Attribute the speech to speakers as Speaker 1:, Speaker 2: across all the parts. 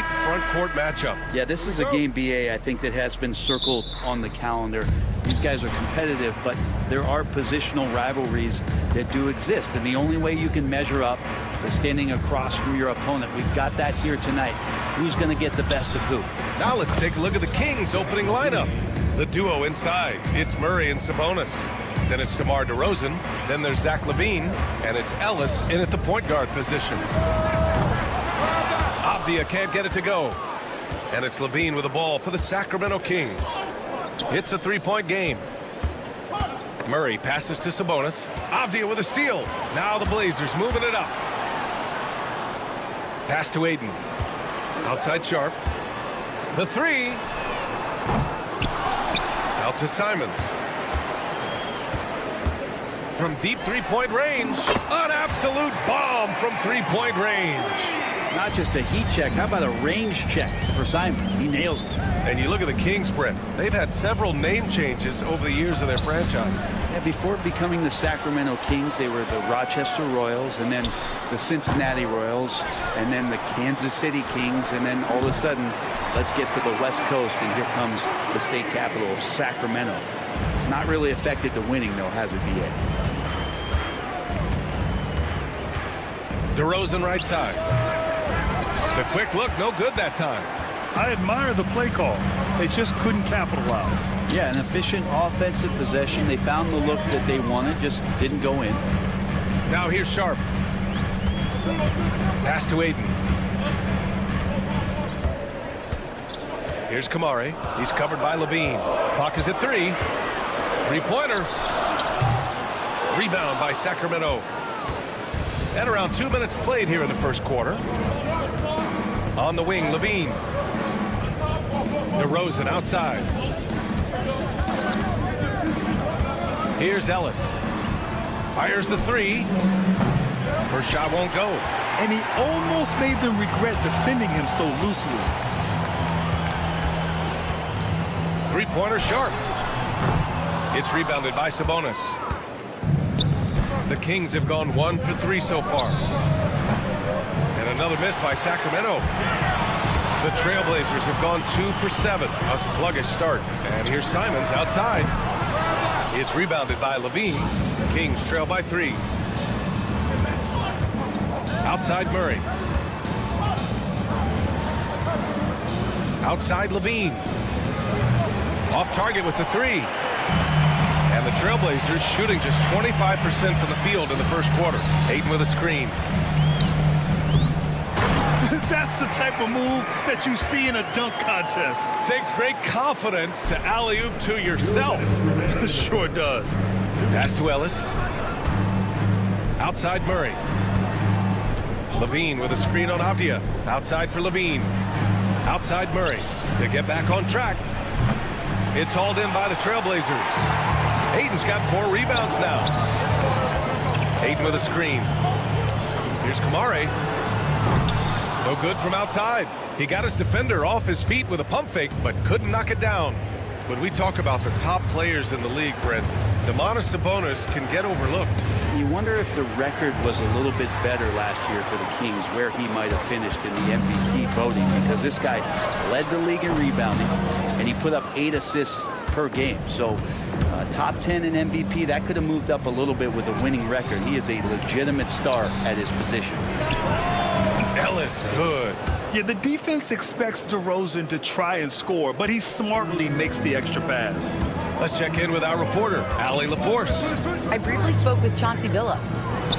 Speaker 1: great front court matchup.
Speaker 2: Yeah, this is a game, BA, I think, that has been circled on the calendar. These guys are competitive, but there are positional rivalries that do exist. And the only way you can measure up is standing across from your opponent. We've got that here tonight. Who's going to get the best of who?
Speaker 1: Now let's take a look at the Kings' opening lineup. The duo inside, it's Murray and Sabonis. Then it's DeMar DeRozan. Then there's Zach LaVine. And it's Ellis in at the point guard position. Avdia can't get it to go. And it's LaVine with the ball for the Sacramento Kings. It's a three-point game. Murray passes to Sabonis. Avdia with a steal. Now the Blazers moving it up. Pass to Aiden. Outside Sharp. The three. Out to Simons. From deep three-point range. An absolute bomb from three-point range.
Speaker 2: Not just a heat check. How about a range check for Simons? He nails it.
Speaker 1: And you look at the Kings, Brent. They've had several name changes over the years of their franchise.
Speaker 2: Yeah, before becoming the Sacramento Kings, they were the Rochester Royals, and then the Cincinnati Royals, and then the Kansas City Kings, and then all of a sudden, let's get to the West Coast, and here comes the state capital of Sacramento. It's not really affected the winning, though, has it, B.A.?
Speaker 1: DeRozan right side. The quick look, no good that time.
Speaker 3: I admire the play call. They just couldn't capitalize.
Speaker 2: Yeah, an efficient offensive possession. They found the look that they wanted, just didn't go in.
Speaker 1: Now here's Sharp. Pass to Aiden. Here's Kamari. He's covered by LaVine. Clock is at 3. Three-pointer. Rebound by Sacramento. And around 2 minutes played here in the first quarter. On the wing, LaVine. DeRozan outside. Here's Ellis. Fires the three. First shot won't go.
Speaker 3: And he almost made them regret defending him so loosely.
Speaker 1: Three-pointer Sharp. It's rebounded by Sabonis. The Kings have gone 1 for 3 so far. And another miss by Sacramento. The Trailblazers have gone 2 for 7. A sluggish start. And here's Simons outside. It's rebounded by LaVine. Kings trail by 3. Outside Murray. Outside LaVine. Off target with the 3. And the Trailblazers shooting just 25% from the field in the first quarter. Aiden with a screen.
Speaker 3: That's the type of move that you see in a dunk contest.
Speaker 1: Takes great confidence to alley-oop to yourself.
Speaker 3: Sure does.
Speaker 1: Pass to Ellis. Outside Murray. LaVine with a screen on Avdia. Outside for LaVine. Outside Murray to get back on track. It's hauled in by the Trailblazers. Aiden's got 4 rebounds now. Aiden with a screen. Here's Kamari. No good from outside. He got his defender off his feet with a pump fake, but couldn't knock it down. When we talk about the top players in the league, Brent, Domantas Sabonis can get overlooked.
Speaker 2: You wonder if the record was a little bit better last year for the Kings, where he might have finished in the MVP voting, because this guy led the league in rebounding, and he put up 8 assists per game. So top 10 in MVP, that could have moved up a little bit with a winning record. He is a legitimate star at his position.
Speaker 1: Ellis, good.
Speaker 3: Yeah, the defense expects DeRozan to try and score, but he smartly makes the extra pass.
Speaker 1: Let's check in with our reporter, Allie LaForce.
Speaker 4: I briefly spoke with Chauncey Billups.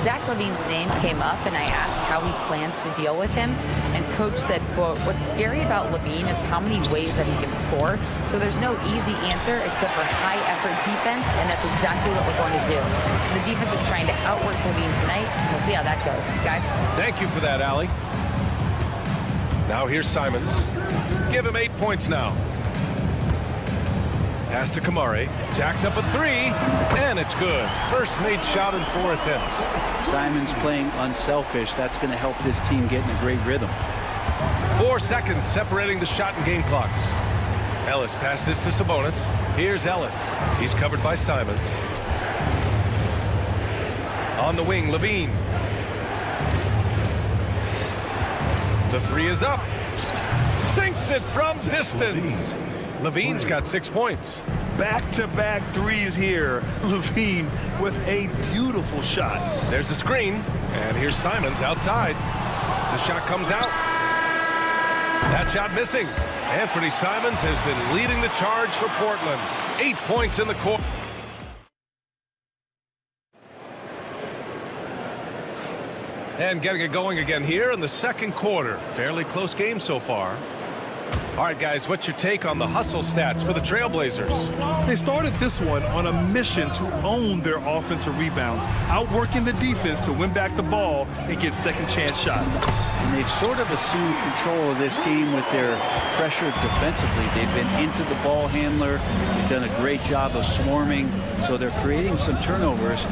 Speaker 4: Zach LaVine's name came up, and I asked how he plans to deal with him. And Coach said, quote, "What's scary about LaVine is how many ways that he can score. So there's no easy answer except for high-effort defense, and that's exactly what we're going to do. So the defense is trying to outwork LaVine tonight, and we'll see how that goes. Guys?"
Speaker 1: Thank you for that, Allie. Now here's Simons. Give him 8 points now. Pass to Kamari. Jacks up a 3, and it's good. First made shot in 4 attempts.
Speaker 2: Simons playing unselfish. That's going to help this team get in a great rhythm.
Speaker 1: 4 seconds separating the shot and game clocks. Ellis passes to Sabonis. Here's Ellis. He's covered by Simons. On the wing, LaVine. The 3 is up. Sinks it from distance. Levine's got 6 points.
Speaker 3: Back-to-back threes here. Levine with a beautiful shot.
Speaker 1: There's a screen, and here's Simons outside. The shot comes out. That shot missing. Anthony Simons has been leading the charge for Portland. 8 points in the quarter. And getting it going again here in the second quarter. Fairly close game so far. All right, guys, what's your take on the hustle stats for the Trailblazers?
Speaker 3: They started this one on a mission to own their offensive rebounds, outworking the defense to win back the ball and get second chance shots.
Speaker 2: And they've sort of assumed control of this game with their pressure defensively. They've been into the ball handler. They've done a great job of swarming. So they're creating some turnovers.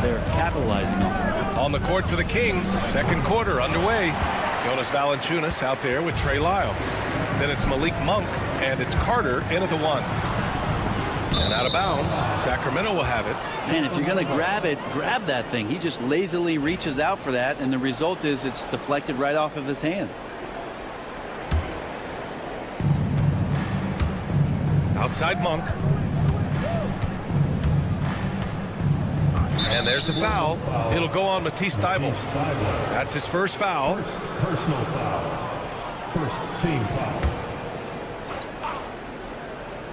Speaker 2: They're capitalizing on them.
Speaker 1: On the court for the Kings, second quarter underway. Jonas Valanciunas out there with Trey Lyles. Then it's Malik Monk, and it's Carter in at the 1. And out of bounds, Sacramento will have it.
Speaker 2: Man, if you're going to grab it, grab that thing. He just lazily reaches out for that, and the result is it's deflected right off of his hand.
Speaker 1: Outside Monk. And there's the foul. It'll go on Matisse Thybulle. That's his first foul.
Speaker 5: Personal foul. First team foul.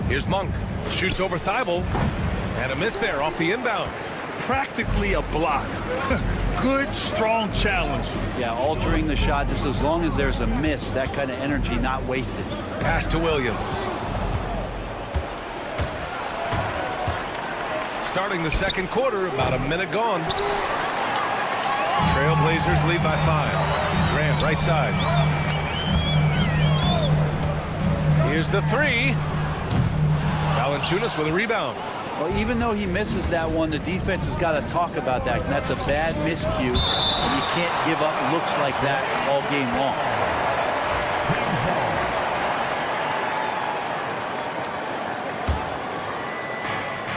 Speaker 1: Here's Monk. Shoots over Thybulle. And a miss there off the inbound.
Speaker 3: Practically a block. Good, strong challenge.
Speaker 2: Yeah, altering the shot just as long as there's a miss. That kind of energy not wasted.
Speaker 1: Pass to Williams. Starting the second quarter, about a minute gone. Trailblazers lead by 5. Graham, right side. Here's the 3. Valanciunas with a rebound.
Speaker 2: Well, even though he misses that one, the defense has got to talk about that. And that's a bad miscue. And you can't give up looks like that all game long.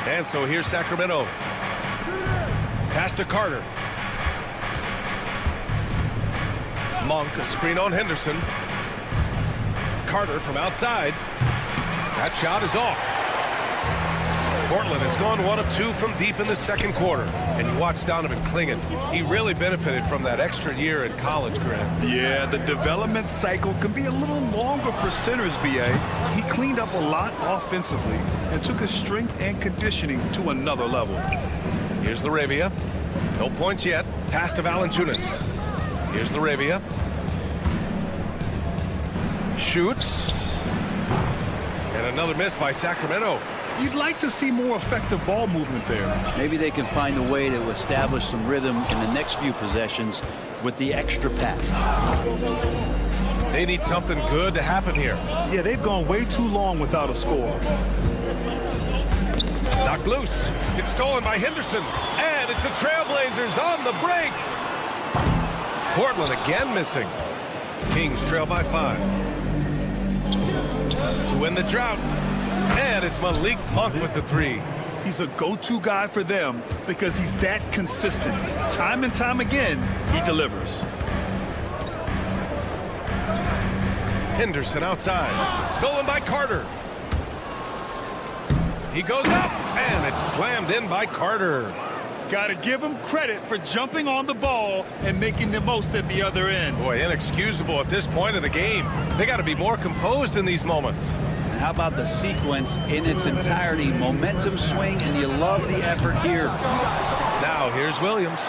Speaker 1: And so here's Sacramento. Pass to Carter. Monk, a screen on Henderson. Carter from outside. That shot is off. Portland has gone 1 of 2 from deep in the second quarter. And you watch Donovan Clingan. He really benefited from that extra year in college, Graham.
Speaker 3: Yeah, the development cycle can be a little longer for centers, B.A. He cleaned up a lot offensively and took his strength and conditioning to another level.
Speaker 1: Here's LaRavia. No points yet. Pass to Valanciunas. Here's LaRavia. Shoots. And another miss by Sacramento.
Speaker 3: You'd like to see more effective ball movement there.
Speaker 2: Maybe they can find a way to establish some rhythm in the next few possessions with the extra pass.
Speaker 1: They need something good to happen here.
Speaker 3: Yeah, they've gone way too long without a score.
Speaker 1: Knocked loose. It's stolen by Henderson. And it's the Trailblazers on the break. Portland again missing. Kings trail by 5. To win the drought. And it's Malik Monk with the 3.
Speaker 3: He's a go-to guy for them because he's that consistent. Time and time again, he delivers.
Speaker 1: Henderson outside. Stolen by Carter. He goes up, and it's slammed in by Carter.
Speaker 3: Got to give him credit for jumping on the ball and making the most at the other end.
Speaker 1: Boy, inexcusable at this point of the game. They got to be more composed in these moments.
Speaker 2: And how about the sequence in its entirety? Momentum swing, and you love the effort here.
Speaker 1: Now here's Williams.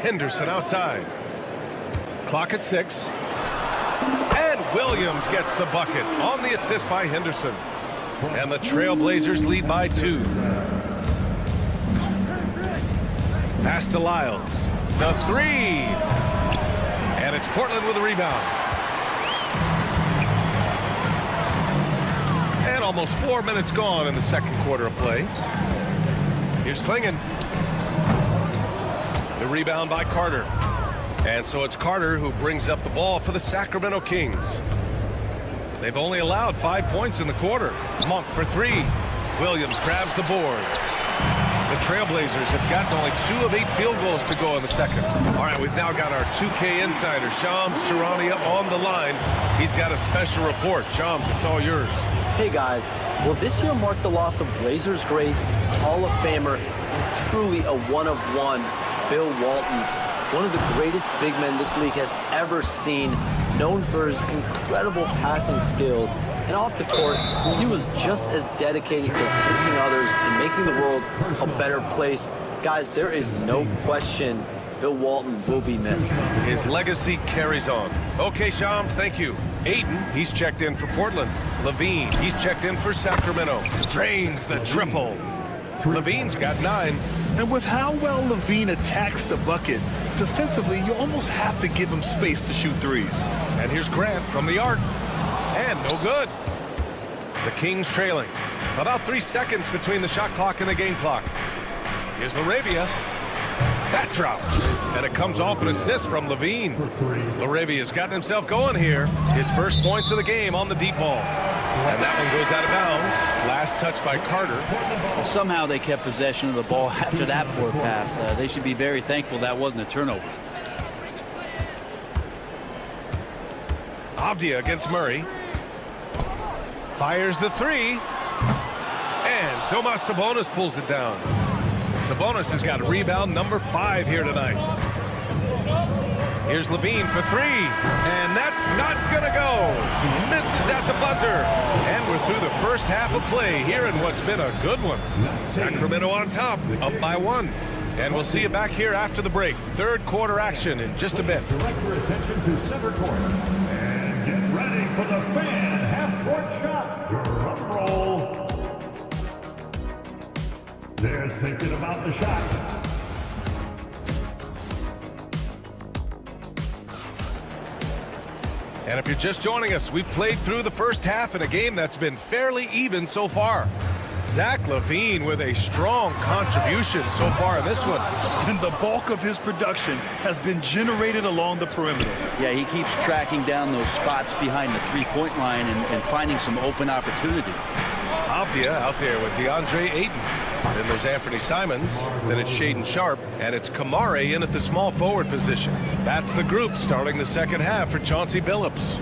Speaker 1: Henderson outside. Clock at 6. And Williams gets the bucket on the assist by Henderson. And the Trailblazers lead by 2. Pass to Lyles. The 3. And it's Portland with a rebound. And almost 4 minutes gone in the second quarter of play. Here's Clingan. The rebound by Carter. And so it's Carter who brings up the ball for the Sacramento Kings. They've only allowed 5 points in the quarter. Monk for 3. Williams grabs the board. The The Trailblazers have gotten only 2 of 8 field goals to go in the second. All right, we've now got our 2K insider, Shams Charania, on the line. He's got a special report. Shams, it's all yours.
Speaker 6: Hey guys, well this year marked the loss of Blazers great, Hall of Famer, and truly a one-of-one, Bill Walton. One of the greatest big men this league has ever seen, known for his incredible passing skills. And off the court, he was just as dedicated to assisting others and making the world a better place. Guys, there is no question Bill Walton will be missed.
Speaker 1: His legacy carries on. Okay, Shams, thank you. Aiden, he's checked in for Portland. Levine, he's checked in for Sacramento. Drains the triple. Levine's got 9.
Speaker 3: And with how well Levine attacks the bucket, defensively, you almost have to give him space to shoot threes.
Speaker 1: And here's Grant from the arc. And no good. The Kings trailing. About 3 seconds between the shot clock and the game clock. Here's Laravia. That drops. And it comes off an assist from Levine. Laravia's gotten himself going here. His first points of the game on the deep ball. And that one goes out of bounds. Last touch by Carter.
Speaker 2: Well, somehow they kept possession of the ball after that poor pass. They should be very thankful that wasn't a turnover.
Speaker 1: Avdia against Murray. Fires the 3. And Domas Sabonis pulls it down. Sabonis has got rebound number 5 here tonight. Here's Levine for 3. And that's not going to go. Misses at the buzzer. And we're through the first half of play here in what's been a good one. Sacramento on top, up by 1. And we'll see you back here after the break. Third quarter action in just a bit.
Speaker 5: Direct your attention to center court. And get ready for the fan half-court shot. Drum roll. They're thinking about the shot.
Speaker 1: And if you're just joining us, we've played through the first half in a game that's been fairly even so far. Zach LaVine with a strong contribution so far in this one.
Speaker 3: And the bulk of his production has been generated along the perimeter.
Speaker 2: Yeah, he keeps tracking down those spots behind the three-point line and finding some open opportunities.
Speaker 1: Avdia out there with DeAndre Ayton. Then there's Anthony Simons. Then it's Shaedon Sharpe. And it's Kamare in at the small forward position. That's the group starting the second half for Chauncey Billups.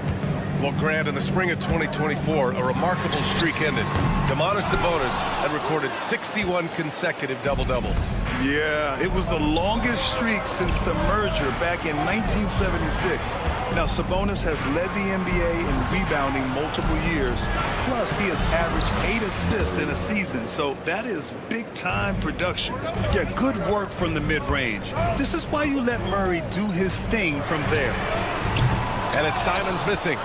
Speaker 1: Well, Grant, in the spring of 2024, a remarkable streak ended. Domantas Sabonis had recorded 61 consecutive double-doubles.
Speaker 3: Yeah, it was the longest streak since the merger back in 1976. Now, Sabonis has led the NBA in rebounding multiple years. Plus, he has averaged 8 assists in a season, so that is big-time production. Yeah, good work from the mid-range. This is why you let Murray do his thing from there.
Speaker 1: And it's Simons missing.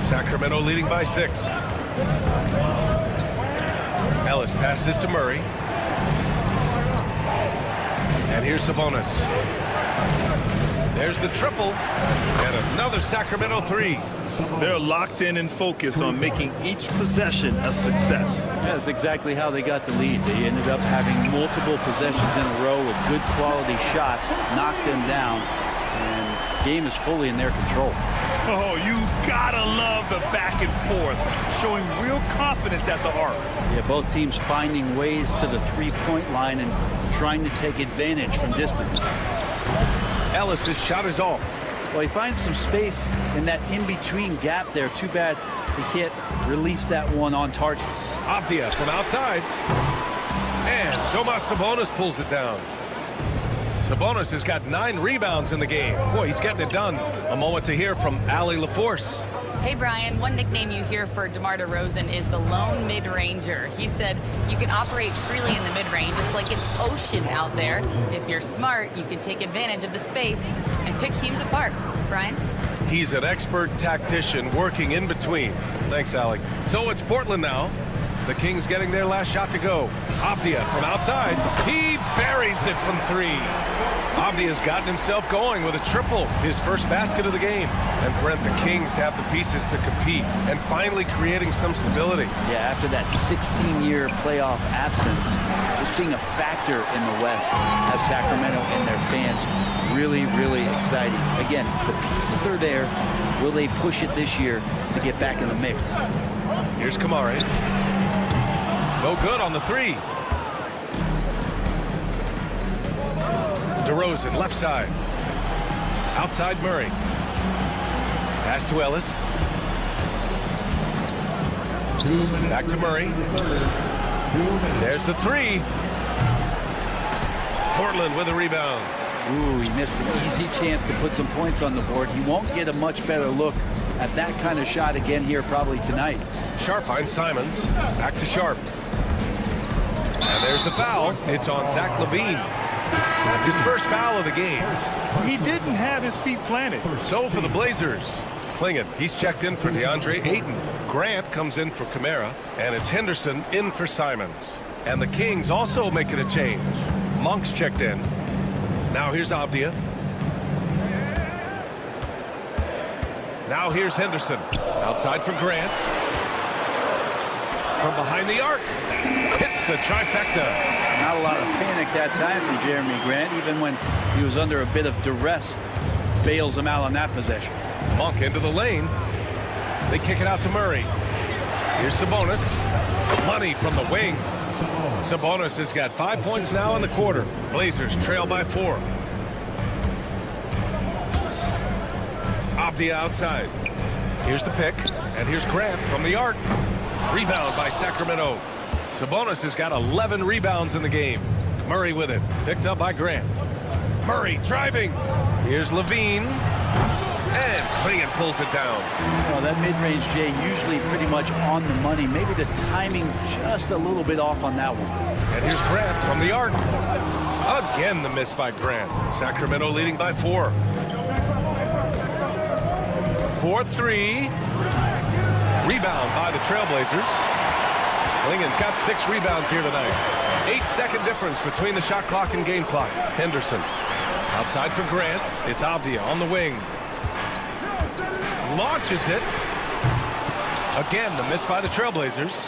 Speaker 1: Sacramento leading by 6. Ellis passes to Murray. And here's Sabonis. There's the triple. And another Sacramento 3.
Speaker 3: They're locked in and focused on making each possession a success.
Speaker 2: That's exactly how they got the lead. They ended up having multiple possessions in a row with good quality shots, knocked them down, and the game is fully in their control.
Speaker 3: Oh, you gotta love the back and forth, showing real confidence at the arc.
Speaker 2: Yeah, both teams finding ways to the three-point line and trying to take advantage from distance.
Speaker 1: Ellis's shot is off.
Speaker 2: Well, he finds some space in that in-between gap there. Too bad he can't release that one on target.
Speaker 1: Avdia from outside. And Domas Sabonis pulls it down. Sabonis has got 9 rebounds in the game. Boy, he's getting it done. A moment to hear from Allie LaForce.
Speaker 4: Hey, Brian, one nickname you hear for DeMar DeRozan is the lone mid-ranger. He said you can operate freely in the mid-range. It's like an ocean out there. If you're smart, you can take advantage of the space and pick teams apart. Brian?
Speaker 1: He's an expert tactician working in between. Thanks, Allie. So it's Portland now. The Kings getting their last shot to go. Avdia from outside. He buries it from 3. Avdia's gotten himself going with a triple, his first basket of the game. And Brent, the Kings have the pieces to compete and finally creating some stability.
Speaker 2: Yeah, after that 16-year playoff absence, just being a factor in the West has Sacramento and their fans really, really exciting. Again, the pieces are there. Will they push it this year to get back in the mix?
Speaker 1: Here's Kamare. No good on the 3. DeRozan, left side. Outside Murray. Pass to Ellis. Back to Murray. There's the three. Portland with a rebound.
Speaker 2: Ooh, he missed an easy chance to put some points on the board. He won't get a much better look at that kind of shot again here probably tonight.
Speaker 1: Sharp finds Simons. Back to Sharp. And there's the foul. It's on Zach LaVine. That's his first foul of the game.
Speaker 3: He didn't have his feet planted.
Speaker 1: So for the Blazers, Klingon, he's checked in for DeAndre Ayton. Grant comes in for Kamara, and it's Henderson in for Simons. And the Kings also making a change. Monk's checked in. Now here's Avdia. Now here's Henderson. Outside for Grant. From behind the arc. Hits the trifecta.
Speaker 2: Not a lot of panic that time from Jeremy Grant, even when he was under a bit of duress. Bails him out on that possession.
Speaker 1: Monk into the lane. They kick it out to Murray. Here's Sabonis. Money from the wing. Sabonis has got 5 points now in the quarter. Blazers trail by 4. Avdia outside. Here's the pick. And here's Grant from the arc. Rebound by Sacramento. Sabonis has got 11 rebounds in the game. Murray with it. Picked up by Grant. Murray driving. Here's LaVine. And Klingon pulls it down.
Speaker 2: Well, that mid-range, Jay, usually pretty much on the money. Maybe the timing just a little bit off on that one.
Speaker 1: And here's Grant from the arc. Again, the miss by Grant. Sacramento leading by 4. 4-3. Rebound by the Trailblazers. Klingon's got 6 rebounds here tonight. 8-second difference between the shot clock and game clock. Henderson. Outside for Grant. It's Avdia on the wing. Launches it. Again, the miss by the Trailblazers.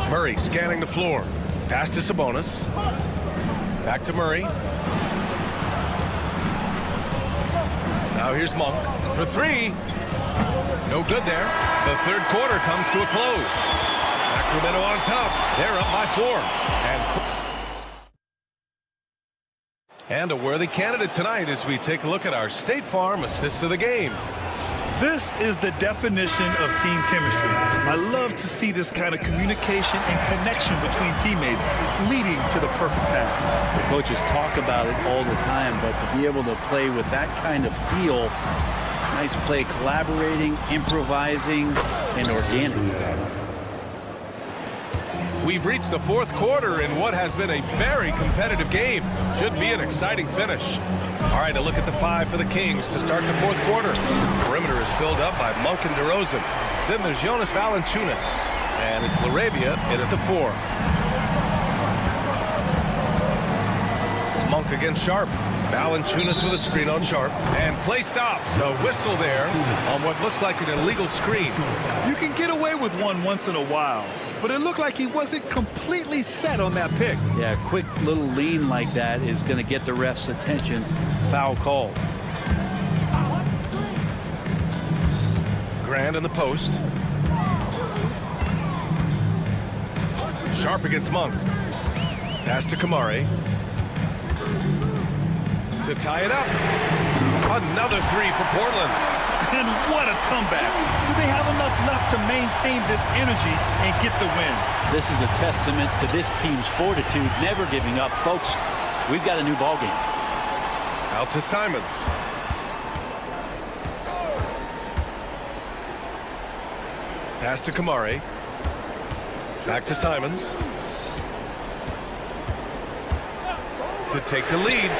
Speaker 1: Murray scanning the floor. Pass to Sabonis. Back to Murray. Now here's Monk for 3. No good there. The third quarter comes to a close. Sacramento on top. They're up by 4. And a worthy candidate tonight as we take a look at our State Farm assists of the game.
Speaker 3: This is the definition of team chemistry. I love to see this kind of communication and connection between teammates leading to the perfect pass.
Speaker 2: The coaches talk about it all the time, but to be able to play with that kind of feel, nice play, collaborating, improvising, and organic.
Speaker 1: We've reached the fourth quarter in what has been a very competitive game. Should be an exciting finish. All right, a look at the 5 for the Kings to start the fourth quarter. The perimeter is filled up by Monk and DeRozan. Then there's Jonas Valanciunas. And it's LaRavia in at the 4. Monk against Sharp. Valanciunas with a screen on Sharp. And play stops. A whistle there on what looks like an illegal screen.
Speaker 3: You can get away with one once in a while, but it looked like he wasn't completely set on that pick.
Speaker 2: Yeah, a quick little lean like that is going to get the ref's attention. Foul call.
Speaker 1: Grant in the post. Sharp against Monk. Pass to Kamari. To tie it up. Another 3 for Portland.
Speaker 3: And what a comeback. Do they have enough left to maintain this energy and get the win?
Speaker 2: This is a testament to this team's fortitude, never giving up. Folks, we've got a new ball game.
Speaker 1: Out to Simons. Pass to Kamari. Back to Simons. To take the lead.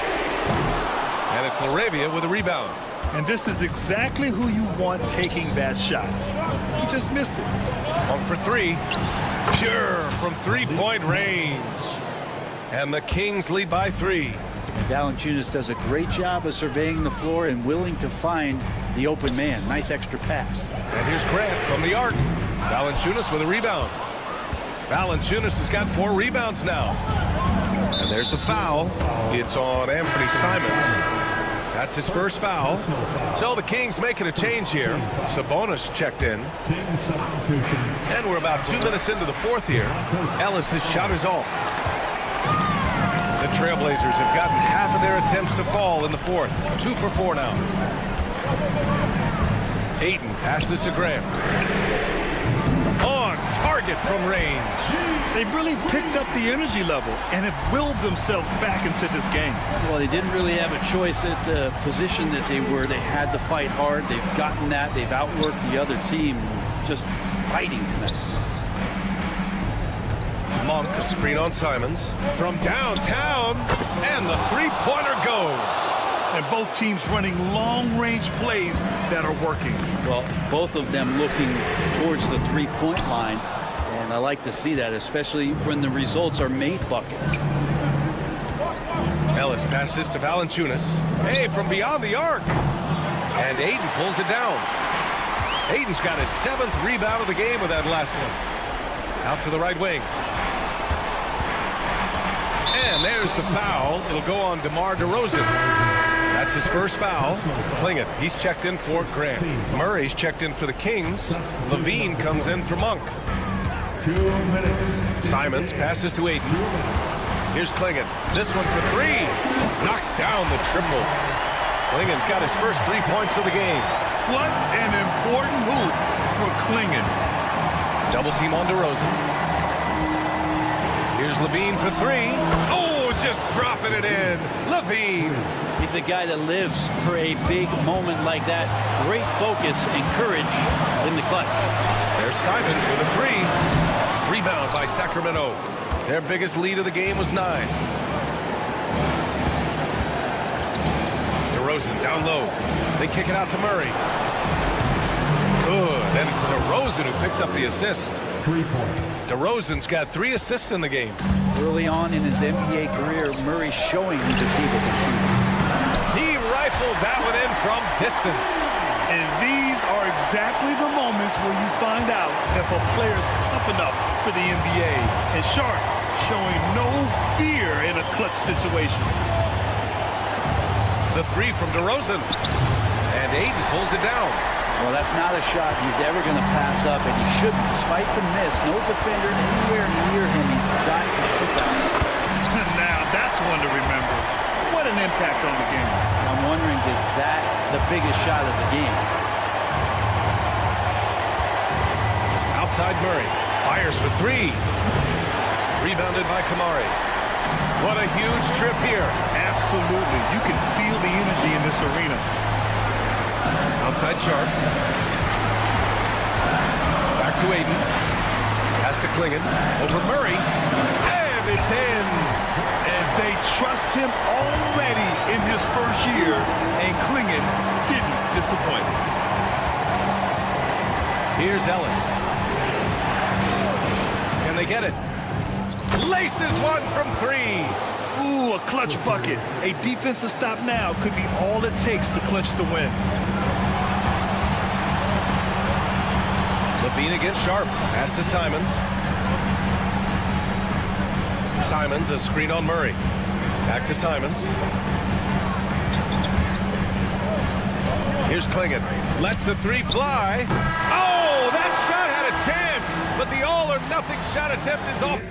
Speaker 1: And it's LaRavia with a rebound.
Speaker 3: And this is exactly who you want taking that shot. He just missed it.
Speaker 1: Monk for 3. Pure from 3-point range. And the Kings lead by 3.
Speaker 2: Valanciunas does a great job of surveying the floor and willing to find the open man. Nice extra pass.
Speaker 1: And here's Grant from the arc. Valanciunas with a rebound. Valanciunas has got 4 rebounds now. And there's the foul. It's on Anthony Simons. That's his first foul. So the Kings making a change here. Sabonis checked in. And we're about 2 minutes into the fourth here. Ellis' shot is off. The Trailblazers have gotten half of their attempts to fall in the fourth. 2 for 4 now. Ayton passes to Graham. On target from range.
Speaker 3: They've really picked up the energy level and have willed themselves back into this game.
Speaker 2: Well, they didn't really have a choice at the position that they were. They had to fight hard. They've gotten that. They've outworked the other team. Just fighting tonight.
Speaker 1: Monk, a screen on Simons. From downtown, and the three-pointer goes.
Speaker 3: And both teams running long-range plays that are working.
Speaker 2: Well, both of them looking towards the three-point line. And I like to see that, especially when the results are made buckets.
Speaker 1: Ellis passes to Valanciunas. Hey, from beyond the arc. And Ayton pulls it down. Ayton's got his 7th rebound of the game with that last one. Out to the right wing. And there's the foul. It'll go on DeMar DeRozan. That's his first foul. Klingett, he's checked in for Grant. Murray's checked in for the Kings. Levine comes in for Monk.
Speaker 5: 2 minutes.
Speaker 1: Simons passes to Ayton. Here's Klingett. This one for 3. Knocks down the triple. Klingett's got his first 3 points of the game.
Speaker 3: What an important hoop for Klingett.
Speaker 1: Double team on DeRozan. Here's Levine for 3. Oh, just dropping it in. Levine.
Speaker 2: He's a guy that lives for a big moment like that. Great focus and courage in the clutch.
Speaker 1: There's Simons with a 3. Rebound by Sacramento. Their biggest lead of the game was 9. DeRozan down low. They kick it out to Murray. Good. And it's DeRozan who picks up the assist.
Speaker 5: 3 points.
Speaker 1: DeRozan's got 3 assists in the game.
Speaker 2: Early on in his NBA career, Murray showing he's a capable shooter.
Speaker 1: He rifled that one in from distance.
Speaker 3: And these are exactly the moments where you find out if a player's tough enough for the NBA. And Sharp showing no fear in a clutch situation.
Speaker 1: The 3 from DeRozan. And Ayton pulls it down.
Speaker 2: Well, that's not a shot he's ever going to pass up, and he shouldn't. Despite the miss, no defender anywhere near him. He's got to shoot that.
Speaker 3: Now, that's one to remember. What an impact on the game.
Speaker 2: I'm wondering, is that the biggest shot of the game?
Speaker 1: Outside Murray. Fires for 3. Rebounded by Kamari. What a huge trip here.
Speaker 3: Absolutely. You can feel the energy in this arena.
Speaker 1: Outside Sharp. Back to Ayton. Pass to Klingett. Over Murray. And it's in.
Speaker 3: And they trust him already in his first year. And Klingett didn't disappoint.
Speaker 1: Here's Ellis. Can they get it? Laces one from 3.
Speaker 3: Ooh, a clutch bucket. A defensive stop now could be all it takes to clinch the win.
Speaker 1: Levine against Sharp. Pass to Simons. Simons, a screen on Murray. Back to Simons. Here's Klingett. Lets the 3 fly. Oh, that shot had a chance, but the all-or-nothing shot attempt is off.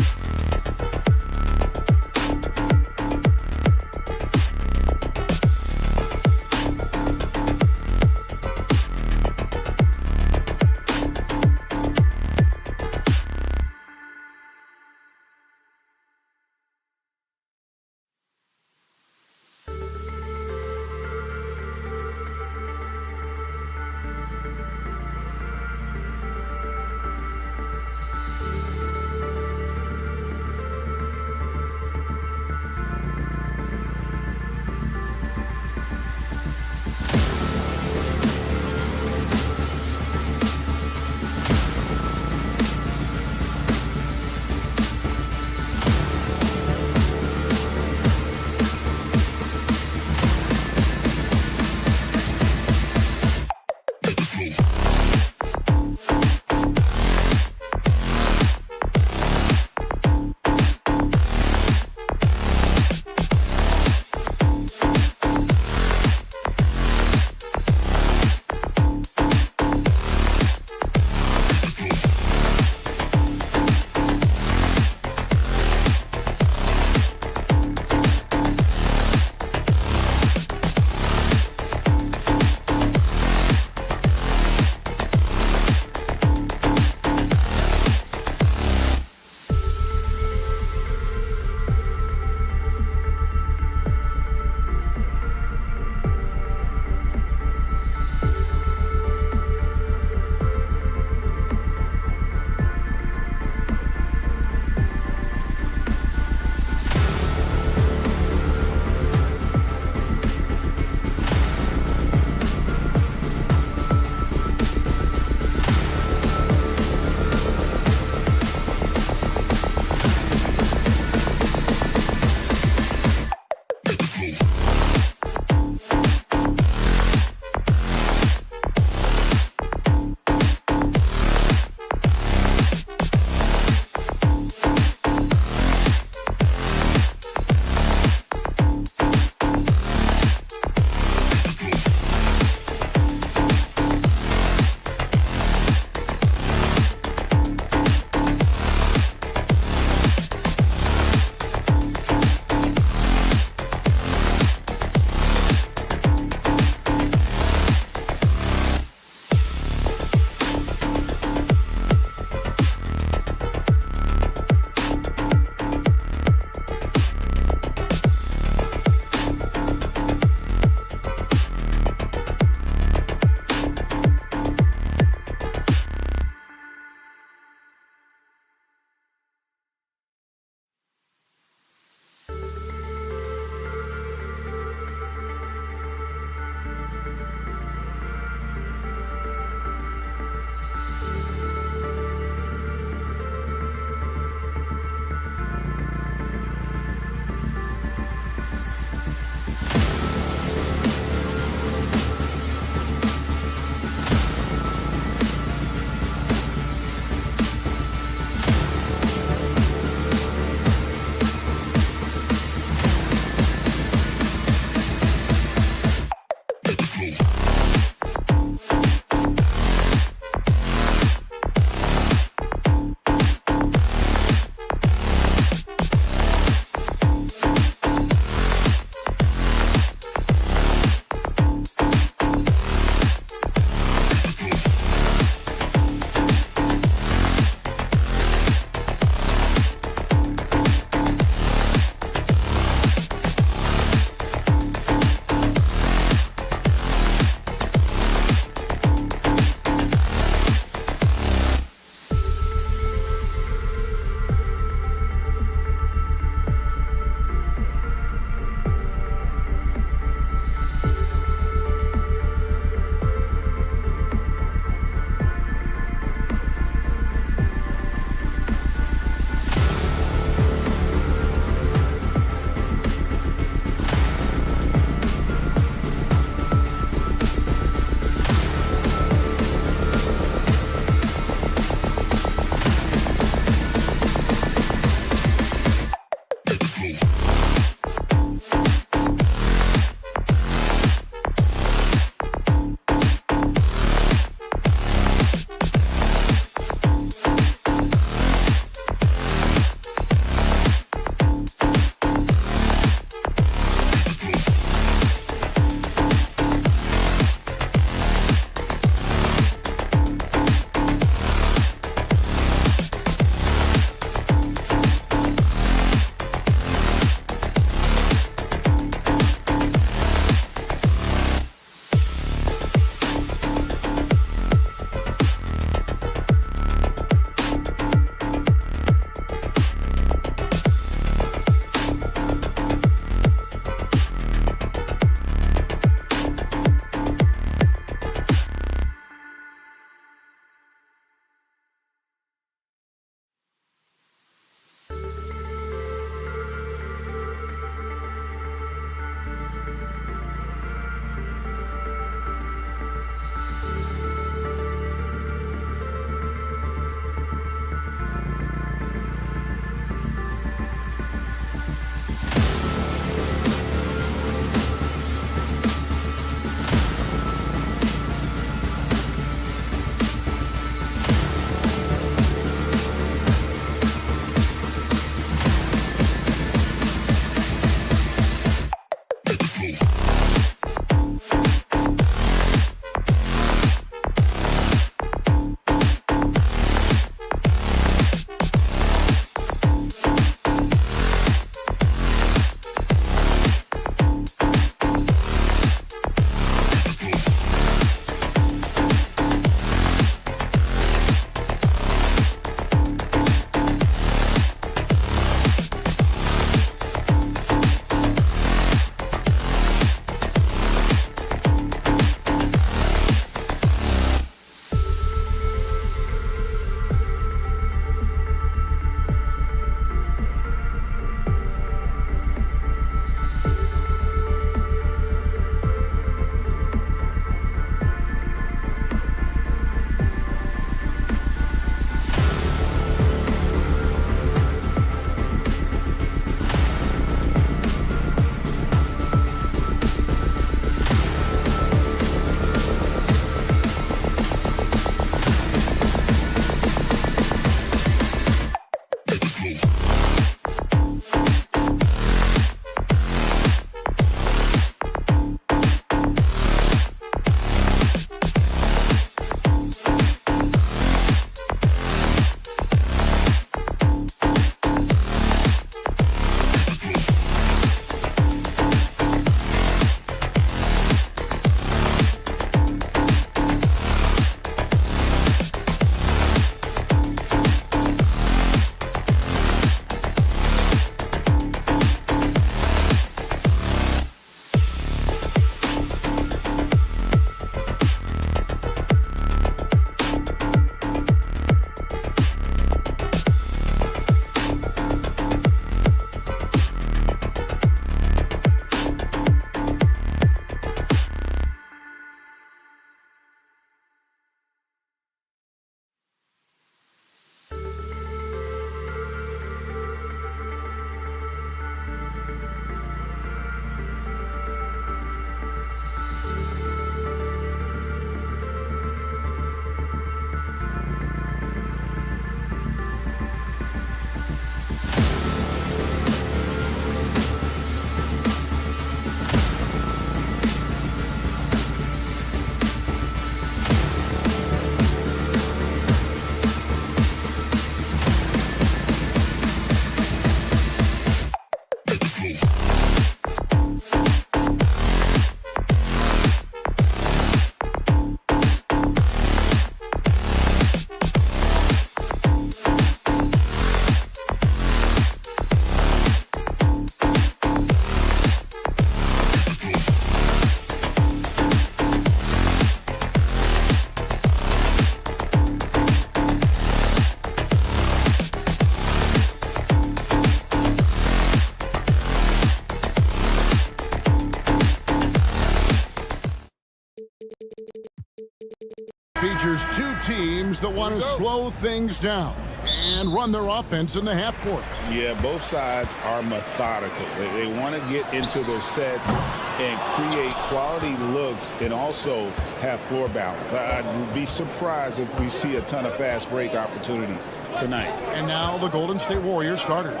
Speaker 7: features two teams that want to slow things down and run their offense in the half court.
Speaker 8: Yeah, both sides are methodical. They want to get into their sets and create quality looks and also have floor balance. I'd be surprised if we see a ton of fast break opportunities tonight.
Speaker 7: And now the Golden State Warriors starters.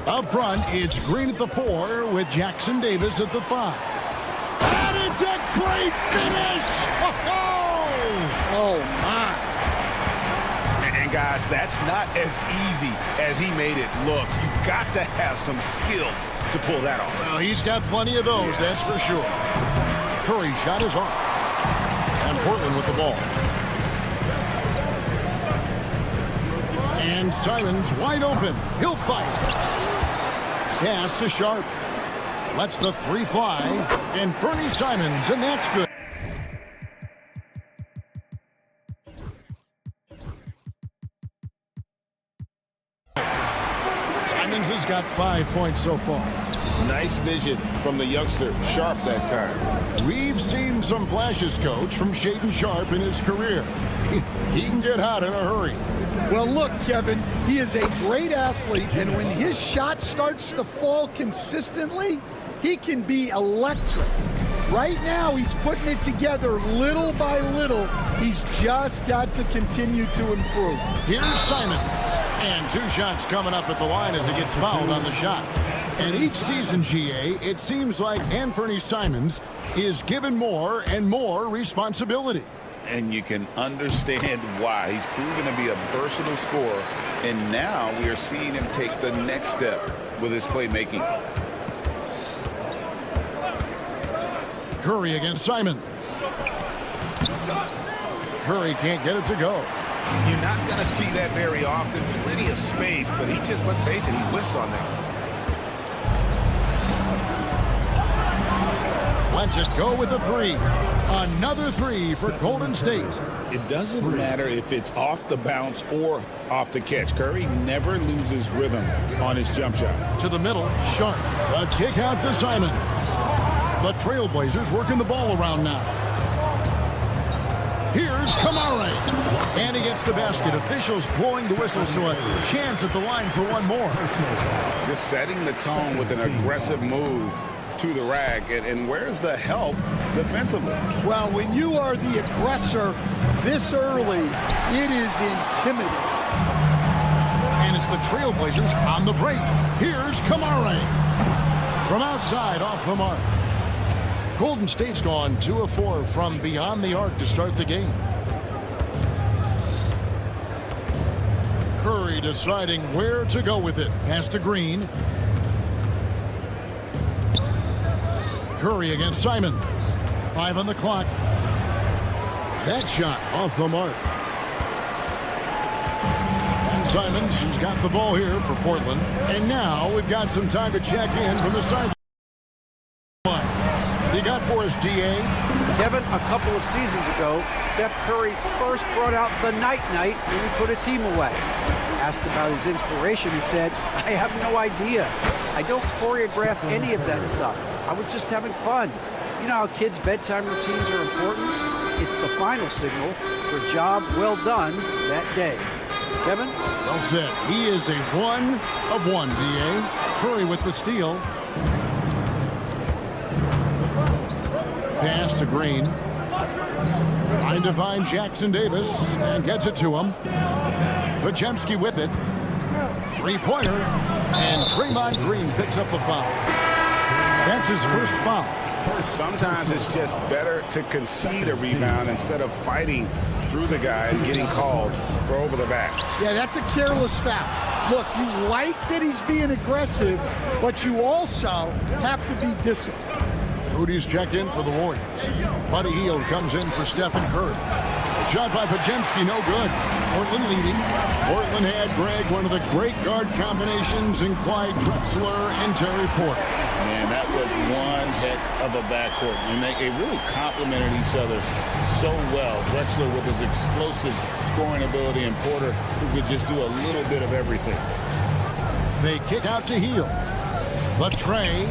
Speaker 7: Up front, it's Green at the 4 with Jackson Davis at the 5. And it's a great finish! Oh, my.
Speaker 8: And guys, that's not as easy as he made it look. You've got to have some skills to pull that off.
Speaker 7: Well, he's got plenty of those, that's for sure. Curry's shot is off. And Portland with the ball. And Simons wide open. He'll fight. Pass to Sharp. Lets the 3 fly. And Fernie Simons, and that's good. Simons has got 5 points so far.
Speaker 8: Nice vision from the youngster, Sharp, that time.
Speaker 7: We've seen some flashes, Coach, from Shaedon Sharp in his career. He can get hot in a hurry.
Speaker 9: Well, look, Kevin, he is a great athlete, and when his shot starts to fall consistently, he can be electric. Right now, he's putting it together little by little. He's just got to continue to improve.
Speaker 7: Here's Simons. And 2 shots coming up at the line as he gets fouled on the shot. And each season, GA, it seems like Anthony Simons is given more and more responsibility.
Speaker 8: And you can understand why. He's proven to be a versatile scorer, and now we are seeing him take the next step with his playmaking.
Speaker 7: Curry against Simons. Curry can't get it to go.
Speaker 8: You're not going to see that very often. Plenty of space, but he just, let's face it, he whiffs on that.
Speaker 7: Lets it go with a 3. Another 3 for Golden State.
Speaker 8: It doesn't matter if it's off the bounce or off the catch. Curry never loses rhythm on his jump shot.
Speaker 7: To the middle, Sharp. A kick out to Simons. The Trailblazers working the ball around now. Here's Kamara. And he gets the basket. Officials blowing the whistle, so a chance at the line for one more.
Speaker 8: Just setting the tone with an aggressive move to the rack. And where's the help defensively?
Speaker 9: Well, when you are the aggressor this early, it is intimidating.
Speaker 7: And it's the Trailblazers on the break. Here's Kamara. From outside, off the mark. Golden State's gone 2 of 4 from beyond the arc to start the game. Curry deciding where to go with it. Pass to Green. Curry against Simons. 5 on the clock. That shot off the mark. And Simons, who's got the ball here for Portland. And now we've got some time to check in from the sideline. You got for us, GA?
Speaker 10: Kevin, a couple of seasons ago, Steph Curry first brought out the night-night when we put a team away. Asked about his inspiration, he said, I have no idea. I don't choreograph any of that stuff. I was just having fun. You know how kids' bedtime routines are important? It's the final signal for a job well done that day. Kevin?
Speaker 7: Well said. He is a 1 of 1, DA. Curry with the steal. Pass to Green. Trying to find Jackson Davis and gets it to him. Podziemski with it. 3-pointer. And Draymond Green picks up the foul. That's his first foul.
Speaker 8: Sometimes it's just better to concede a rebound instead of fighting through the guy and getting called for over the back.
Speaker 9: Yeah, that's a careless foul. Look, you like that he's being aggressive, but you also have to be disciplined.
Speaker 7: Rudy's checked in for the Warriors. Buddy Hield comes in for Stephen Curry. Shot by Podziemski, no good. Portland leading. Portland had Greg, one of the great guard combinations in Clyde Drexler and Terry Porter.
Speaker 8: Man, that was one heck of a backcourt. And they really complemented each other so well. Drexler with his explosive scoring ability and Porter who could just do a little bit of everything.
Speaker 7: They kick out to Hield. The tray.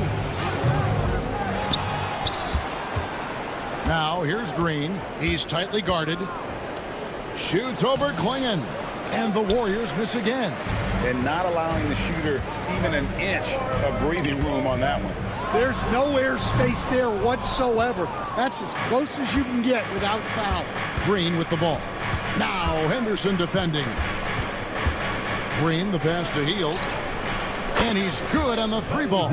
Speaker 7: Now, here's Green. He's tightly guarded. Shoots over Klingon. And the Warriors miss again.
Speaker 8: And not allowing the shooter even an inch of breathing room on that one.
Speaker 9: There's no airspace there whatsoever. That's as close as you can get without foul.
Speaker 7: Green with the ball. Now Henderson defending. Green, the pass to Hield. And he's good on the three ball.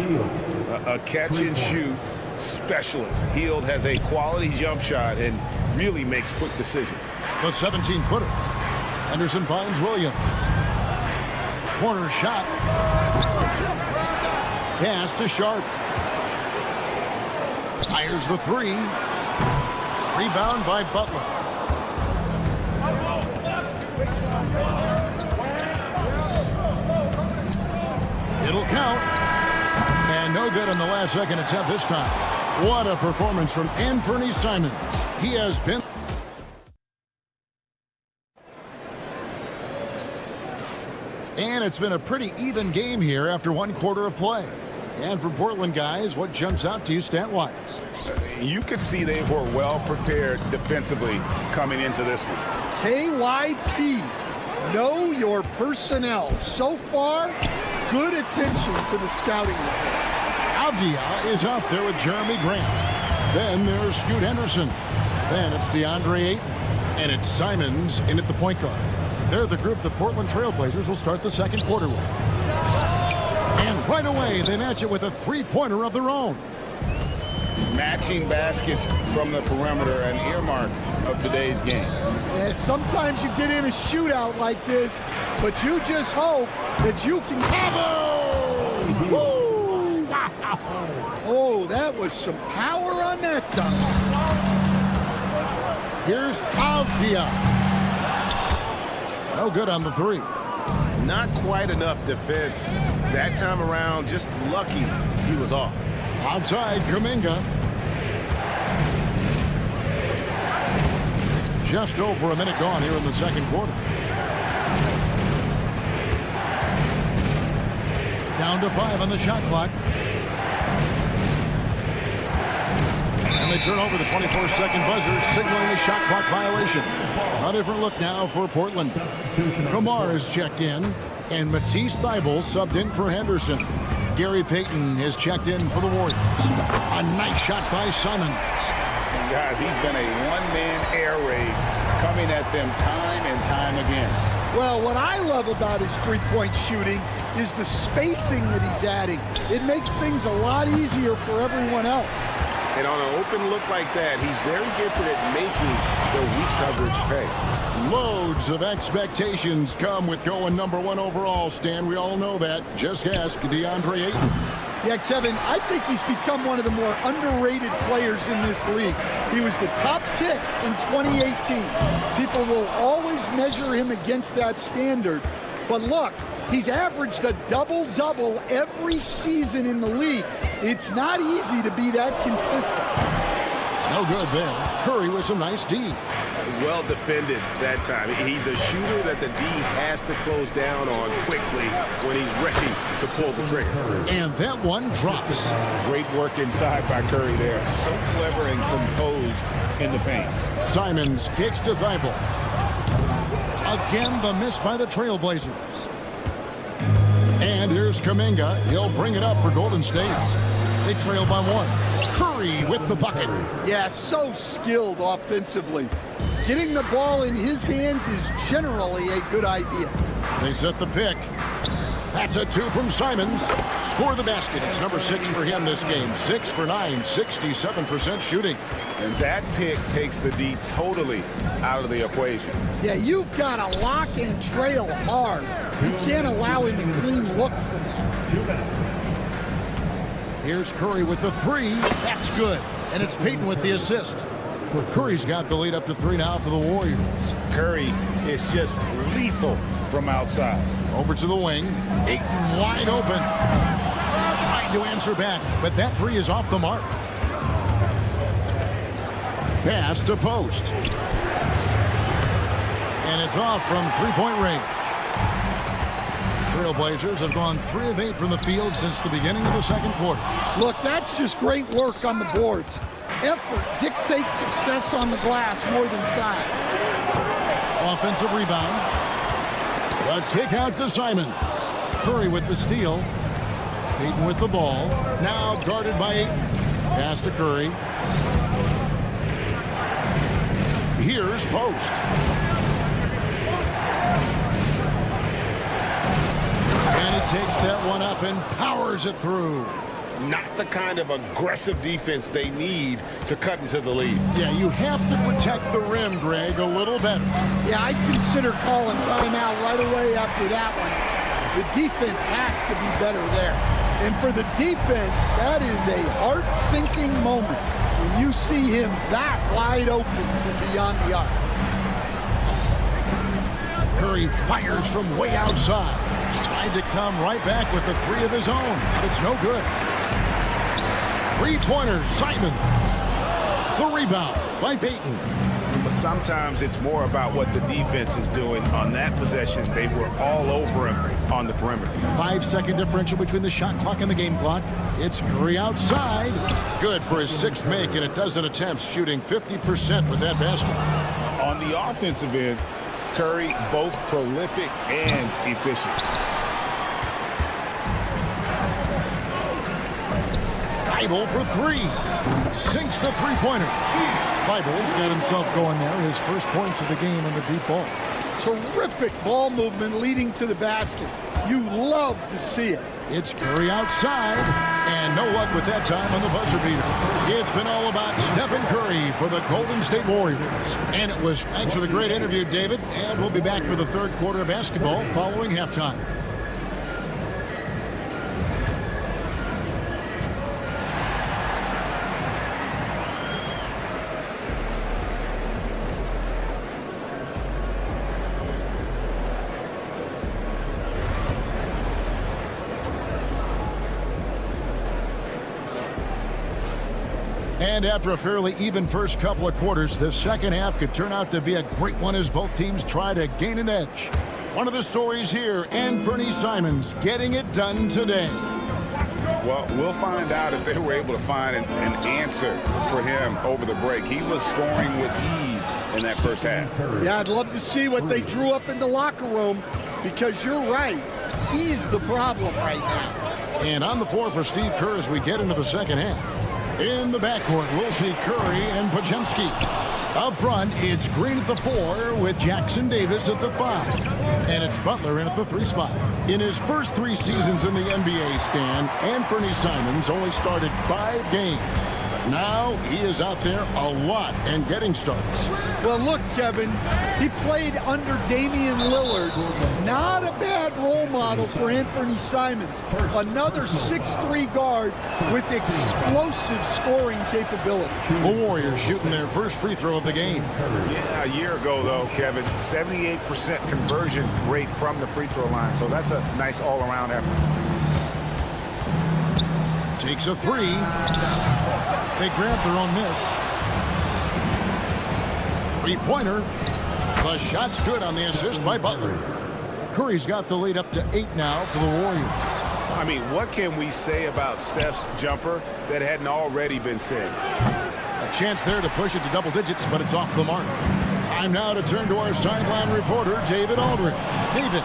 Speaker 8: A catch and shoot specialist. Hield has a quality jump shot and really makes quick decisions.
Speaker 7: The 17-footer. Henderson finds Williams. Corner shot. Pass to Sharp. Fires the three. Rebound by Butler. It'll count. And no good on the last second attempt this time. What a performance from Anthony Simons. He has been... And it's been a pretty even game here after one quarter of play. And for Portland guys, what jumps out to you stat-wise?
Speaker 8: You could see they were well prepared defensively coming into this one.
Speaker 9: KYP, know your personnel. So far, good attention to the scouting report.
Speaker 7: Avdia is out there with Jeremy Grant. Then there's Scoot Henderson. Then it's DeAndre Ayton. And it's Simons in at the point guard. They're the group the Portland Trailblazers will start the second quarter with. And right away, they match it with a three-pointer of their own.
Speaker 8: Matching baskets from the perimeter, an earmark of today's game.
Speaker 9: Yeah, sometimes you get in a shootout like this, but you just hope that you can have. Woo! Oh, that was some power on that dunk.
Speaker 7: Here's Avdia. No good on the three.
Speaker 1: Not quite enough defense. That time around, just lucky he was off.
Speaker 7: Outside, Kuminga. Just over a minute gone here in the second quarter. Down to 5 on the shot clock. And they turn over the 24-second buzzer, signaling the shot clock violation. A different look now for Portland. Kumar is checked in, and Matisse Thybulle subbed in for Henderson. Gary Payton is checked in for the Warriors. A nice shot by Simons.
Speaker 8: And guys, he's been a one-man air raid coming at them time and time again.
Speaker 9: Well, what I love about his three-point shooting is the spacing that he's adding. It makes things a lot easier for everyone else.
Speaker 1: And on an open look like that, he's very gifted at making the weak coverage pay.
Speaker 7: Loads of expectations come with going #1 overall, Stan. We all know that. Just ask DeAndre Ayton.
Speaker 9: Yeah, Kevin, I think he's become one of the more underrated players in this league. He was the top pick in 2018. People will always measure him against that standard. But look, he's averaged a double-double every season in the league. It's not easy to be that consistent.
Speaker 7: No good there. Curry with some nice D.
Speaker 1: Well defended that time. He's a shooter that the D has to close down on quickly when he's ready to pull the trigger.
Speaker 7: And that one drops.
Speaker 8: Great work inside by Curry there. So clever and composed in the paint.
Speaker 7: Simons kicks to Thybulle. Again, the miss by the Trailblazers. And here's Kuminga. He'll bring it up for Golden State. They trail by 1. Curry with the bucket.
Speaker 9: Yeah, so skilled offensively. Getting the ball in his hands is generally a good idea.
Speaker 7: They set the pick. That's a 2 from Simons. Score the basket. It's number 6 for him this game. 6 for 9, 67% shooting.
Speaker 8: And that pick takes the D totally out of the equation.
Speaker 9: Yeah, you've got to lock and trail hard. You can't allow him a clean look from that.
Speaker 5: 2 minutes.
Speaker 7: Here's Curry with the 3. That's good. And it's Payton with the assist. Curry's got the lead up to 3 now for the Warriors.
Speaker 8: Curry is just lethal from outside.
Speaker 7: Over to the wing. Ayton wide open. Trying to answer back, but that 3 is off the mark. Pass to post. And it's off from three-point range. Trailblazers have gone 3 of 8 from the field since the beginning of the second quarter.
Speaker 9: Look, that's just great work on the boards. Effort dictates success on the glass more than size.
Speaker 7: Offensive rebound. The kick out to Simons. Curry with the steal. Ayton with the ball. Now guarded by Ayton. Pass to Curry. Here's Post. And he takes that one up and powers it through.
Speaker 8: Not the kind of aggressive defense they need to cut into the lead.
Speaker 7: Yeah, you have to protect the rim, Greg, a little better.
Speaker 9: Yeah, I'd consider calling timeout right away after that one. The defense has to be better there. And for the defense, that is a heart-sinking moment when you see him that wide open from beyond the arc.
Speaker 7: Curry fires from way outside. Tried to come right back with the three of his own. It's no good. Three-pointer, Simons. The rebound by Payton.
Speaker 8: But sometimes it's more about what the defense is doing. On that possession, they were all over him on the perimeter.
Speaker 7: 5-second differential between the shot clock and the game clock. It's Curry outside. Good for his sixth make and a dozen attempts, shooting 50% with that basket.
Speaker 8: On the offensive end, Curry both prolific and efficient.
Speaker 7: Bible for three. Sinks the three-pointer. Bible's got himself going there. His first points of the game on the deep ball.
Speaker 9: Terrific ball movement leading to the basket. You love to see it.
Speaker 7: It's Curry outside, and no luck with that time on the buzzer beater. It's been all about Stephen Curry for the Golden State Warriors. And it was thanks for the great interview, David, and we'll be back for the third quarter of basketball following halftime. And after a fairly even first couple of quarters, the second half could turn out to be a great one as both teams try to gain an edge. One of the stories here, Anthony Simons getting it done today.
Speaker 8: Well, we'll find out if they were able to find an answer for him over the break. He was scoring with ease in that first half.
Speaker 9: Yeah, I'd love to see what they drew up in the locker room because you're right. He's the problem right now.
Speaker 7: And on the floor for Steve Kerr as we get into the second half. In the backcourt, we'll see Curry and Podziemski. Up front, it's Green at the 4 with Jackson Davis at the 5. And it's Butler in at the 3 spot. In his first 3 seasons in the NBA, Stan, Anthony Simons only started 5 games. But now he is out there a lot and getting starts.
Speaker 9: Well, look, Kevin, he played under Damian Lillard. Not a bad role model for Anthony Simons. Another 6'3" guard with explosive scoring capability.
Speaker 7: The Warriors shooting their first free throw of the game.
Speaker 8: Yeah, a year ago, though, Kevin, 78% conversion rate from the free throw line. So that's a nice all-around effort.
Speaker 7: Takes a 3. They grab their own miss. Three-pointer. The shot's good on the assist by Butler. Curry's got the lead up to 8 now for the Warriors.
Speaker 8: I mean, what can we say about Steph's jumper that hadn't already been said?
Speaker 7: A chance there to push it to double digits, but it's off the mark. Time now to turn to our sideline reporter, David Aldridge. David.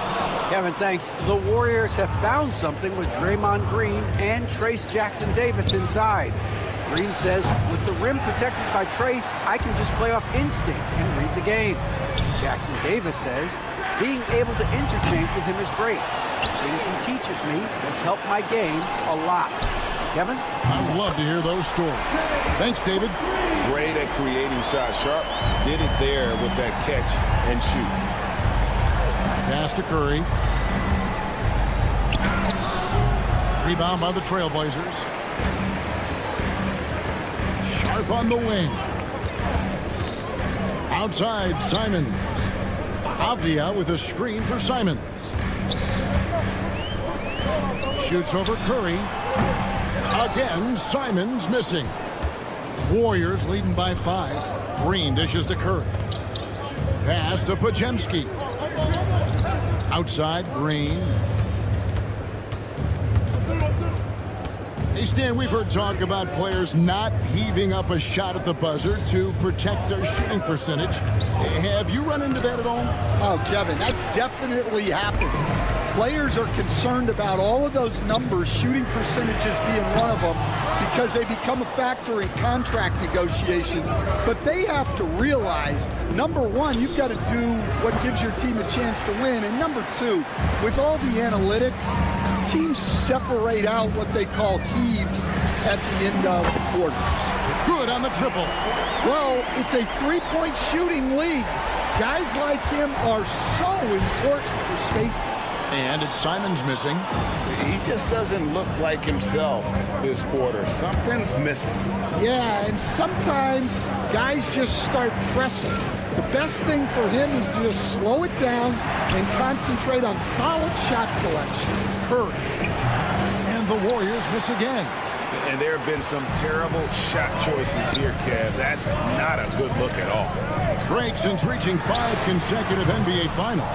Speaker 10: Kevin, thanks. The Warriors have found something with Draymond Green and Trace Jackson Davis inside. Green says, with the rim protected by Trace, I can just play off instinct and read the game. Jackson Davis says, being able to interchange with him is great. The things he teaches me has helped my game a lot. Kevin?
Speaker 7: I'd love to hear those stories. Thanks, David.
Speaker 8: Great at creating shots. Sharp did it there with that catch and shoot.
Speaker 7: Pass to Curry. Rebound by the Trailblazers. Sharp on the wing. Outside, Simons. Avdia with a screen for Simons. Shoots over Curry. Again, Simons missing. Warriors leading by 5. Green dishes to Curry. Pass to Podziemski. Outside, Green. Hey, Stan, we've heard talk about players not heaving up a shot at the buzzer to protect their shooting percentage. Have you run into that at all?
Speaker 9: Oh, Kevin, that definitely happens. Players are concerned about all of those numbers, shooting percentages being one of them, because they become a factor in contract negotiations. But they have to realize, number one, you've got to do what gives your team a chance to win. And number two, with all the analytics, teams separate out what they call heaves at the end of the quarters.
Speaker 7: Good on the triple.
Speaker 9: Well, it's a three-point shooting league. Guys like him are so important for spacing.
Speaker 7: And it's Simon's missing.
Speaker 8: He just doesn't look like himself this quarter. Something's missing.
Speaker 9: Yeah, and sometimes guys just start pressing. The best thing for him is to just slow it down and concentrate on solid shot selection. Curry.
Speaker 7: And the Warriors miss again.
Speaker 8: And there have been some terrible shot choices here, Kev. That's not a good look at all.
Speaker 7: Break since reaching 5 consecutive NBA Finals.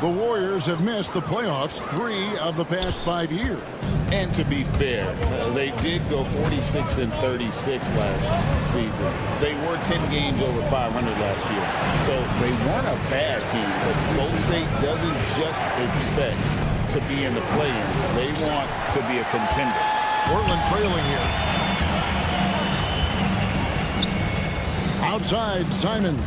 Speaker 7: The Warriors have missed the playoffs 3 of the past 5 years.
Speaker 8: And to be fair, they did go 46 and 36 last season. They were 10 games over 500 last year. So they weren't a bad team, but Golden State doesn't just expect to be in the play-in. They want to be a contender.
Speaker 7: Portland trailing here. Outside, Simon.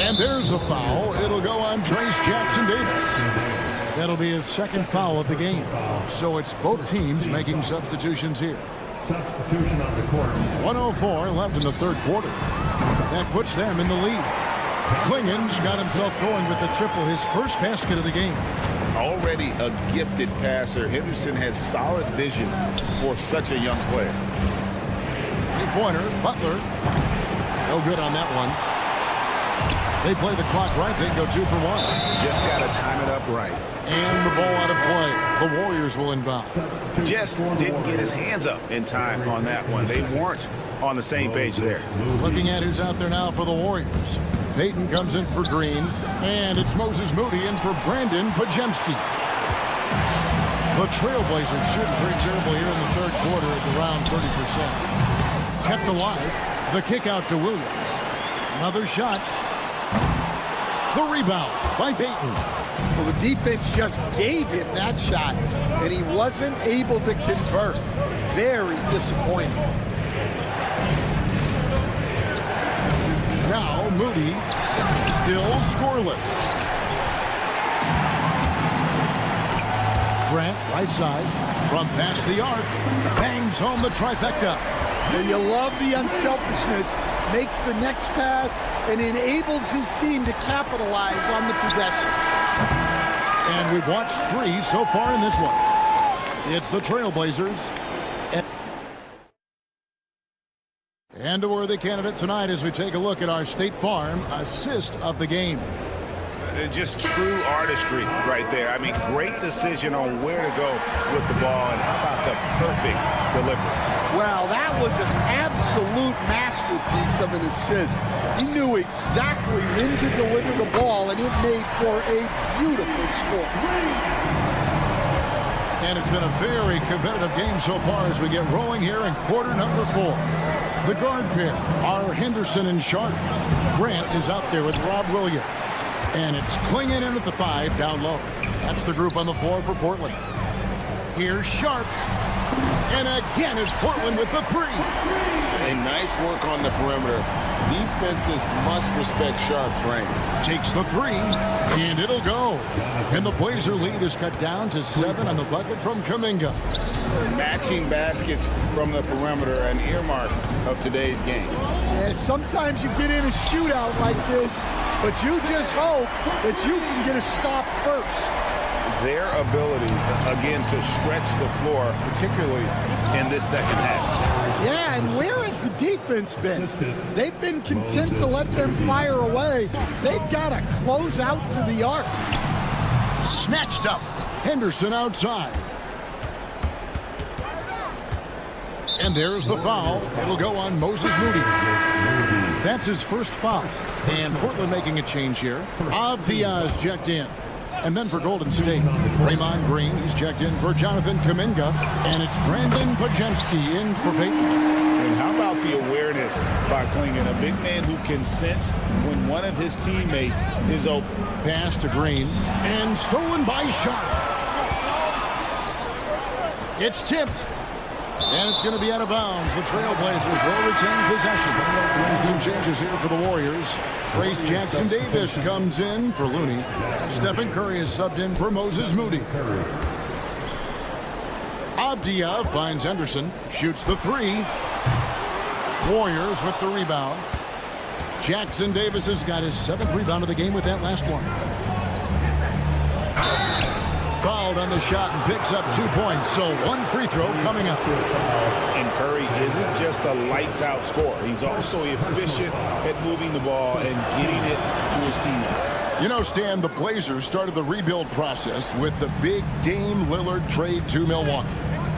Speaker 7: And there's a foul. It'll go on Trace Jackson-Davis. That'll be his second foul of the game. So it's both teams making substitutions here.
Speaker 5: Substitution on the court.
Speaker 7: 1:04 left in the third quarter. That puts them in the lead. Klingen's got himself going with the triple, his first basket of the game.
Speaker 8: Already a gifted passer, Henderson has solid vision for such a young player.
Speaker 7: Three-pointer, Butler. No good on that one. They play the clock right. They go 2 for 1.
Speaker 8: Just got to time it up right.
Speaker 7: And the ball out of play. The Warriors will inbound.
Speaker 8: Just didn't get his hands up in time on that one. They weren't on the same page there.
Speaker 7: Looking at who's out there now for the Warriors. Payton comes in for Green. And it's Moses Moody in for Brandon Pajemski. The Trailblazers shooting pretty terrible here in the third quarter at around 30%. Kept alive. The kick out to Williams. Another shot. The rebound by Payton.
Speaker 9: Well, the defense just gave him that shot, and he wasn't able to convert. Very disappointing.
Speaker 7: Now Moody still scoreless. Grant, right side, from past the arc, bangs home the trifecta.
Speaker 9: Well, you love the unselfishness, makes the next pass, and enables his team to capitalize on the possession.
Speaker 7: And we've watched 3 so far in this one. It's the Trailblazers. And a worthy candidate tonight as we take a look at our State Farm assist of the game.
Speaker 8: Just true artistry right there. I mean, great decision on where to go with the ball, and how about the perfect delivery.
Speaker 9: Well, that was an absolute masterpiece of an assist. He knew exactly when to deliver the ball, and it made for a beautiful score.
Speaker 7: And it's been a very competitive game so far as we get rolling here in quarter number 4. The guard pair are Henderson and Sharp. Grant is out there with Rob Williams. And it's Klingen in at the 5 down low. That's the group on the floor for Portland. Here's Sharp. And again, it's Portland with the 3.
Speaker 8: A nice work on the perimeter. Defenses must respect Sharp's range.
Speaker 7: Takes the 3, and it'll go. And the Blazer lead is cut down to 7 on the bucket from Kuminga.
Speaker 8: Matching baskets from the perimeter, an earmark of today's game.
Speaker 9: Yeah, sometimes you get in a shootout like this, but you just hope that you can get a stop first.
Speaker 8: Their ability, again, to stretch the floor, particularly in this second half.
Speaker 9: Yeah, and where has the defense been? They've been content to let them fire away. They've got to close out to the arc.
Speaker 7: Snatched up. Henderson outside. And there's the foul. It'll go on Moses Moody. That's his first foul. And Portland making a change here. Avia's checked in. And then for Golden State, Draymond Green, he's checked in for Jonathan Kuminga. And it's Brandon Podziemski in for Peyton.
Speaker 8: And how about the awareness by Klingon, a big man who can sense when one of his teammates is open.
Speaker 7: Pass to Green, and stolen by Sharp. It's tipped. And it's going to be out of bounds. The Trailblazers will retain possession. Some changes here for the Warriors. Trace Jackson-Davis comes in for Looney. Stephen Curry is subbed in for Moses Moody. Avdia finds Henderson. Shoots the three. Warriors with the rebound. Jackson-Davis has got his 7th rebound of the game with that last one. Fouled on the shot and picks up 2 points. So 1 free throw coming up.
Speaker 8: And Curry isn't just a lights-out scorer. He's also efficient at moving the ball and getting it to his teammates.
Speaker 7: You know, Stan, the Blazers started the rebuild process with the big Dame Lillard trade to Milwaukee.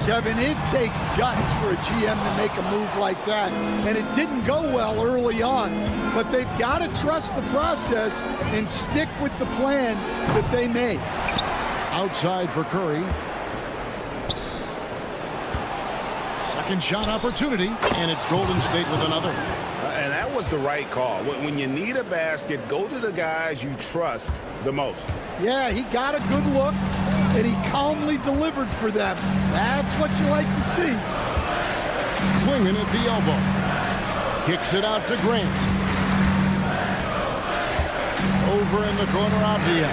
Speaker 9: Kevin, it takes guts for a GM to make a move like that, and it didn't go well early on. But they've got to trust the process and stick with the plan that they made.
Speaker 7: Outside for Curry. Second shot opportunity, and it's Golden State with another.
Speaker 8: And that was the right call. When you need a basket, go to the guys you trust the most.
Speaker 9: Yeah, he got a good look, and he calmly delivered for them. That's what you like to see.
Speaker 7: Klingon at the elbow. Kicks it out to Grant. Over in the corner, Avdia.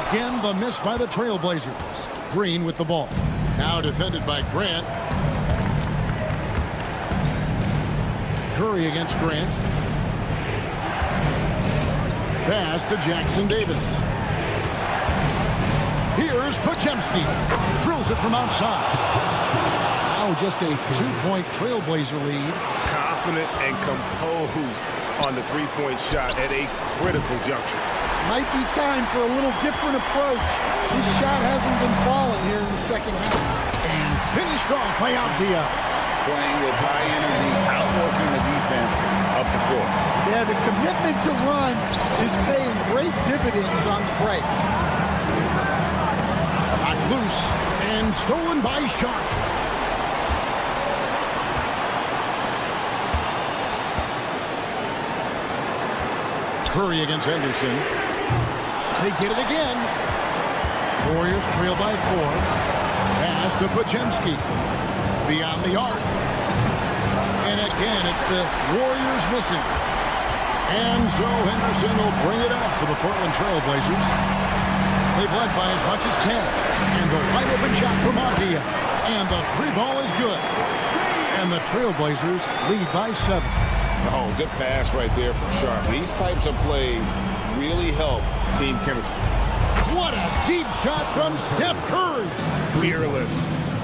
Speaker 7: Again, the miss by the Trailblazers. Green with the ball. Now defended by Grant. Curry against Grant. Pass to Jackson-Davis. Here's Podziemski. Drills it from outside. Now just a 2-point Trailblazer lead.
Speaker 1: Confident and composed on the three-point shot at a critical juncture.
Speaker 9: Might be time for a little different approach. His shot hasn't been falling here in the second half.
Speaker 7: And finished off by Avdia.
Speaker 8: Playing with high energy, outworking the defense up the floor.
Speaker 9: Yeah, the commitment to run is paying great dividends on the break.
Speaker 7: Got loose and stolen by Sharp. Curry against Henderson. They get it again. Warriors trail by 4. Pass to Podziemski. Beyond the arc. And again, it's the Warriors missing. And so Henderson will bring it up for the Portland Trailblazers. They've led by as much as 10. And the wide open shot from Avdia. And the 3-ball is good. And the Trailblazers lead by 7.
Speaker 8: Oh, good pass right there from Sharp. These types of plays really help team chemistry.
Speaker 7: What a deep shot from Steph Curry.
Speaker 8: Fearless.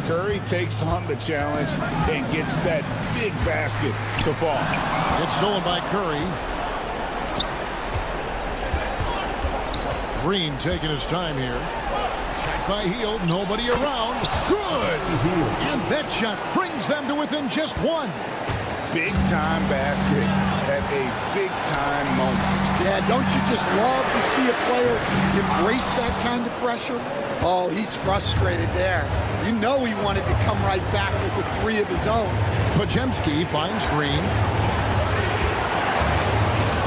Speaker 8: Curry takes on the challenge and gets that big basket to fall.
Speaker 7: It's stolen by Curry. Green taking his time here. Shot by Hield. Nobody around. Good. And that shot brings them to within just 1.
Speaker 8: Big-time basket at a big-time moment.
Speaker 9: Yeah, don't you just love to see a player embrace that kind of pressure? Oh, he's frustrated there. You know he wanted to come right back with the 3 of his own.
Speaker 7: Podziemski finds Green.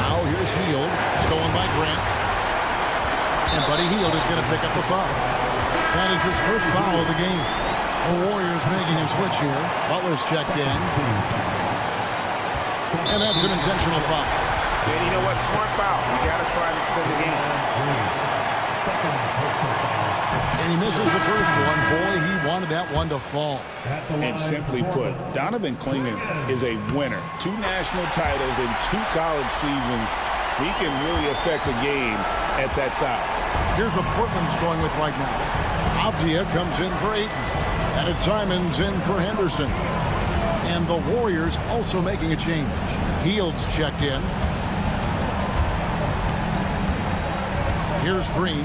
Speaker 7: Now here's Hield. Stolen by Grant. And Buddy Hield is going to pick up the foul. That is his first foul of the game. The Warriors making a switch here. Butler's checked in. And that's an intentional foul.
Speaker 8: Yeah, you know what? Smart foul. You got to try and extend the game.
Speaker 7: And he misses the first one. Boy, he wanted that one to fall.
Speaker 8: And simply put, Donovan Klingon is a winner. 2 national titles in 2 college seasons. He can really affect a game at that size.
Speaker 7: Here's what Portland's going with right now. Avdia comes in for Ayton. And it's Simons in for Henderson. And the Warriors also making a change. Hield's checked in. Here's Green.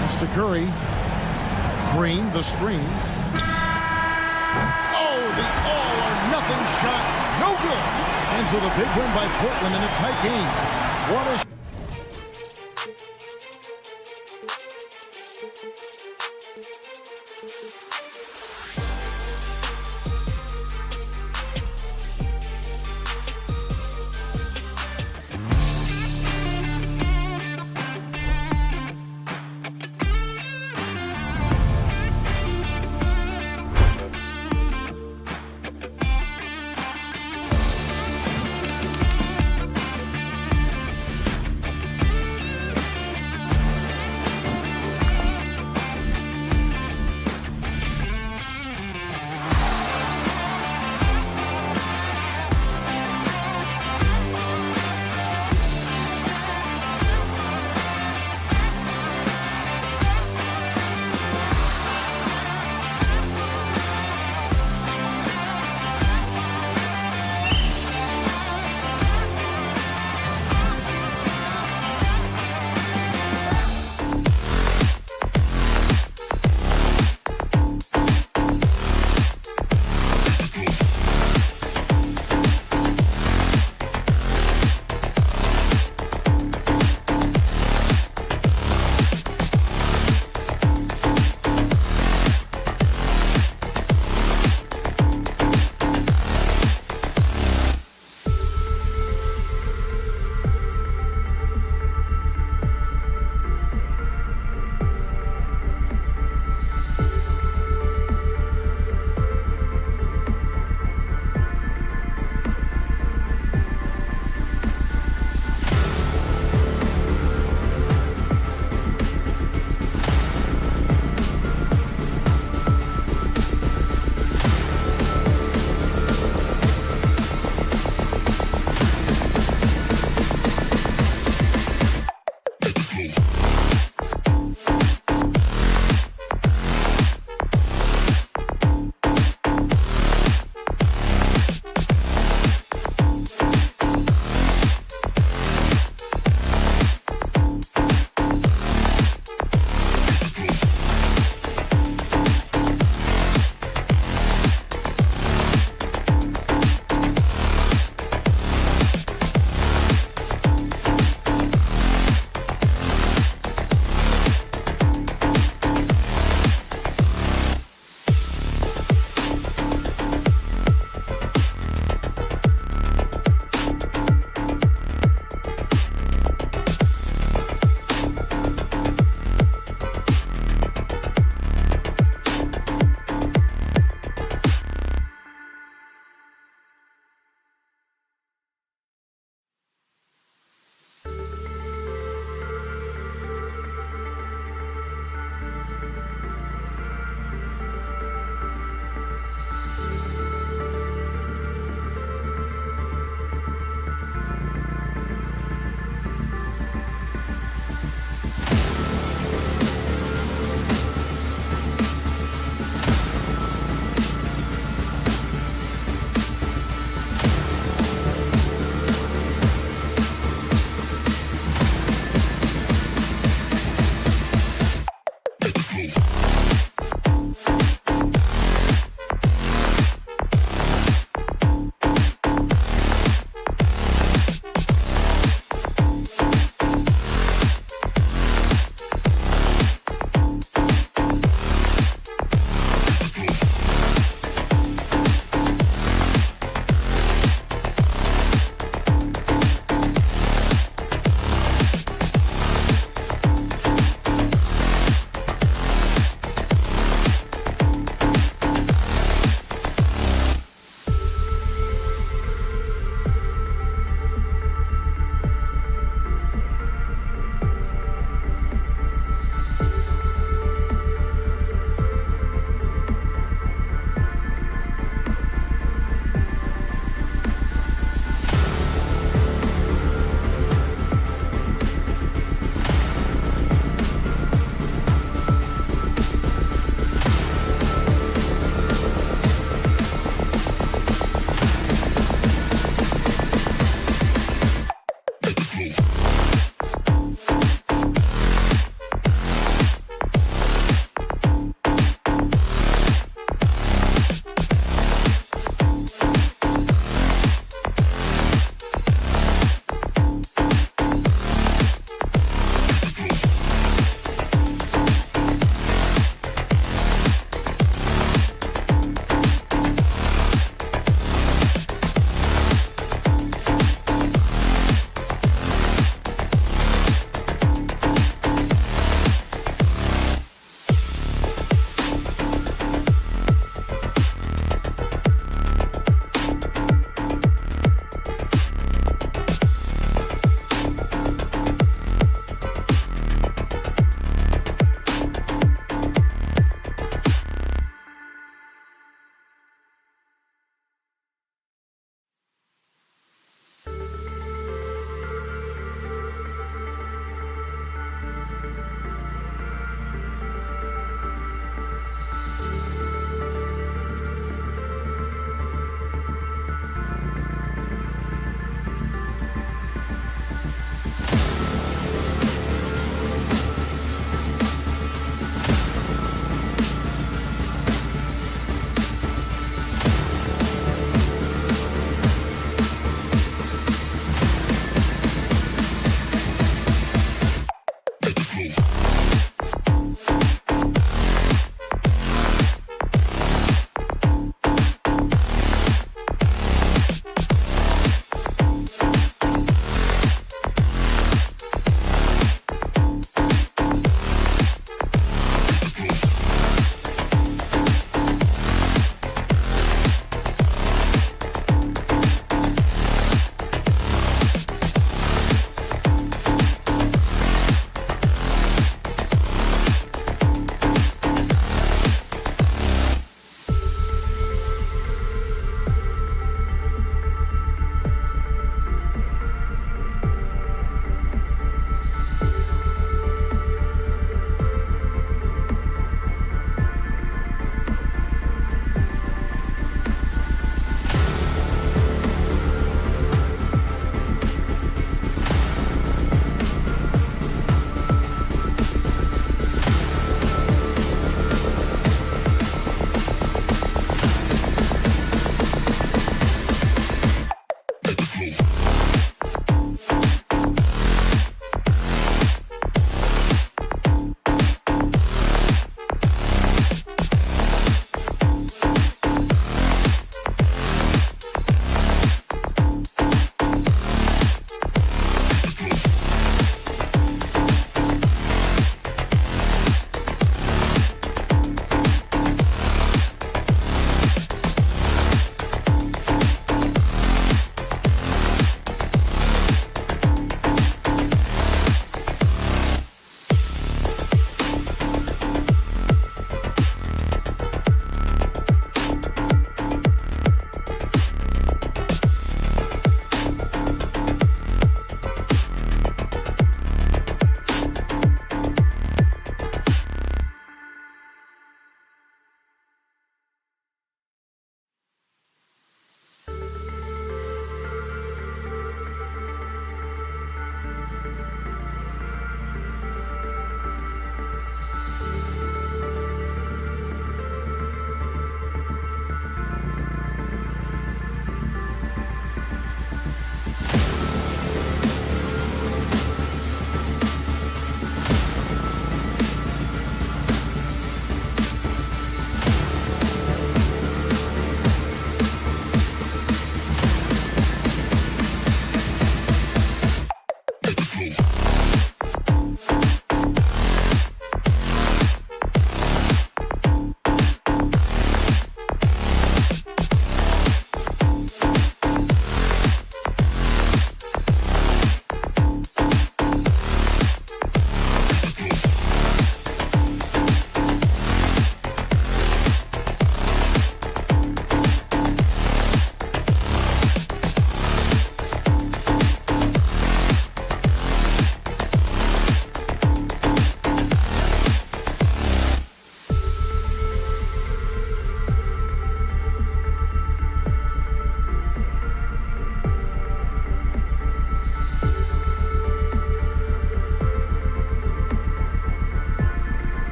Speaker 7: That's to Curry. Green, the screen. Oh, the all-or-nothing shot. No good. And so the big win by Portland in a tight game. What a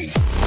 Speaker 5: ready.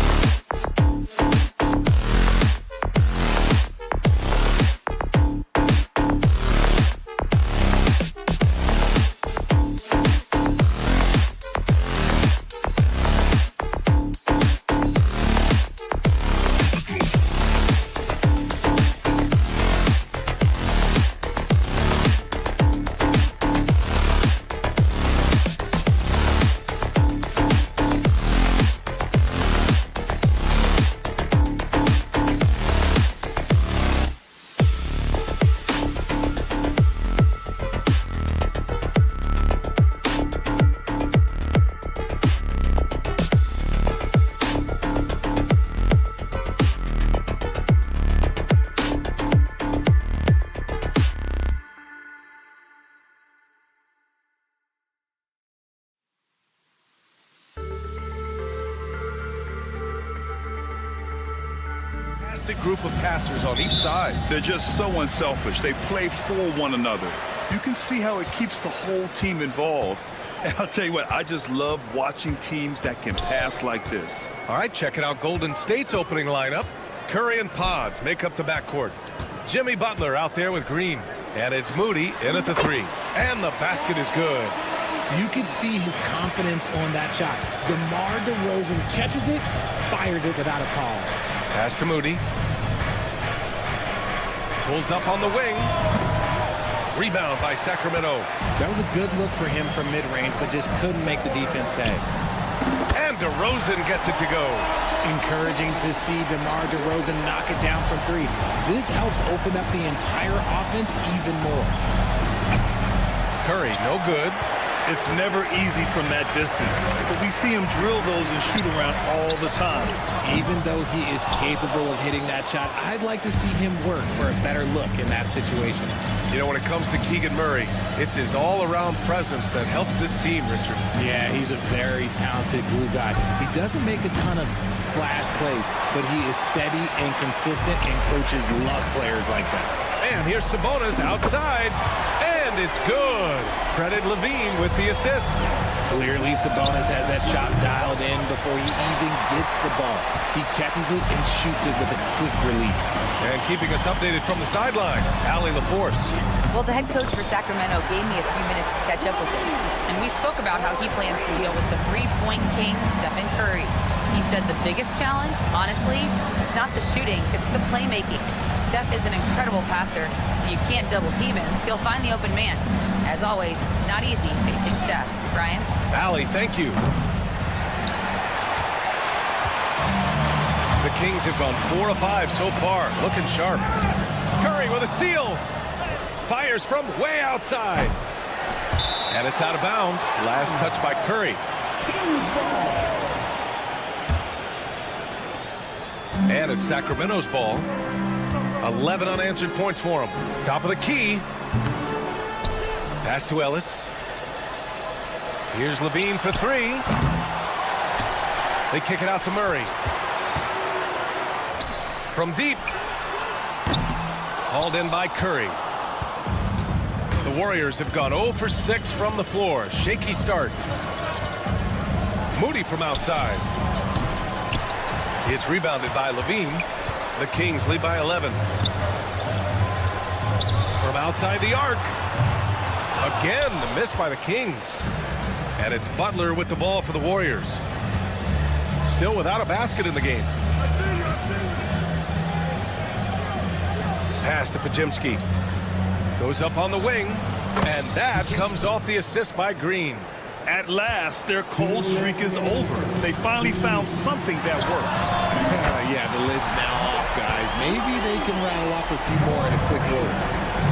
Speaker 1: Group of passers on each side.
Speaker 3: They're just so unselfish. They play for one another. You can see how it keeps the whole team involved. And I'll tell you what, I just love watching teams that can pass like this.
Speaker 1: All right, checking out Golden State's opening lineup. Curry and Pods make up the backcourt. Jimmy Butler out there with Green. And it's Moody in at the three. And the basket is good.
Speaker 11: You can see his confidence on that shot. DeMar DeRozan catches it, fires it without a pause.
Speaker 1: Pass to Moody. Pulls up on the wing. Rebound by Sacramento.
Speaker 11: That was a good look for him from mid-range, but just couldn't make the defense pay.
Speaker 1: And DeRozan gets it to go.
Speaker 11: Encouraging to see DeMar DeRozan knock it down from three. This helps open up the entire offense even more.
Speaker 1: Curry, no good.
Speaker 3: It's never easy from that distance, but we see him drill those and shoot around all the time.
Speaker 11: Even though he is capable of hitting that shot, I'd like to see him work for a better look in that situation.
Speaker 1: You know, when it comes to Keegan Murray, it's his all-around presence that helps this team, Richard.
Speaker 11: Yeah, he's a very talented glue guy. He doesn't make a ton of splash plays, but he is steady and consistent, and coaches love players like that.
Speaker 1: And here's Sabonis outside, and it's good. Credit Levine with the assist.
Speaker 11: Clearly, Sabonis has that shot dialed in before he even gets the ball. He catches it and shoots it with a quick release.
Speaker 1: And keeping us updated from the sideline, Allie LaForce.
Speaker 4: Well, the head coach for Sacramento gave me a few minutes to catch up with him, and we spoke about how he plans to deal with the three-point king, Stephen Curry. He said the biggest challenge, honestly, it's not the shooting, it's the playmaking. Steph is an incredible passer, so you can't double team him. He'll find the open man. As always, it's not easy facing Steph. Brian?
Speaker 1: Allie, thank you. The Kings have gone 4 of 5 so far, looking sharp. Curry with a steal. Fires from way outside. And it's out of bounds. Last touch by Curry. And it's Sacramento's ball. 11 unanswered points for him. Top of the key. Pass to Ellis. Here's Levine for three. They kick it out to Murray. From deep. Hauled in by Curry. The Warriors have gone 0 for 6 from the floor. Shaky start. Moody from outside. It's rebounded by Levine. The Kings lead by 11. From outside the arc. Again, the miss by the Kings. And it's Butler with the ball for the Warriors. Still without a basket in the game. Pass to Pajemski. Goes up on the wing. And that comes off the assist by Green.
Speaker 3: At last, their cold streak is over. They finally found something that worked.
Speaker 11: Yeah, the lid's now off, guys. Maybe they can rattle off a few more in a quick order.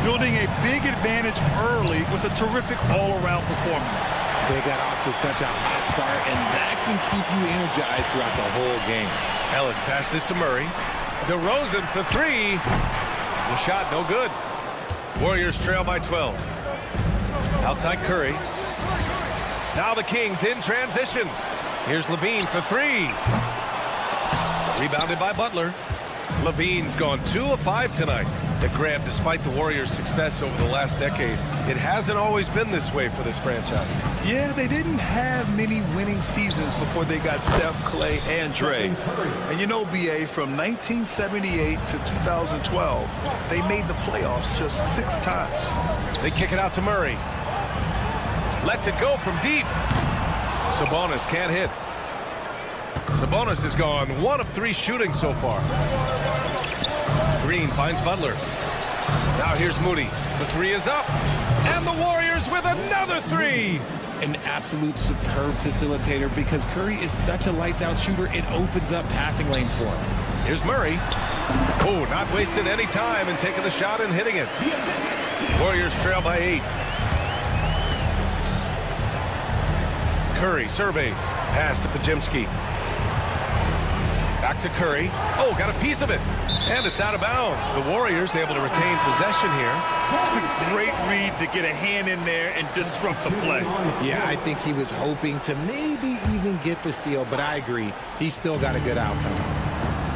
Speaker 3: Building a big advantage early with a terrific all-around performance.
Speaker 11: They got off to such a hot start, and that can keep you energized throughout the whole game.
Speaker 1: Ellis passes to Murray. DeRozan for three. The shot no good. Warriors trail by 12. Outside Curry. Now the Kings in transition. Here's Levine for three. Rebounded by Butler. Levine's gone 2 of 5 tonight. At Graham, despite the Warriors' success over the last decade, it hasn't always been this way for this franchise.
Speaker 3: Yeah, they didn't have many winning seasons before they got Steph, Clay, and Dre. And you know, BA, from 1978 to 2012, they made the playoffs just 6 times.
Speaker 1: They kick it out to Murray. Lets it go from deep. Sabonis can't hit. Sabonis has gone 1 of 3 shooting so far. Green finds Butler. Now here's Moody. The 3 is up. And the Warriors with another 3.
Speaker 11: An absolute superb facilitator because Curry is such a lights-out shooter. It opens up passing lanes for him.
Speaker 1: Here's Murray. Oh, not wasting any time and taking the shot and hitting it. Warriors trail by 8. Curry surveys. Pass to Pajemski. Back to Curry. Oh, got a piece of it. And it's out of bounds. The Warriors able to retain possession here.
Speaker 3: Great read to get a hand in there and disrupt the play.
Speaker 11: Yeah, I think he was hoping to maybe even get the steal, but I agree. He still got a good outcome.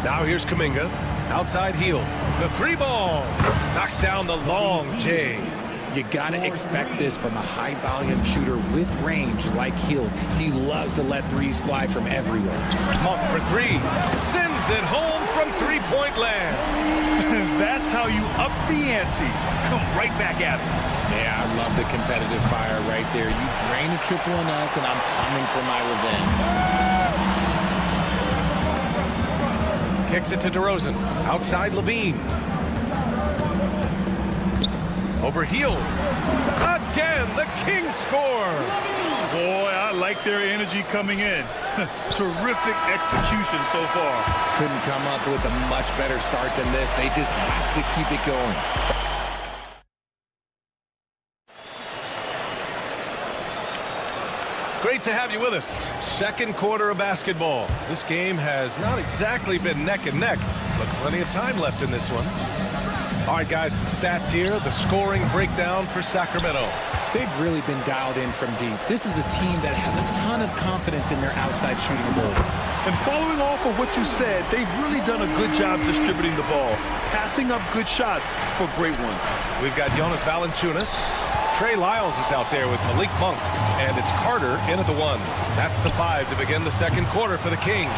Speaker 1: Now here's Kuminga. Outside heel. The 3 ball. Knocks down the long J.
Speaker 11: You got to expect this from a high-volume shooter with range like Hill. He loves to let 3s fly from everywhere.
Speaker 1: Monk for 3. Sends it home from 3-point land.
Speaker 3: That's how you up the ante. Come right back at it.
Speaker 11: Yeah, I love the competitive fire right there. You drain a triple on us, and I'm coming for my revenge.
Speaker 1: Kicks it to DeRozan. Outside Levine. Over heel. Again, the Kings score.
Speaker 3: Boy, I like their energy coming in. Terrific execution so far.
Speaker 11: Couldn't come up with a much better start than this. They just have to keep it going.
Speaker 1: Great to have you with us. Second quarter of basketball. This game has not exactly been neck and neck, but plenty of time left in this one. All right, guys, some stats here. The scoring breakdown for Sacramento.
Speaker 11: They've really been dialed in from deep. This is a team that has a ton of confidence in their outside shooting ability.
Speaker 3: And following off of what you said, they've really done a good job distributing the ball, passing up good shots for great ones.
Speaker 1: We've got Jonas Valanciunas. Trey Lyles is out there with Malik Monk. And it's Carter in at the 1. That's the 5 to begin the second quarter for the Kings.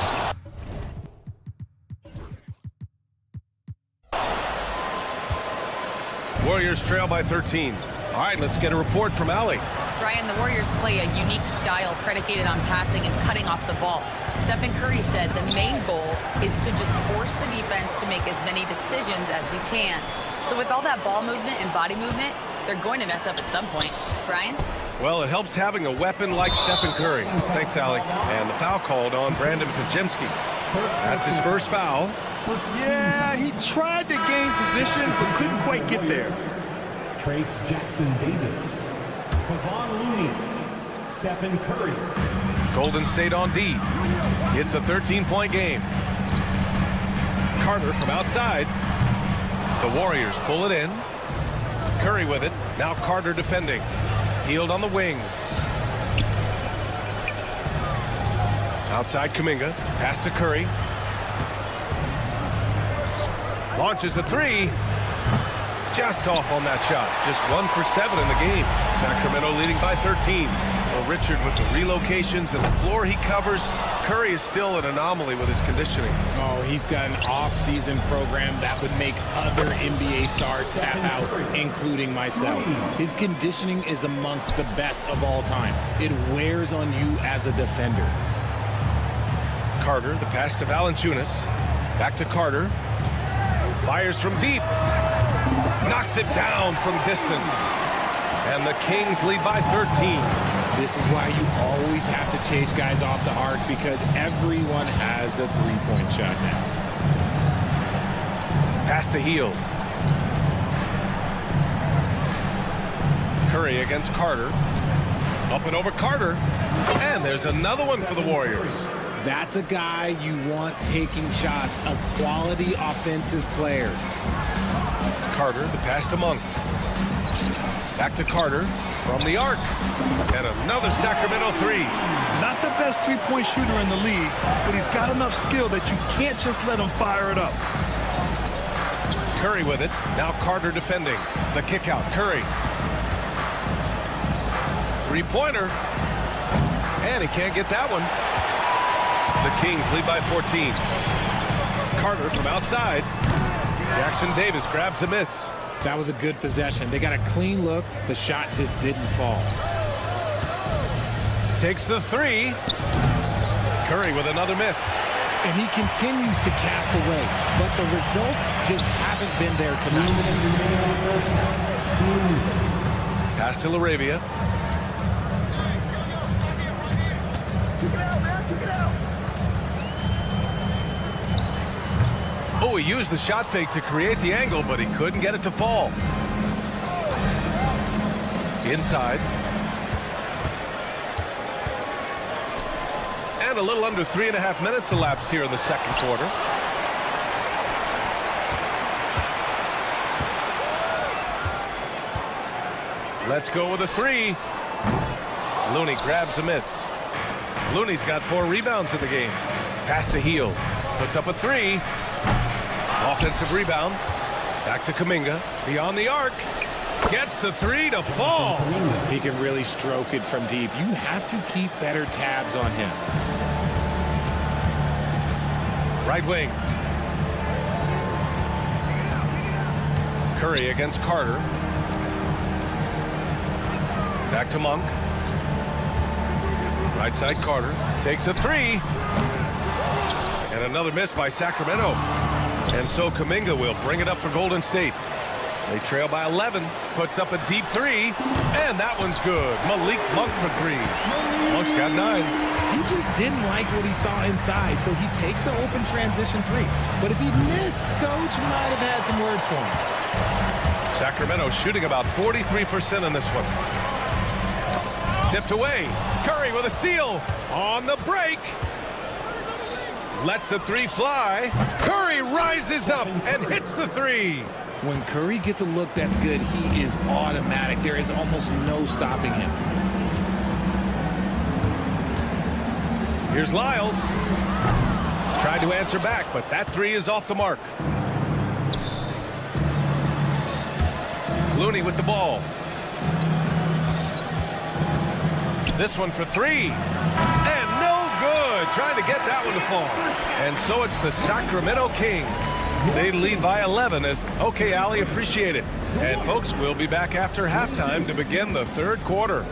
Speaker 1: Warriors trail by 13. All right, let's get a report from Allie.
Speaker 4: Brian, the Warriors play a unique style predicated on passing and cutting off the ball. Stephen Curry said the main goal is to just force the defense to make as many decisions as you can. So with all that ball movement and body movement, they're going to mess up at some point. Brian?
Speaker 1: Well, it helps having a weapon like Stephen Curry. Thanks, Allie. And the foul called on Brandon Pajemski. That's his first foul.
Speaker 3: Yeah, he tried to gain position, but couldn't quite get there.
Speaker 5: Trace Jackson Davis, Kevon Looney, Stephen Curry.
Speaker 1: Golden State on D. It's a 13-point game. Carter from outside. The Warriors pull it in. Curry with it. Now Carter defending. Healed on the wing. Outside Kuminga. Pass to Curry. Launches a 3. Just off on that shot. Just 1 for 7 in the game. Sacramento leading by 13. Well, Richard, with the relocations and the floor he covers, Curry is still an anomaly with his conditioning.
Speaker 11: Oh, he's got an off-season program that would make other NBA stars tap out, including myself. His conditioning is amongst the best of all time. It wears on you as a defender.
Speaker 1: Carter, the pass to Valanciunas. Back to Carter. Fires from deep. Knocks it down from distance. And the Kings lead by 13.
Speaker 11: This is why you always have to chase guys off the arc, because everyone has a three-point shot now.
Speaker 1: Pass to Heel. Curry against Carter. Up and over Carter. And there's another one for the Warriors.
Speaker 11: That's a guy you want taking shots, a quality offensive player.
Speaker 1: Carter, the pass to Monk. Back to Carter from the arc. And another Sacramento 3.
Speaker 3: Not the best three-point shooter in the league, but he's got enough skill that you can't just let him fire it up.
Speaker 1: Curry with it. Now Carter defending. The kick out. Curry. Three-pointer. And he can't get that one. The Kings lead by 14. Carter from outside. Jackson Davis grabs a miss.
Speaker 11: That was a good possession. They got a clean look. The shot just didn't fall.
Speaker 1: Takes the three. Curry with another miss.
Speaker 11: And he continues to cast away, but the results just haven't been there tonight.
Speaker 1: Pass to LaRavia. Oh, he used the shot fake to create the angle, but he couldn't get it to fall. Inside. And a little under 3.5 minutes elapsed here in the second quarter. Let's go with a three. Looney grabs a miss. Looney's got 4 rebounds in the game. Pass to Heel. Puts up a three. Offensive rebound. Back to Kuminga. Beyond the arc. Gets the three to fall.
Speaker 11: He can really stroke it from deep. You have to keep better tabs on him.
Speaker 1: Right wing. Curry against Carter. Back to Monk. Right side Carter. Takes a three. And another miss by Sacramento. And so Kuminga will bring it up for Golden State. They trail by 11. Puts up a deep three. And that one's good. Malik Monk for three. Monk's got 9.
Speaker 11: He just didn't like what he saw inside, so he takes the open transition three. But if he missed, Coach might have had some words for him.
Speaker 1: Sacramento shooting about 43% in this one. Tipped away. Curry with a steal. On the break. Lets the three fly. Curry rises up and hits the three.
Speaker 11: When Curry gets a look that's good, he is automatic. There is almost no stopping him.
Speaker 1: Here's Lyles. Tried to answer back, but that three is off the mark. Looney with the ball. This one for three. And no good. Trying to get that one to fall. And so it's the Sacramento Kings. They lead by 11 as, okay, Allie, appreciate it. And folks, we'll be back after halftime to begin the third quarter.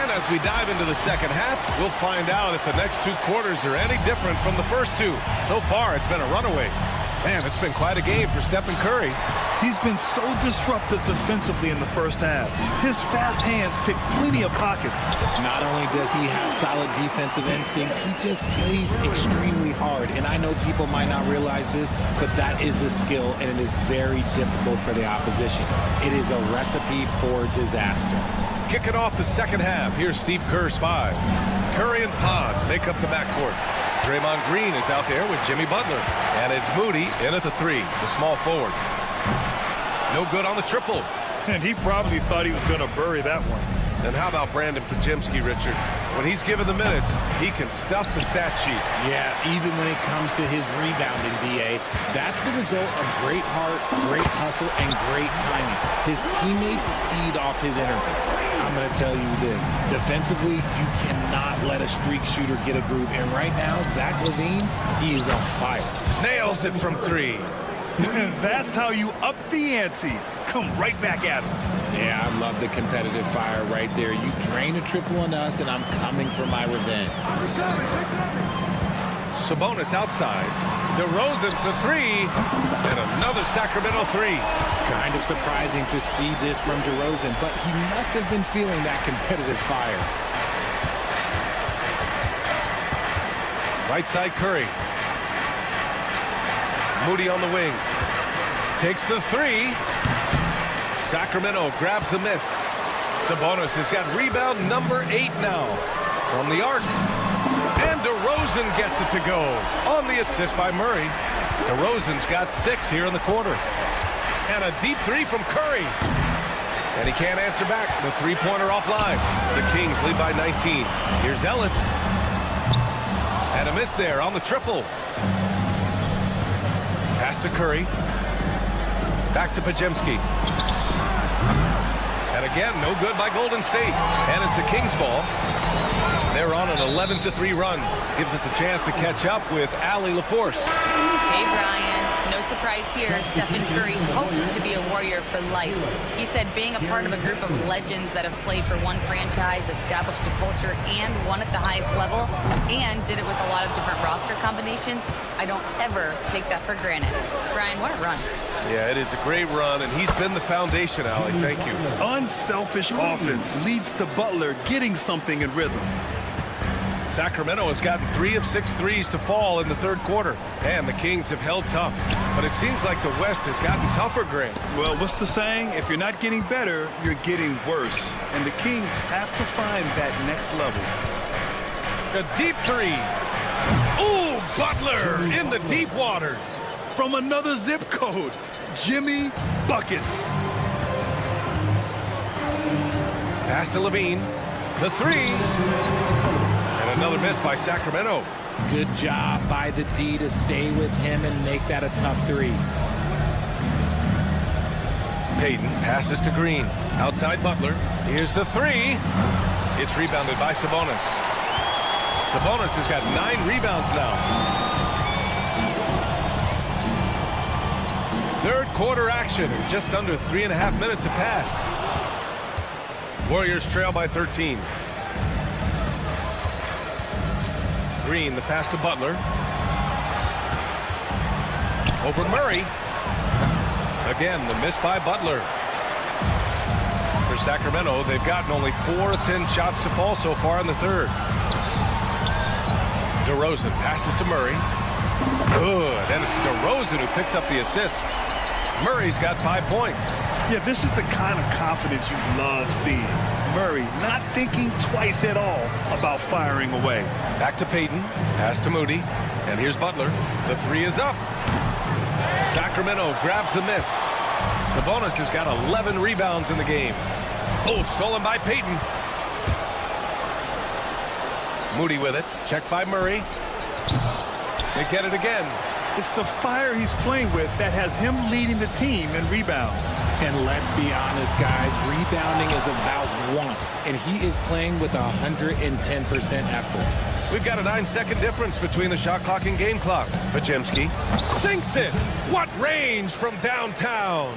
Speaker 1: As we dive into the second half, we'll find out if the next 2 quarters are any different from the first 2. So far, it's been a runaway. Man, it's been quite a game for Stephen Curry.
Speaker 3: He's been so disruptive defensively in the first half. His fast hands pick plenty of pockets.
Speaker 11: Not only does he have solid defensive instincts, he just plays extremely hard. And I know people might not realize this, but that is a skill, and it is very difficult for the opposition. It is a recipe for disaster.
Speaker 1: Kicking off the second half, here's Steve Kerr's 5. Curry and Pods make up the backcourt. Draymond Green is out there with Jimmy Butler. And it's Moody in at the 3, the small forward. No good on the triple.
Speaker 3: And he probably thought he was going to bury that one.
Speaker 1: And how about Brandon Pajemski, Richard? When he's given the minutes, he can stuff the stat sheet.
Speaker 11: Yeah, even when it comes to his rebounding, DA, that's the result of great heart, great hustle, and great timing. His teammates feed off his energy. I'm going to tell you this. Defensively, you cannot let a streak shooter get a groove. And right now, Zach LaVine, he is on fire.
Speaker 1: Nails it from 3.
Speaker 3: That's how you up the ante. Come right back at him.
Speaker 11: Yeah, I love the competitive fire right there. You drain a triple on us, and I'm coming for my revenge.
Speaker 1: Sabonis outside. DeRozan for 3. And another Sacramento 3.
Speaker 11: Kind of surprising to see this from DeRozan, but he must have been feeling that competitive fire.
Speaker 1: Right side Curry. Moody on the wing. Takes the 3. Sacramento grabs the miss. Sabonis has got rebound number 8 now. From the arc. And DeRozan gets it to go. On the assist by Murray. DeRozan's got 6 here in the quarter. And a deep 3 from Curry. And he can't answer back. The three-pointer offline. The Kings lead by 19. Here's Ellis. And a miss there on the triple. Pass to Curry. Back to Pajemski. And again, no good by Golden State. And it's a Kings ball. They're on an 11-3 run. Gives us a chance to catch up with Allie LaForce.
Speaker 4: Hey, Brian. No surprise here. Stephen Curry hopes to be a Warrior for life. He said being a part of a group of legends that have played for one franchise, established a culture, and won at the highest level, and did it with a lot of different roster combinations, I don't ever take that for granted. Brian, what a run.
Speaker 1: Yeah, it is a great run, and he's been the foundation, Allie. Thank you.
Speaker 3: Unselfish offense leads to Butler getting something in rhythm.
Speaker 1: Sacramento has gotten 3 of 6 threes to fall in the third quarter, and the Kings have held tough. But it seems like the West has gotten tougher, Grant.
Speaker 3: Well, what's the saying? If you're not getting better, you're getting worse. And the Kings have to find that next level.
Speaker 1: A deep three. Ooh, Butler in the deep waters.
Speaker 3: From another zip code, Jimmy Buckets.
Speaker 1: Pass to Levine. The three. And another miss by Sacramento.
Speaker 11: Good job by the D to stay with him and make that a tough three.
Speaker 1: Payton passes to Green. Outside Butler. Here's the three. It's rebounded by Sabonis. Sabonis has got 9 rebounds now. Third quarter action. Just under 3.5 minutes have passed. Warriors trail by 13. Green, the pass to Butler. Over Murray. Again, the miss by Butler. For Sacramento, they've gotten only 4 of 10 shots to fall so far in the third. DeRozan passes to Murray. Good, and it's DeRozan who picks up the assist. Murray's got 5 points.
Speaker 3: Yeah, this is the kind of confidence you love seeing. Murray not thinking twice at all about firing away.
Speaker 1: Back to Payton. Pass to Moody. And here's Butler. The three is up. Sacramento grabs the miss. Sabonis has got 11 rebounds in the game. Oh, stolen by Payton. Moody with it. Checked by Murray. They get it again.
Speaker 3: It's the fire he's playing with that has him leading the team in rebounds.
Speaker 11: And let's be honest, guys, rebounding is about want, and he is playing with 110% effort.
Speaker 1: We've got a 9-second difference between the shot clock and game clock. Pajemski sinks it. What range from downtown.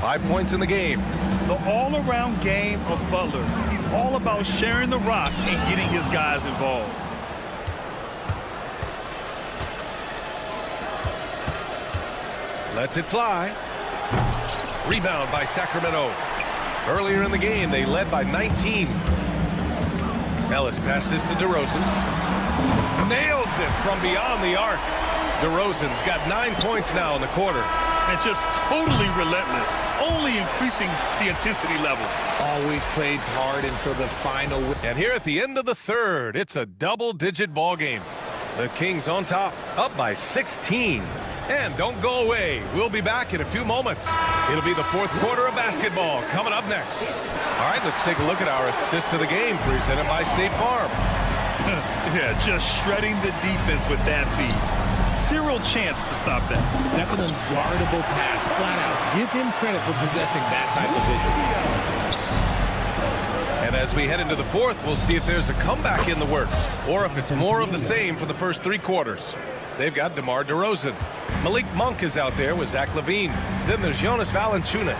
Speaker 1: 5 points in the game.
Speaker 3: The all-around game of Butler. He's all about sharing the rock and getting his guys involved.
Speaker 1: Lets it fly. Rebound by Sacramento. Earlier in the game, they led by 19. Ellis passes to DeRozan. Nails it from beyond the arc. DeRozan's got 9 points now in the quarter.
Speaker 3: And just totally relentless, only increasing the intensity level.
Speaker 11: Always plays hard until the final.
Speaker 1: And here at the end of the third, it's a double-digit ball game. The Kings on top, up by 16. And don't go away. We'll be back in a few moments. It'll be the fourth quarter of basketball coming up next. All right, let's take a look at our assist to the game presented by State Farm.
Speaker 3: Yeah, just shredding the defense with that feed. Zero chance to stop that.
Speaker 11: That's an unguardable pass, flat out. Give him credit for possessing that type of vision.
Speaker 1: And as we head into the fourth, we'll see if there's a comeback in the works or if it's more of the same for the first 3 quarters. They've got DeMar DeRozan. Malik Monk is out there with Zach LaVine. Then there's Jonas Valanciunas.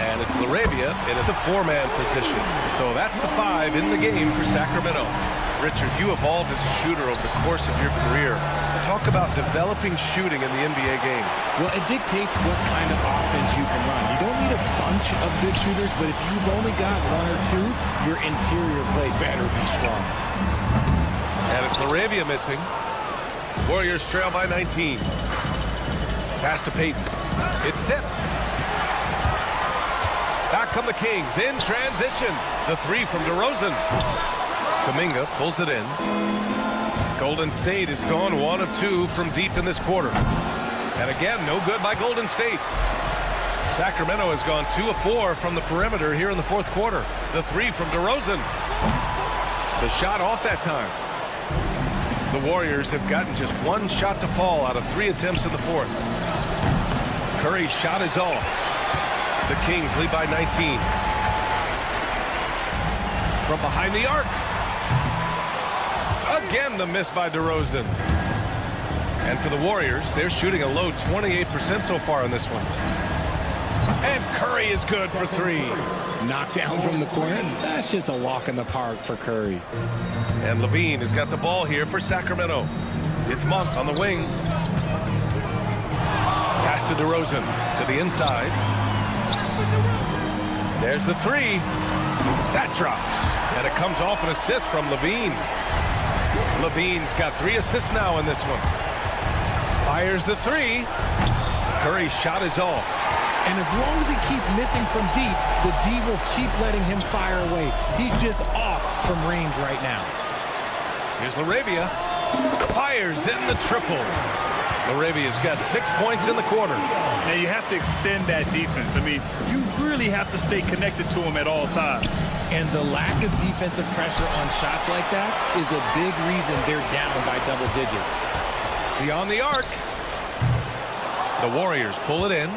Speaker 1: And it's LaRavia in at the 4-man position. So that's the 5 in the game for Sacramento. Richard, you evolved as a shooter over the course of your career. Talk about developing shooting in the NBA game.
Speaker 11: Well, it dictates what kind of offense you can run. You don't need a bunch of good shooters, but if you've only got 1 or 2, your interior play better be strong.
Speaker 1: And it's LaRavia missing. Warriors trail by 19. Pass to Payton. It's tipped. Back come the Kings in transition. The 3 from DeRozan. Kuminga pulls it in. Golden State has gone 1 of 2 from deep in this quarter. And again, no good by Golden State. Sacramento has gone 2 of 4 from the perimeter here in the fourth quarter. The three from DeRozan. The shot off that time. The Warriors have gotten just one shot to fall out of 3 attempts in the fourth. Curry's shot is off. The Kings lead by 19. From behind the arc. Again, the miss by DeRozan. And for the Warriors, they're shooting a low 28% so far in this one. And Curry is good for 3.
Speaker 11: Knocked down from the corner. That's just a walk in the park for Curry.
Speaker 1: And Levine has got the ball here for Sacramento. It's Monk on the wing. Pass to DeRozan to the inside. There's the 3. That drops. And it comes off an assist from Levine. Levine's got 3 assists now in this one. Fires the 3. Curry's shot is off.
Speaker 11: And as long as he keeps missing from deep, the D will keep letting him fire away. He's just off from range right now.
Speaker 1: Here's LaRavia. Fires in the triple. LaRavia's got 6 points in the quarter.
Speaker 3: Now you have to extend that defense. I mean, you really have to stay connected to him at all times.
Speaker 11: And the lack of defensive pressure on shots like that is a big reason they're down by double digits.
Speaker 1: Beyond the arc. The Warriors pull it in.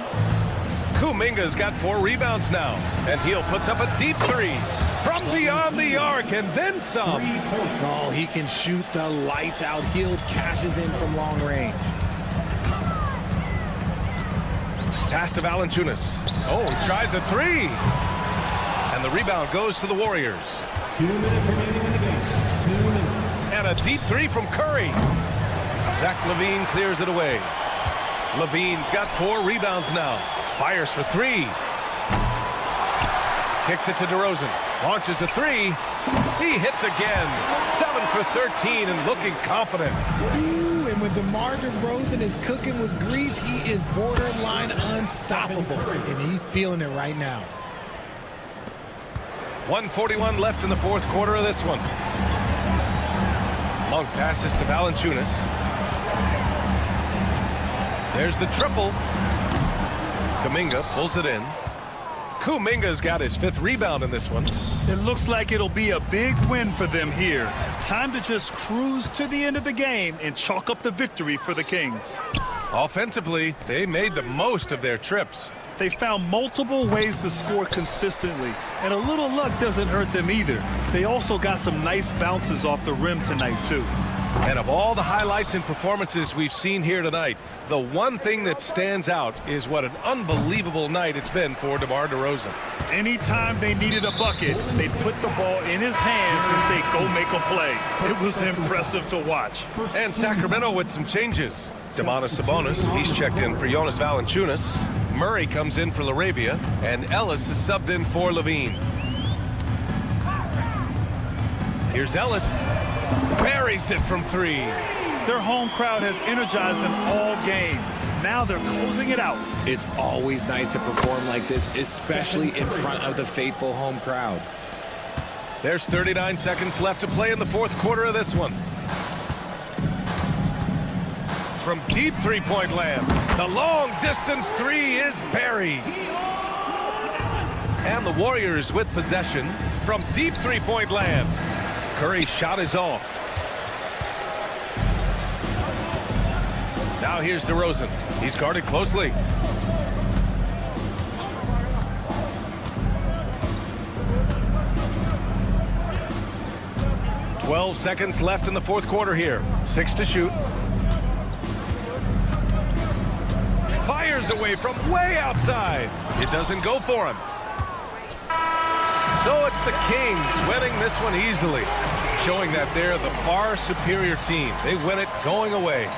Speaker 1: Kuminga's got 4 rebounds now. And Hill puts up a deep 3 from beyond the arc and then some.
Speaker 11: Oh, he can shoot the lights out. Hill cashes in from long range.
Speaker 1: Pass to Valanciunas. Oh, he tries a 3. And the rebound goes to the Warriors.
Speaker 5: 2 minutes remaining in the game. 2 minutes.
Speaker 1: And a deep 3 from Curry. Zach LaVine clears it away. LaVine's got 4 rebounds now. Fires for 3. Kicks it to DeRozan. Launches a 3. He hits again. 7 for 13 and looking confident.
Speaker 11: Ooh, and when DeMar DeRozan is cooking with grease, he is borderline unstoppable. And he's feeling it right now.
Speaker 1: 1:41 left in the fourth quarter of this one. Monk passes to Valanciunas. There's the triple. Kuminga pulls it in. Kuminga's got his 5th rebound in this one.
Speaker 3: It looks like it'll be a big win for them here. Time to just cruise to the end of the game and chalk up the victory for the Kings.
Speaker 1: Offensively, they made the most of their trips.
Speaker 3: They found multiple ways to score consistently, and a little luck doesn't hurt them either. They also got some nice bounces off the rim tonight, too.
Speaker 1: And of all the highlights and performances we've seen here tonight, the one thing that stands out is what an unbelievable night it's been for DeMar DeRozan.
Speaker 3: Anytime they needed a bucket, they put the ball in his hands and say, go make a play. It was impressive to watch.
Speaker 1: And Sacramento with some changes. Domantas Sabonis, he's checked in for Jonas Valanciunas. Murray comes in for LaRavia, and Ellis is subbed in for Levine. Here's Ellis. Buries it from 3.
Speaker 3: Their home crowd has energized them all game. Now they're closing it out.
Speaker 11: It's always nice to perform like this, especially in front of the faithful home crowd.
Speaker 1: There's 39 seconds left to play in the fourth quarter of this one. From deep 3-point land, the long distance 3 is buried. And the Warriors with possession from deep 3-point land. Curry's shot is off. Now here's DeRozan. He's guarded closely. "12 seconds left in the fourth quarter here. 6 to shoot. Fires away from way outside. It doesn't go for him. So it's the Kings winning this one easily, showing that they're the far superior team. They win it going away.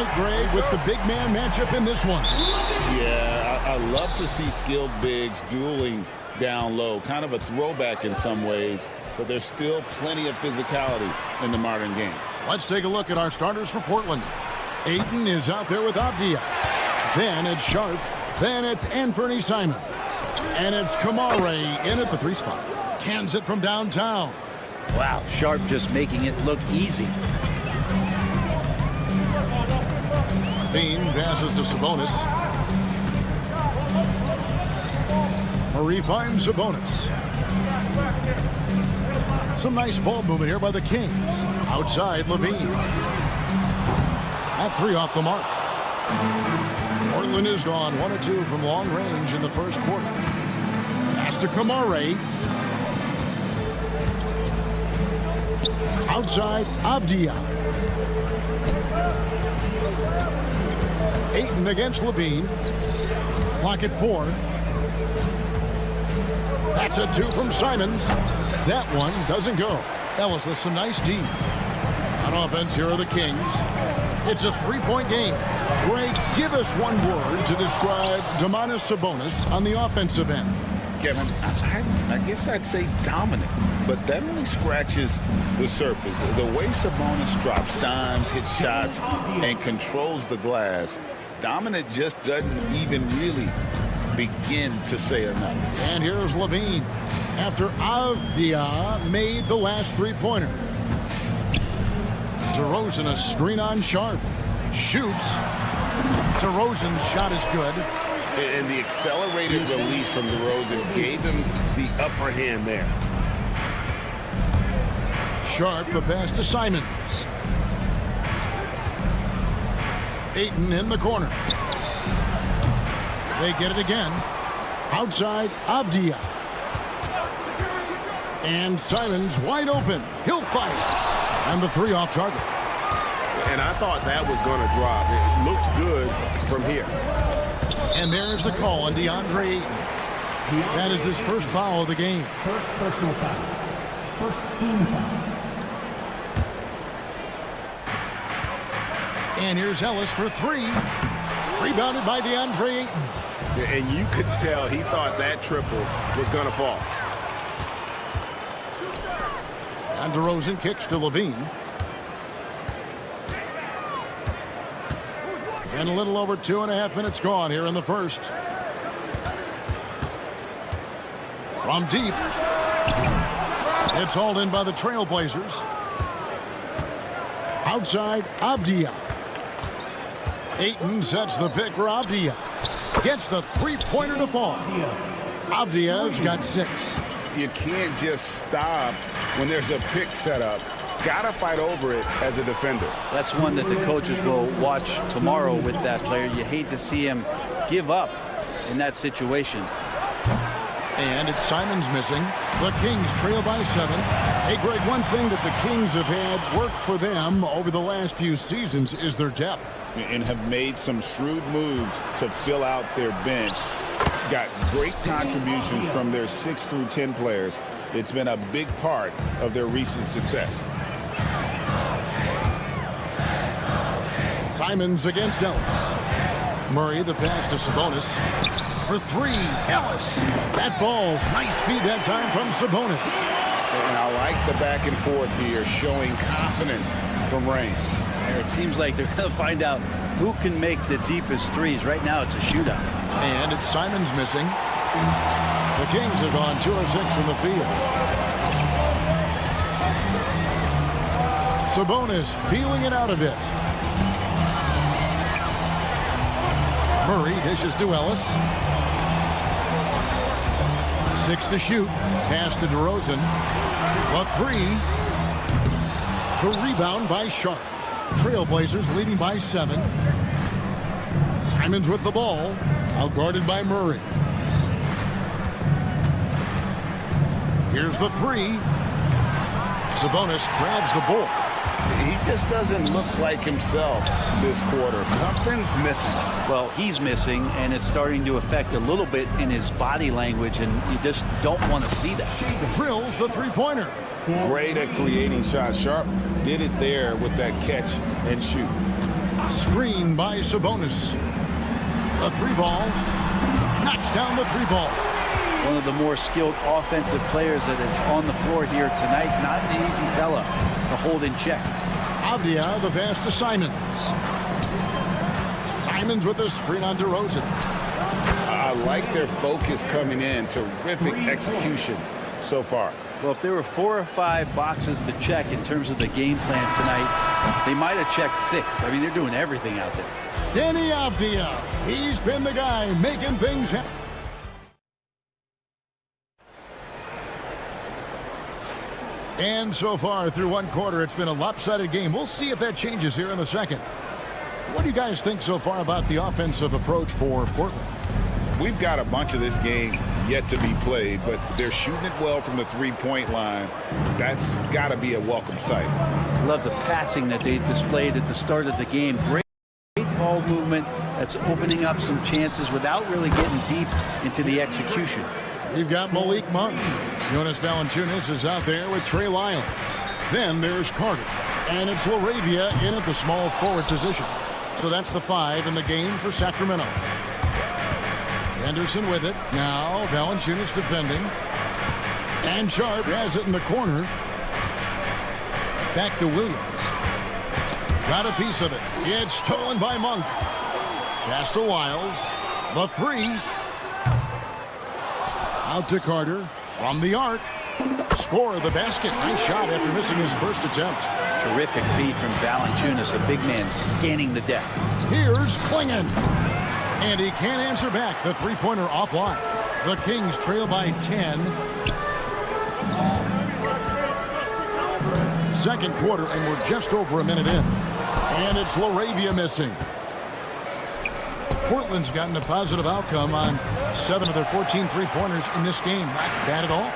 Speaker 7: right, Greg, with the big man matchup in this one.
Speaker 8: Yeah, I love to see skilled bigs dueling down low. Kind of a throwback in some ways, but there's still plenty of physicality in the modern game.
Speaker 7: Let's take a look at our starters for Portland. Ayton is out there with Avdia. Then it's Sharp. Then it's Anthony Simons. And it's Kamare in at the 3 spot. Cans it from downtown.
Speaker 2: Wow, Sharp just making it look easy.
Speaker 7: Bean passes to Sabonis. Murray finds Sabonis. Some nice ball movement here by the Kings. Outside, Levine. At 3 off the mark. Portland is gone 1 of 2 from long range in the first quarter. Pass to Kamare. Outside, Avdia. Ayton against Levine. Clock at 4. That's a 2 from Simons. That one doesn't go. Ellis with some nice D. On offense, here are the Kings. It's a 3-point game. Greg, give us one word to describe Domantas Sabonis on the offensive end.
Speaker 8: Kevin, I guess I'd say dominant, but that only scratches the surface. The way Sabonis drops dimes, hits shots, and controls the glass, dominant just doesn't even really begin to say enough.
Speaker 7: And here's Levine after Avdia made the last 3-pointer. DeRozan, a screen on Sharp. Shoots. DeRozan's shot is good.
Speaker 8: And the accelerated release from DeRozan gave him the upper hand there.
Speaker 7: Sharp, the pass to Simons. Ayton in the corner. They get it again. Outside, Avdia. And Simons wide open. He'll fight. And the 3 off target.
Speaker 12: And I thought that was going to drop. It looked good from here.
Speaker 7: And there's the call on DeAndre Ayton. That is his first foul of the game.
Speaker 5: First personal foul. First team foul.
Speaker 7: And here's Ellis for 3. Rebounded by DeAndre Ayton.
Speaker 12: And you could tell he thought that triple was going to fall.
Speaker 7: And DeRozan kicks to Levine. And a little over 2.5 minutes gone here in the first. From deep. It's hauled in by the Trailblazers. Outside, Avdia. Ayton sets the pick for Avdia. Gets the 3-pointer to fall. Avdia's got 6.
Speaker 8: You can't just stop when there's a pick set up. Gotta fight over it as a defender.
Speaker 2: That's one that the coaches will watch tomorrow with that player. You hate to see him give up in that situation.
Speaker 7: And it's Simons missing. The Kings trail by 7. Hey, Greg, one thing that the Kings have had work for them over the last few seasons is their depth.
Speaker 8: And have made some shrewd moves to fill out their bench. Got great contributions from their 6 through 10 players. It's been a big part of their recent success.
Speaker 7: Simons against Ellis. Murray, the pass to Sabonis. For 3, Ellis. That falls. Nice feed that time from Sabonis.
Speaker 8: And I like the back and forth here, showing confidence from Rain.
Speaker 2: It seems like they're going to find out who can make the deepest threes. Right now, it's a shootout.
Speaker 7: And it's Simons missing. The Kings have gone 2 of 6 from the field. Sabonis feeling it out a bit. Murray dishes to Ellis. 6 to shoot. Pass to DeRozan. The 3. The rebound by Sharp. Trailblazers leading by 7. Simons with the ball. Outguarded by Murray. Here's the 3. Sabonis grabs the ball.
Speaker 8: He just doesn't look like himself this quarter. Something's missing.
Speaker 2: Well, he's missing, and it's starting to affect a little bit in his body language, and you just don't want to see that.
Speaker 7: Drills the 3-pointer.
Speaker 8: Great at creating shots. Sharp did it there with that catch and shoot.
Speaker 7: Screen by Sabonis. The three ball. Knocks down the three ball.
Speaker 2: One of the more skilled offensive players that is on the floor here tonight. Not an easy fella to hold in check.
Speaker 7: Avdia, the pass to Simons. Simons with the screen on DeRozan.
Speaker 8: I like their focus coming in. Terrific execution so far.
Speaker 2: Well, if there were 4 or 5 boxes to check in terms of the game plan tonight, they might have checked 6. I mean, they're doing everything out there.
Speaker 7: Danny Avdia. He's been the guy making things happen. And so far through one quarter, it's been a lopsided game. We'll see if that changes here in the second. What do you guys think so far about the offensive approach for Portland?
Speaker 8: We've got a bunch of this game yet to be played, but they're shooting it well from the three-point line. That's got to be a welcome sight.
Speaker 2: Love the passing that they displayed at the start of the game. Great ball movement that's opening up some chances without really getting deep into the execution.
Speaker 7: You've got Malik Monk. Jonas Valanciunas is out there with Trey Lyons. Then there's Carter. And it's LaRavia in at the small forward position. So that's the 5 in the game for Sacramento. Anderson with it. Now Valanciunas defending. And Sharp has it in the corner. Back to Williams. Got a piece of it. It's stolen by Monk. Pass to Wiles. The 3. Out to Carter. From the arc. Score the basket. Nice shot after missing his first attempt.
Speaker 2: Terrific feed from Valanciunas, a big man scanning the deck.
Speaker 7: Here's Klingon. And he can't answer back. The three-pointer offline. The Kings trail by 10. Second quarter, and we're just over a minute in. And it's LaRavia missing. Portland's gotten a positive outcome on 7 of their 14 three-pointers in this game. Not bad at all.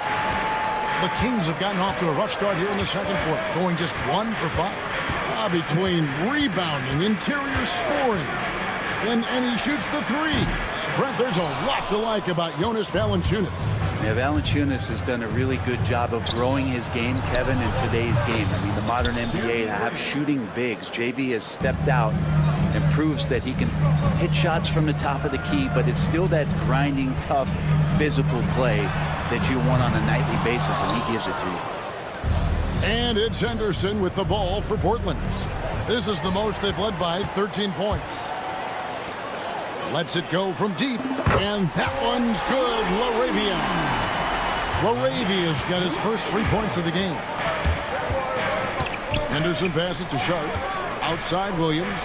Speaker 7: The Kings have gotten off to a rough start here in the second quarter, going just 1 for 5. Between rebounding, interior scoring, and he shoots the 3. Brent, there's a lot to like about Jonas Valanciunas.
Speaker 2: Yeah, Valanciunas has done a really good job of growing his game, Kevin, in today's game. I mean, the modern NBA have shooting bigs. JV has stepped out and proves that he can hit shots from the top of the key, but it's still that grinding, tough, physical play that you want on a nightly basis, and he gives it to you.
Speaker 7: And it's Henderson with the ball for Portland. This is the most they've led by, 13 points. Lets it go from deep, and that one's good. LaRavia's got his first 3 points of the game. Henderson passes to Sharp. Outside Williams.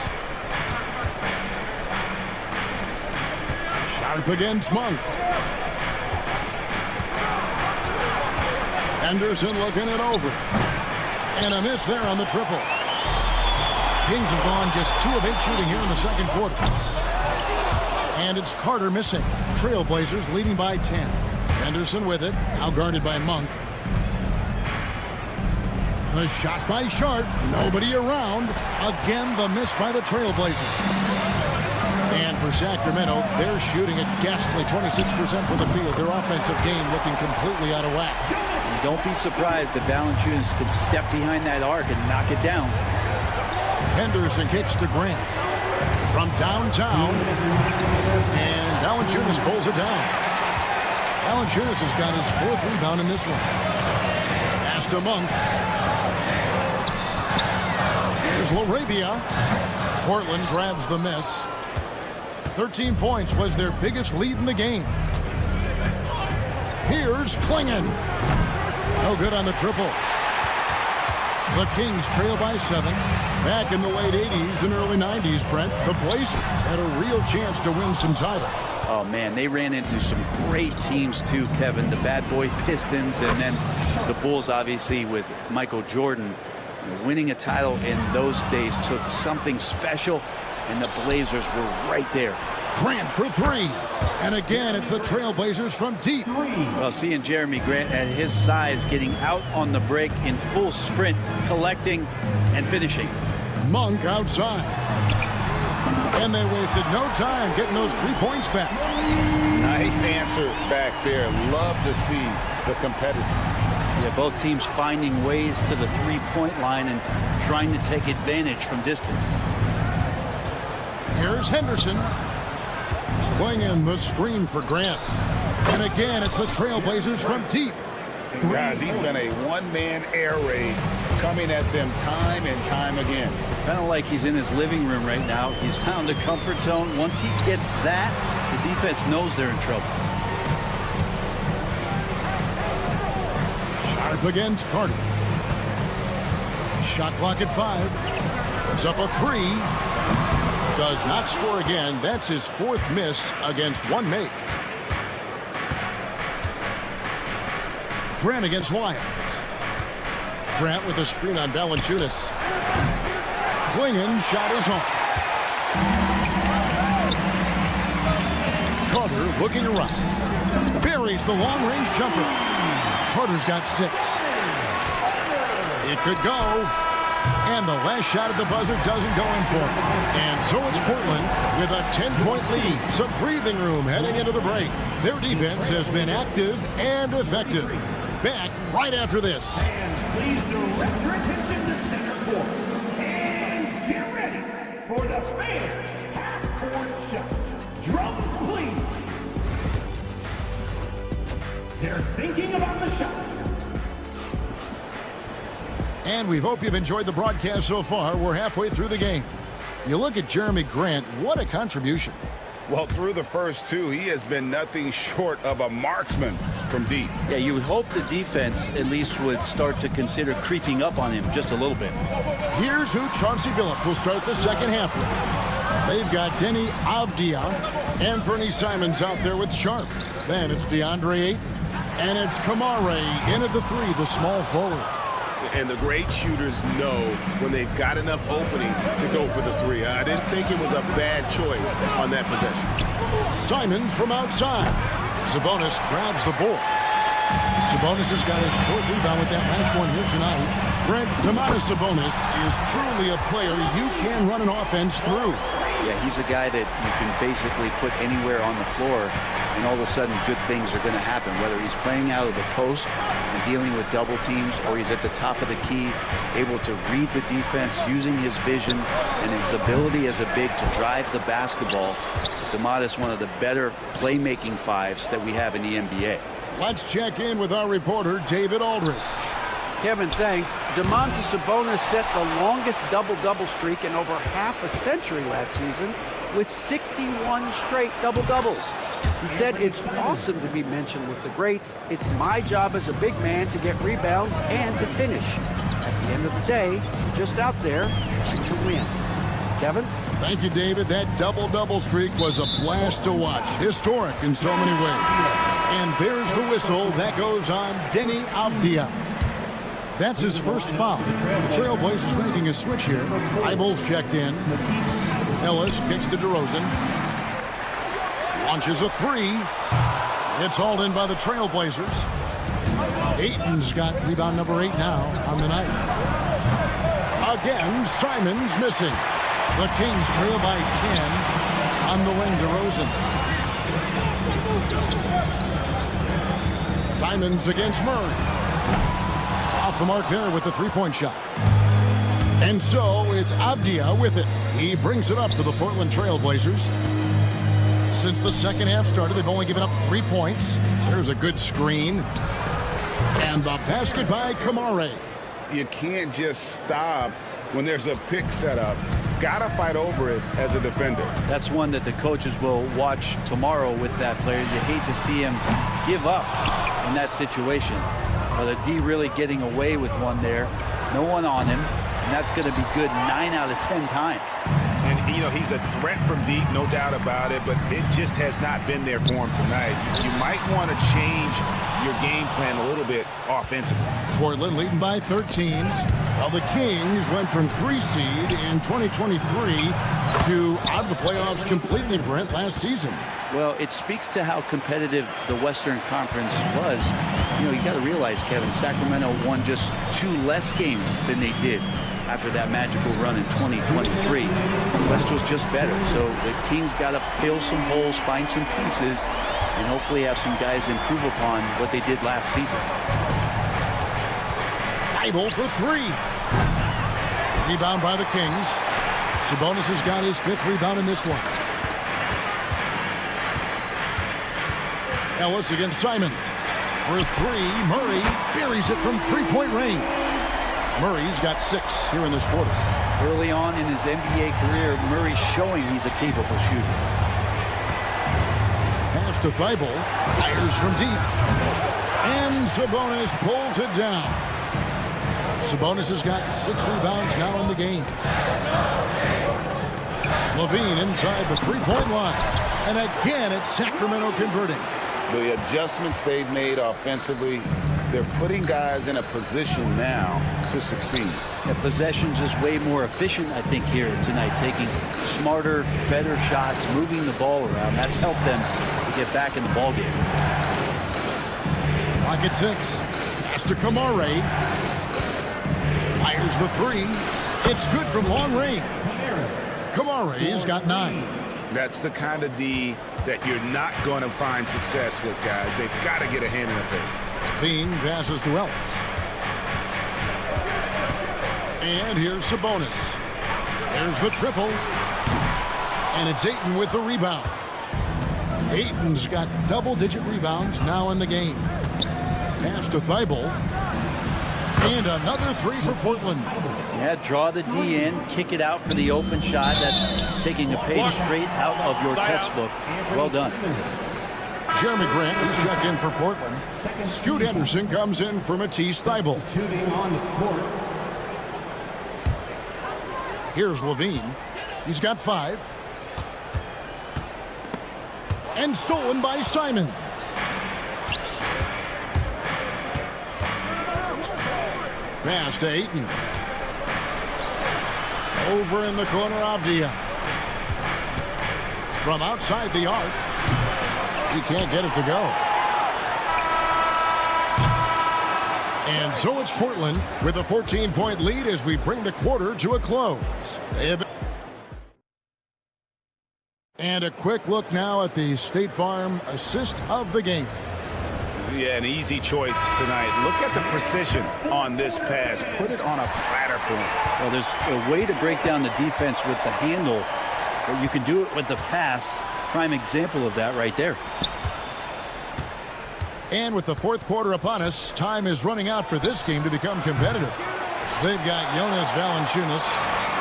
Speaker 7: Sharp against Monk. Henderson looking it over. And a miss there on the triple. Kings have gone just 2 of 8 shooting here in the second quarter. And it's Carter missing. Trailblazers leading by 10. Henderson with it. Now guarded by Monk. The shot by Sharp. Nobody around. Again, the miss by the Trailblazers. And for Sacramento, they're shooting a ghastly 26% from the field. Their offensive game looking completely out of whack.
Speaker 2: Don't be surprised if Valanciunas can step behind that arc and knock it down.
Speaker 7: Henderson kicks to Grant. From downtown, and Valanciunas pulls it down. Valanciunas has got his 4th rebound in this one. Pass to Monk. Here's LaRavia. Portland grabs the miss. 13 points was their biggest lead in the game. Here's Klingon. No good on the triple. The Kings trail by 7. Back in the late 80s and early 90s, Brent, the Blazers had a real chance to win some titles.
Speaker 2: Oh, man, they ran into some great teams, too, Kevin. The Bad Boy Pistons and then the Bulls, obviously, with Michael Jordan. Winning a title in those days took something special, and the Blazers were right there.
Speaker 7: Grant for 3. And again, it's the Trailblazers from deep.
Speaker 2: Well, seeing Jeremy Grant at his size getting out on the break in full sprint, collecting and finishing.
Speaker 7: Monk outside. And they wasted no time getting those 3 points back.
Speaker 8: Nice answer back there. Love to see the competitors.
Speaker 2: Yeah, both teams finding ways to the three-point line and trying to take advantage from distance.
Speaker 7: Here's Henderson. Swinging the screen for Grant. And again, it's the Trailblazers from deep.
Speaker 8: Guys, he's been a one-man air raid coming at them time and time again.
Speaker 2: Kind of like he's in his living room right now. He's found a comfort zone. Once he gets that, the defense knows they're in trouble.
Speaker 7: Sharp against Carter. Shot clock at 5. Puts up a 3. Does not score again. That's his 4th miss against 1 make. Grant against Lyons. Grant with a screen on Valanciunas. Swinging, shot is off. Carter looking around. Buries the long-range jumper. Carter's got 6. It could go. And the last shot at the buzzer doesn't go in for him. And so it's Portland with a 10-point lead. Some breathing room heading into the break. Their defense has been active and effective. Back right after this.
Speaker 5: And please direct your attention to center court. And get ready for the fan half-court shots. Drums, please. They're thinking about the shots.
Speaker 7: And we hope you've enjoyed the broadcast so far. We're halfway through the game. You look at Jeremy Grant, what a contribution.
Speaker 8: Well, through the first 2, he has been nothing short of a marksman from deep.
Speaker 2: Yeah, you would hope the defense at least would start to consider creeping up on him just a little bit.
Speaker 7: Here's who Chauncey Billups will start the second half with. They've got Denny Avdia and Fernie Simons out there with Sharp. Then it's DeAndre Ayton. And it's Kamare in at the 3, the small forward.
Speaker 12: And the great shooters know when they've got enough opening to go for the 3. I didn't think it was a bad choice on that possession.
Speaker 7: Simons from outside. Sabonis grabs the ball. Sabonis has got his 4th rebound with that last one here tonight. Brent, Domantas Sabonis is truly a player you can run an offense through.
Speaker 2: Yeah, he's a guy that you can basically put anywhere on the floor, and all of a sudden good things are going to happen, whether he's playing out of the post and dealing with double teams, or he's at the top of the key, able to read the defense, using his vision and his ability as a big to drive the basketball. Domantas, one of the better playmaking 5s that we have in the NBA.
Speaker 7: Let's check in with our reporter, David Aldridge.
Speaker 10: Kevin, thanks. Domantas Sabonis set the longest double-double streak in over half a century last season with 61 straight double-doubles. He said, "It's awesome to be mentioned with the greats. It's my job as a big man to get rebounds and to finish. At the end of the day, just out there trying to win." Kevin?
Speaker 7: Thank you, David. That double-double streak was a blast to watch. Historic in so many ways. And there's the whistle. That goes on Denny Avdia. That's his first foul. The Trailblazers making a switch here. Eibel's checked in. Ellis kicks to DeRozan. Launches a 3. It's hauled in by the Trailblazers. Ayton's got rebound number 8 now on the night. Again, Simons missing. The Kings trail by 10 on the wing, DeRozan. Simons against Murray. Off the mark there with the 3-point shot. And so it's Avdia with it. He brings it up to the Portland Trailblazers. Since the second half started, they've only given up 3 points. There's a good screen. And the basket by Kamare.
Speaker 8: You can't just stop when there's a pick set up. Gotta fight over it as a defender.
Speaker 2: That's one that the coaches will watch tomorrow with that player. You hate to see him give up in that situation. Well, the D really getting away with one there. No one on him. And that's going to be good 9 out of 10 times.
Speaker 12: And, you know, he's a threat from deep, no doubt about it, but it just has not been there for him tonight. You might want to change your game plan a little bit offensively.
Speaker 7: Portland leading by 13. Well, the Kings went from 3 seed in 2023 to out of the playoffs completely, Brent, last season.
Speaker 2: Well, it speaks to how competitive the Western Conference was. You know, you got to realize, Kevin, Sacramento won just 2 less games than they did after that magical run in 2023. The West was just better. So the Kings got to fill some holes, find some pieces, and hopefully have some guys improve upon what they did last season.
Speaker 7: Eibel for 3. Rebound by the Kings. Sabonis has got his 5th rebound in this one. Ellis against Simon. For 3, Murray buries it from 3-point range. Murray's got 6 here in this quarter.
Speaker 2: Early on in his NBA career, Murray's showing he's a capable shooter.
Speaker 7: Pass to Thibault. Fires from deep. And Sabonis pulls it down. Sabonis has got 6 rebounds now in the game. LaVine inside the 3-point line. And again, it's Sacramento converting.
Speaker 8: The adjustments they've made offensively, they're putting guys in a position now to succeed.
Speaker 2: The possession's just way more efficient, I think, here tonight, taking smarter, better shots, moving the ball around. That's helped them to get back in the ballgame.
Speaker 7: Clock at 6. Pass to Kamare. Fires the 3. It's good from long range. Kamare's got 9.
Speaker 8: That's the kind of D that you're not going to find success with, guys. They've got to get a hand in the face.
Speaker 7: Bean passes to Ellis. And here's Sabonis. There's the triple. And it's Ayton with the rebound. Ayton's got double-digit rebounds now in the game. Pass to Thibault. And another 3 for Portland.
Speaker 2: Yeah, draw the D in, kick it out for the open shot. That's taking a page straight out of your textbook. Well done.
Speaker 7: Jeremy Grant is checked in for Portland. Scoot Henderson comes in for Matisse Thybulle. Here's LaVine. He's got 5. And stolen by Simons. Pass to Ayton. Over in the corner, Avdia. From outside the arc. He can't get it to go. And so it's Portland with a 14-point lead as we bring the quarter to a close. And a quick look now at the State Farm assist of the game.
Speaker 8: Yeah, an easy choice tonight. Look at the precision on this pass. Put it on a platter for him.
Speaker 2: Well, there's a way to break down the defense with the handle, but you can do it with the pass. Prime example of that right there.
Speaker 7: And with the 4th quarter upon us, time is running out for this game to become competitive. They've got Jonas Valanciunas,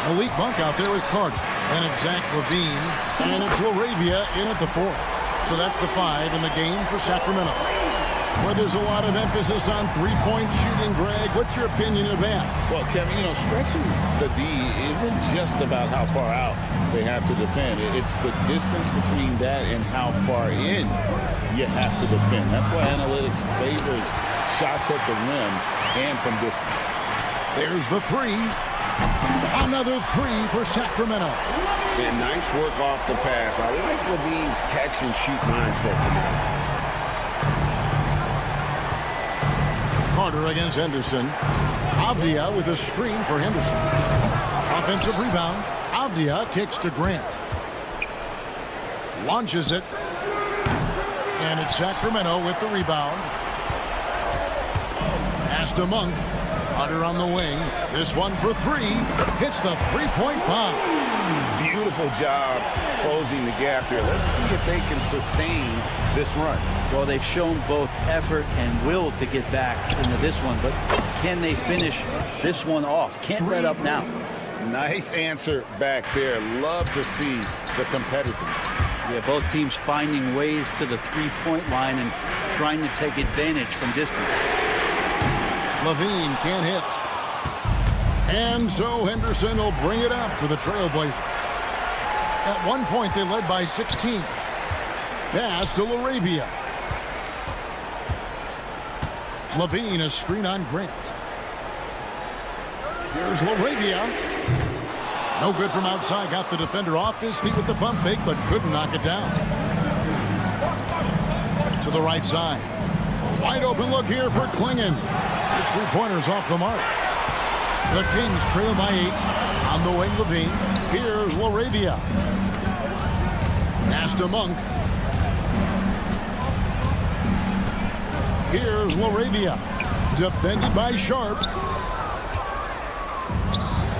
Speaker 7: Malik Monk out there with Carter, and it's Zach LaVine, and it's LaRavia in at the 4th. So that's the 5 in the game for Sacramento. Where there's a lot of emphasis on 3-point shooting, Greg. What's your opinion of that?
Speaker 8: Well, Kevin, stretching the D isn't just about how far out they have to defend. It's the distance between that and how far in you have to defend. That's why analytics favors shots at the rim and from distance.
Speaker 7: There's the 3. Another 3 for Sacramento.
Speaker 8: And nice work off the pass. I like LaVine's catch-and-shoot mindset tonight.
Speaker 7: Carter against Henderson. Avdia with a screen for Henderson. Offensive rebound. Avdia kicks to Grant. Launches it. And it's Sacramento with the rebound. Pass to Monk. Carter on the wing. This one for 3. Hits the 3-point bomb.
Speaker 8: Beautiful job closing the gap here. Let's see if they can sustain this run.
Speaker 2: Well, they've shown both effort and will to get back into this one, but can they finish this one off? Can't let up now.
Speaker 8: Nice answer back there. Love to see the competitiveness.
Speaker 2: Yeah, both teams finding ways to the 3-point line and trying to take advantage from distance.
Speaker 7: LaVine can't hit. And so Henderson will bring it up for the Trailblazers. At one point, they led by 16. Pass to LaRavia. LaVine, a screen on Grant. Here's LaRavia. No good from outside. Got the defender off his feet with the pump fake, but couldn't knock it down. To the right side. Wide open look here for Klingon. His 3-pointer's off the mark. The Kings trail by 8. On the wing, LaVine. Here's LaRavia. Pass to Monk. Here's LaRavia. Defended by Sharp.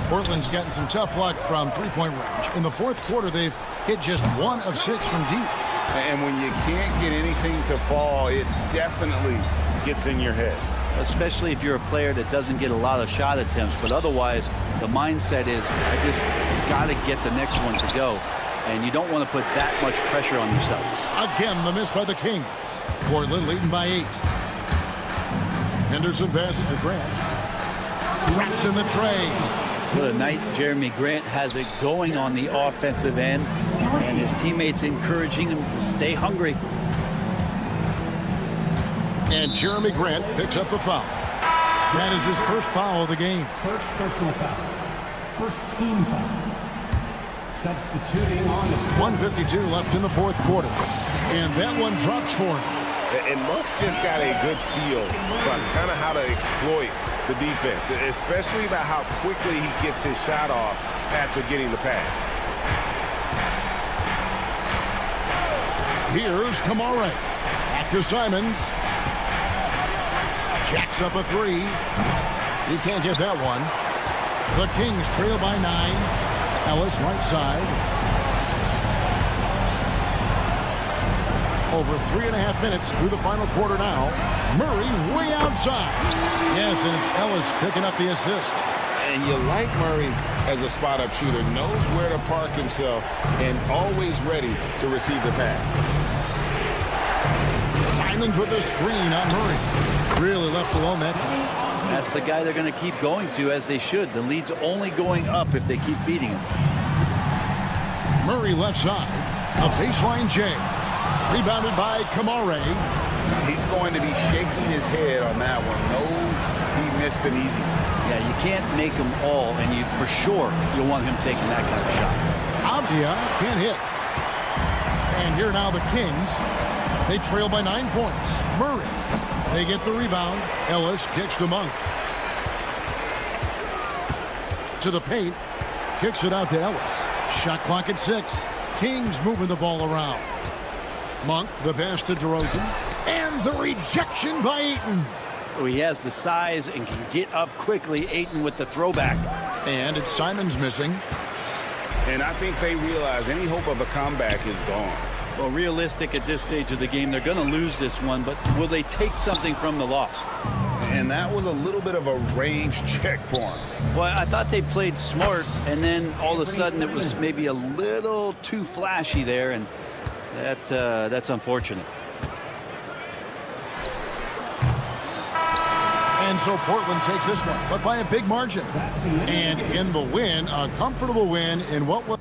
Speaker 7: Portland's gotten some tough luck from three-point range. In the fourth quarter, they've hit just 1 of 6 from deep.
Speaker 12: And when you can't get anything to fall, it definitely gets in your head.
Speaker 2: Especially if you're a player that doesn't get a lot of shot attempts, but otherwise the mindset is, I just got to get the next one to go. And you don't want to put that much pressure on yourself.
Speaker 7: Again, the miss by the Kings. Portland leading by 8. Henderson passes to Grant. Traps in the tray.
Speaker 2: What a night Jeremy Grant has it going on the offensive end, and his teammates encouraging him to stay hungry.
Speaker 7: And Jeremy Grant picks up the foul. That is his first foul of the game.
Speaker 5: First personal foul. First team foul. Substituting on
Speaker 7: 1:52 left in the fourth quarter. And that one drops for him.
Speaker 12: And Monk's just got a good feel for kind of how to exploit the defense, especially about how quickly he gets his shot off after getting the pass.
Speaker 7: Here's Kamara. Back to Simons. Jacks up a 3. He can't get that one. The Kings trail by 9. Ellis right side. Over 3.5 minutes through the final quarter now. Murray way outside. Yes, and it's Ellis picking up the assist.
Speaker 12: And you like Murray as a spot-up shooter, knows where to park himself, and always ready to receive the pass.
Speaker 7: Simons with the screen on Murray. Really left alone that time.
Speaker 2: That's the guy they're going to keep going to, as they should. The lead's only going up if they keep feeding him.
Speaker 7: Murray left side. A baseline J. Rebounded by Kamara.
Speaker 12: He's going to be shaking his head on that one. Knows he missed an easy one.
Speaker 2: Yeah, you can't make them all, and you for sure you'll want him taking that kind of shot.
Speaker 7: Avdia can't hit. And here now the Kings. They trail by 9 points. Murray. They get the rebound. Ellis kicks to Monk. To the paint. Kicks it out to Ellis. Shot clock at 6. Kings moving the ball around. Monk, the pass to DeRozan. And the rejection by Ayton.
Speaker 2: Oh, he has the size and can get up quickly. Ayton with the throwback.
Speaker 7: And it's Simons missing.
Speaker 12: And I think they realize any hope of a comeback is gone.
Speaker 2: Well, realistic at this stage of the game, they're going to lose this one, but will they take something from the loss?
Speaker 12: And that was a little bit of a range check for him.
Speaker 2: Well, I thought they played smart, and then all of a sudden it was maybe a little too flashy there, and that's unfortunate.
Speaker 7: And so Portland takes this one, but by a big margin. And in the win, a comfortable win in what was...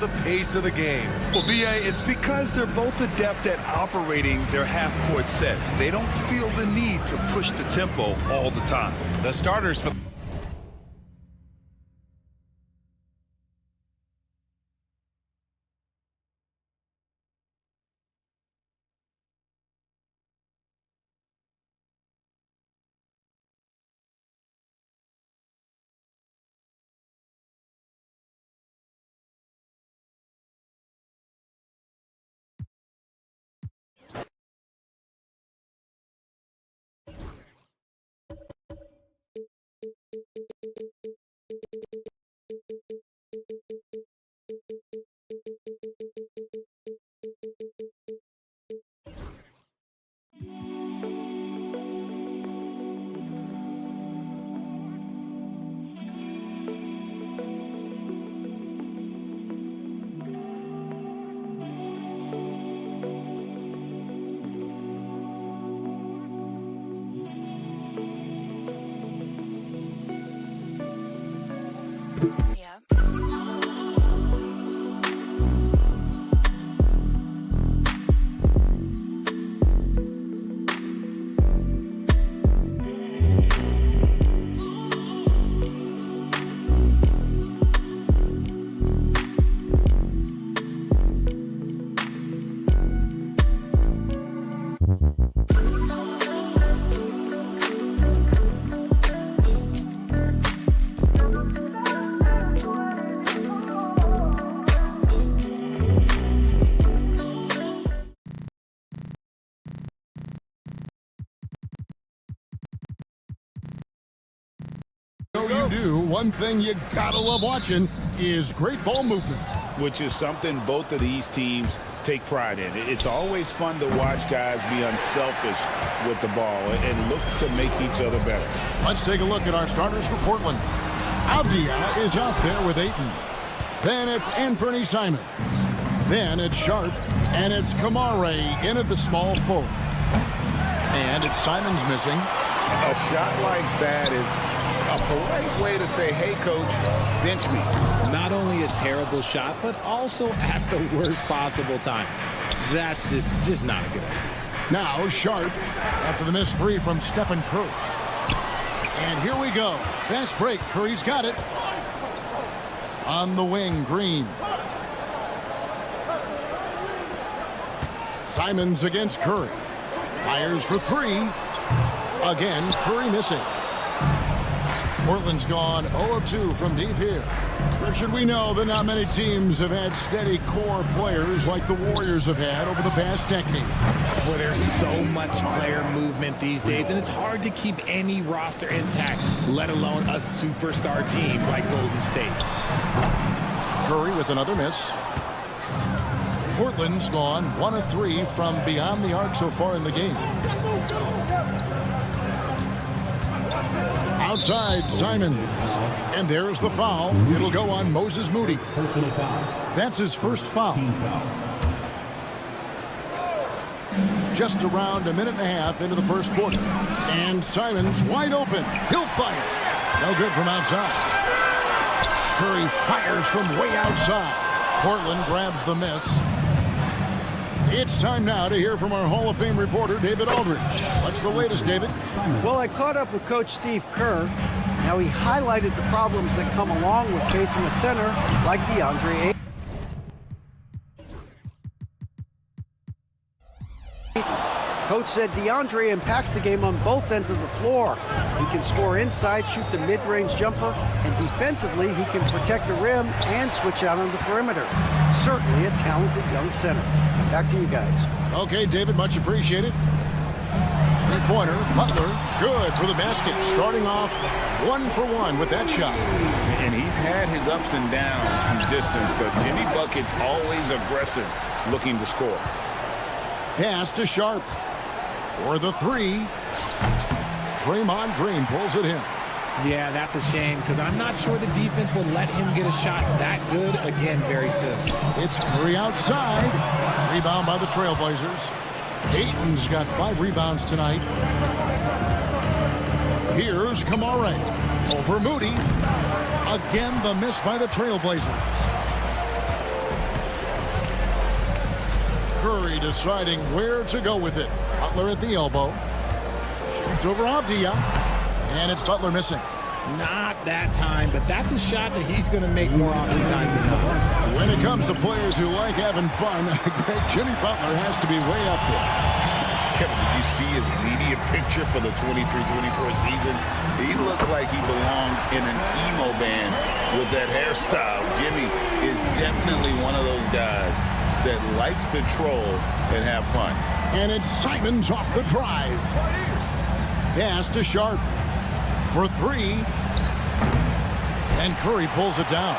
Speaker 1: the pace of the game.
Speaker 3: Well, B.A., it's because they're both adept at operating their half-court sets. They don't feel the need to push the tempo all the time.
Speaker 1: The starters for
Speaker 7: One thing you gotta love watching is great ball movement,
Speaker 8: which is something both of these teams take pride in. It's always fun to watch guys be unselfish with the ball and look to make each other better.
Speaker 7: Let's take a look at our starters for Portland. Avdia is out there with Ayton. Then it's Anthony Simons. Then it's Sharp, and it's Kamare in at the small forward. And it's Simons missing.
Speaker 8: A shot like that is a polite way to say, hey, coach, bench me.
Speaker 11: Not only a terrible shot, but also at the worst possible time. That's just not a good idea.
Speaker 7: Now Sharp after the missed three from Stephen Curry. And here we go. Fast break. Curry's got it. On the wing, Green. Simons against Curry. Fires for three. Again, Curry missing. Portland's gone 0 of 2 from deep here. Richard, we know that not many teams have had steady core players like the Warriors have had over the past decade.
Speaker 11: Well, there's so much player movement these days, and it's hard to keep any roster intact, let alone a superstar team like Golden State.
Speaker 7: Curry with another miss. Portland's gone 1 of 3 from beyond the arc so far in the game. Outside, Simon. And there's the foul. It'll go on Moses Moody. That's his first foul. Just around a minute and a half into the first quarter. And Simons wide open. He'll fire. No good from outside. Curry fires from way outside. Portland grabs the miss. It's time now to hear from our Hall of Fame reporter, David Aldridge. What's the latest, David?
Speaker 10: Well, I caught up with Coach Steve Kerr. Now, he highlighted the problems that come along with facing a center like DeAndre Ayton. Coach said DeAndre impacts the game on both ends of the floor. He can score inside, shoot the mid-range jumper, and defensively, he can protect the rim and switch out on the perimeter. Certainly a talented young center. Back to you guys.
Speaker 7: Okay, David, much appreciated. Three-pointer, Butler, good for the basket. Starting off 1 for 1 with that shot.
Speaker 8: And he's had his ups and downs from distance, but Jimmy Bucket's always aggressive, looking to score.
Speaker 7: Pass to Sharp for the three. Draymond Green pulls it in.
Speaker 11: Yeah, that's a shame because I'm not sure the defense will let him get a shot that good again very soon.
Speaker 7: It's Curry outside. Rebound by the Trailblazers. Ayton's got 5 rebounds tonight. Here's Kamare over Moody. Again, the miss by the Trailblazers. Curry deciding where to go with it. Butler at the elbow. Shoots over Avdia. And it's Butler missing.
Speaker 11: Not that time, but that's a shot that he's going to make more oftentimes than not.
Speaker 7: When it comes to players who like having fun, Jimmy Butler has to be way up there.
Speaker 8: Kevin, did you see his media picture for the 23-24 season? He looked like he belonged in an emo band with that hairstyle. Jimmy is definitely one of those guys that likes to troll and have fun.
Speaker 7: And it's Simons off the drive. Pass to Sharp for three. And Curry pulls it down.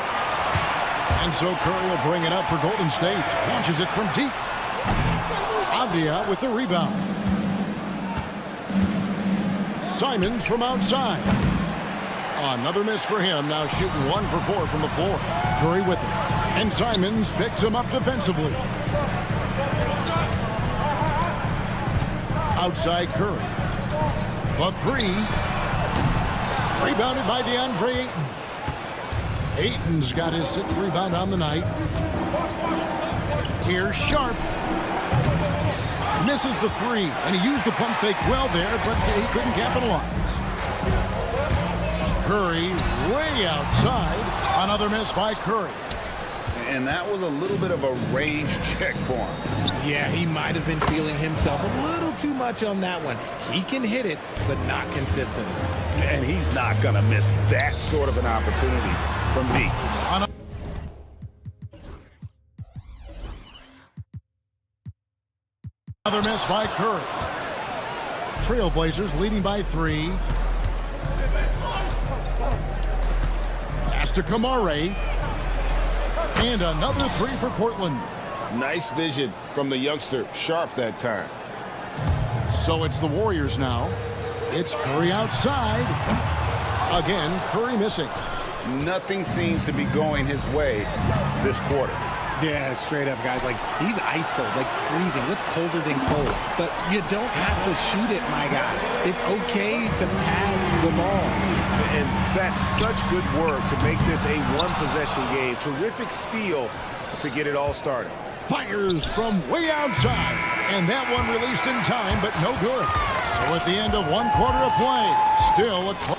Speaker 7: And so Curry will bring it up for Golden State. Launches it from deep. Avdia with the rebound. Simons from outside. Another miss for him. Now shooting 1 for 4 from the floor. Curry with it. And Simons picks him up defensively. Outside Curry. The three. Rebounded by DeAndre Ayton. Ayton's got his 6th rebound on the night. Here's Sharp. Misses the three, and he used the pump fake well there, but he couldn't capitalize. Curry way outside. Another miss by Curry.
Speaker 8: And that was a little bit of a range check for him.
Speaker 11: Yeah, he might have been feeling himself a little too much on that one. He can hit it, but not consistently.
Speaker 8: And he's not going to miss that sort of an opportunity from deep.
Speaker 7: Another miss by Curry. Trailblazers leading by 3. Pass to Kamare. And another 3 for Portland.
Speaker 8: Nice vision from the youngster, Sharp, that time.
Speaker 7: So it's the Warriors now. It's Curry outside. Again, Curry missing.
Speaker 8: Nothing seems to be going his way this quarter.
Speaker 11: Yeah, straight up, guys. Like, he's ice cold, like freezing. What's colder than cold? But you don't have to shoot it, my guy. It's okay to pass the ball.
Speaker 12: And that's such good work to make this a one-possession game. Terrific steal to get it all started.
Speaker 7: Fires from way outside. And that one released in time, but no good. So at the end of 1 quarter of play, still a close.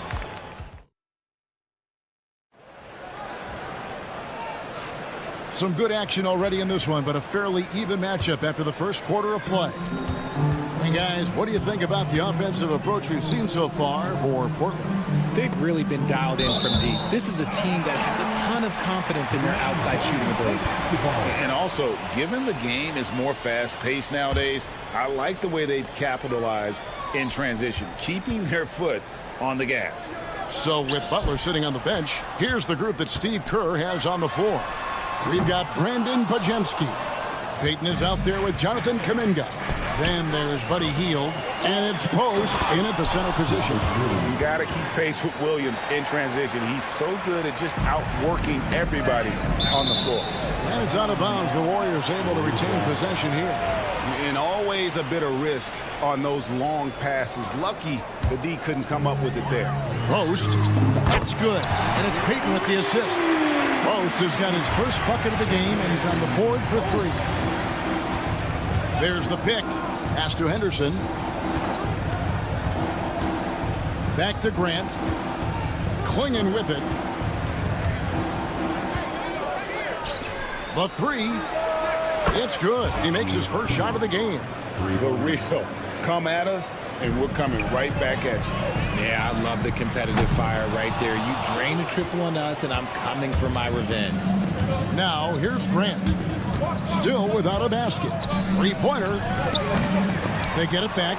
Speaker 7: Some good action already in this one, but a fairly even matchup after the first quarter of play. And guys, what do you think about the offensive approach we've seen so far for Portland?
Speaker 11: They've really been dialed in from deep. This is a team that has a ton of confidence in their outside shooting ability.
Speaker 8: And also, given the game is more fast-paced nowadays, I like the way they've capitalized in transition, keeping their foot on the gas.
Speaker 7: So with Butler sitting on the bench, here's the group that Steve Kerr has on the floor. We've got Brandon Pajemski. Peyton is out there with Jonathan Kuminga. Then there's Buddy Hield, and it's Post in at the center position.
Speaker 12: You got to keep pace with Williams in transition. He's so good at just outworking everybody on the floor.
Speaker 7: And it's out of bounds. The Warriors able to retain possession here.
Speaker 12: And always a bit of risk on those long passes. Lucky the D couldn't come up with it there.
Speaker 7: Post, that's good. And it's Peyton with the assist. Post has got his first bucket of the game, and he's on the board for 3. There's the pick. Pass to Henderson. Back to Grant. Clinging with it. The 3. It's good. He makes his first shot of the game.
Speaker 8: The real. Come at us, and we're coming right back at you.
Speaker 11: Yeah, I love the competitive fire right there. You drain a triple on us, and I'm coming for my revenge.
Speaker 7: Now, here's Grant. Still without a basket. 3-pointer. They get it back.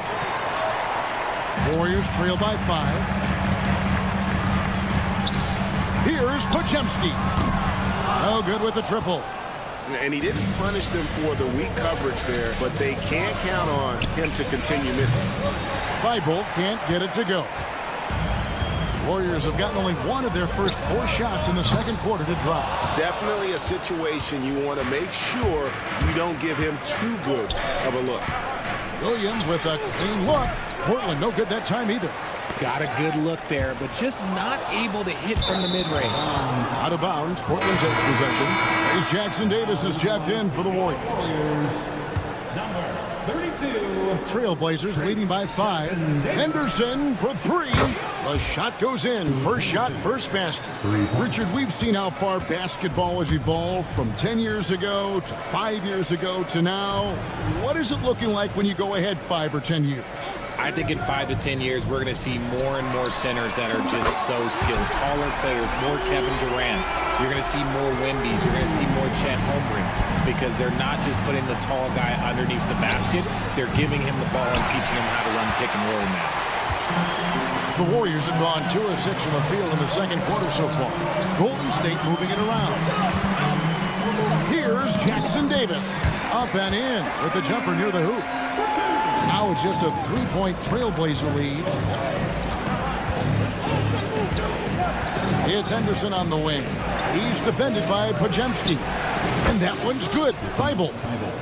Speaker 7: Warriors trail by 5. Here's Pajemski. No good with the triple.
Speaker 12: And he didn't punish them for the weak coverage there, but they can't count on him to continue missing.
Speaker 7: Thibault can't get it to go. Warriors have gotten only one of their first 4 shots in the second quarter to drop.
Speaker 12: Definitely a situation you want to make sure you don't give him too good of a look.
Speaker 7: Williams with a clean look. Portland no good that time either.
Speaker 11: Got a good look there, but just not able to hit from the mid-range.
Speaker 7: Out of bounds, Portland's edge possession. As Jackson Davis is jacked in for the Warriors.
Speaker 5: number 32.
Speaker 7: Trailblazers leading by 5. Henderson for 3. The shot goes in. First shot, first basket. Richard, we've seen how far basketball has evolved from 10 years ago to 5 years ago to now. What is it looking like when you go ahead 5 or 10 years?
Speaker 11: I think in 5 to 10 years, we're going to see more and more centers that are just so skilled. Taller players, more Kevin Durant's. You're going to see more Wemby's. You're going to see more Chet Holmgrens because they're not just putting the tall guy underneath the basket. They're giving him the ball and teaching him how to run pick and roll now.
Speaker 7: The Warriors have gone 2 of 6 from the field in the second quarter so far. Golden State moving it around. Here's Jackson Davis. Up and in with the jumper near the hoop. Now it's just a 3-point Trailblazer lead. It's Henderson on the wing. He's defended by Pajemski. And that one's good. Thibault.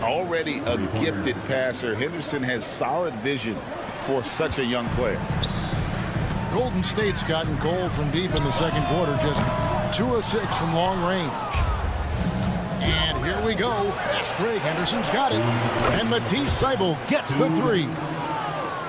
Speaker 8: Already a gifted passer. Henderson has solid vision for such a young player.
Speaker 7: Golden State's gotten cold from deep in the second quarter. Just 2 of 6 from long range. And here we go. Fast break. Henderson's got it. And Matisse Thybulle gets the 3.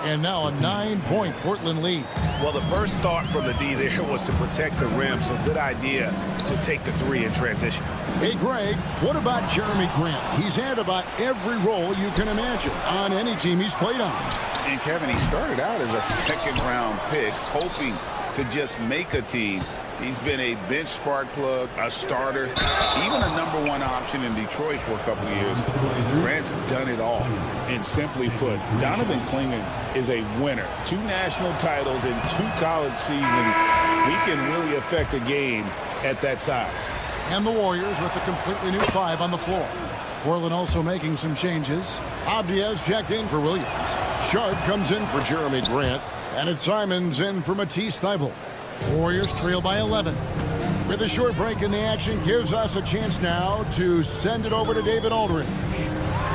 Speaker 7: And now a 9-point Portland lead.
Speaker 12: Well, the first thought from the D there was to protect the rim, so good idea to take the 3 in transition.
Speaker 7: Hey, Greg, what about Jeremy Grant? He's had about every role you can imagine on any team he's played on.
Speaker 8: And Kevin, he started out as a second-round pick, hoping to just make a team. He's been a bench spark plug, a starter, even a #1 option in Detroit for a couple of years. Grant's done it all. And simply put, Donovan Clingan is a winner. 2 national titles in 2 college seasons. He can really affect a game at that size.
Speaker 7: And the Warriors with a completely new 5 on the floor. Portland also making some changes. Abdias checked in for Williams. Sharp comes in for Jeremy Grant. And it's Simons in for Matisse Thybulle. Warriors trail by 11. With a short break in the action, gives us a chance now to send it over to David Aldridge.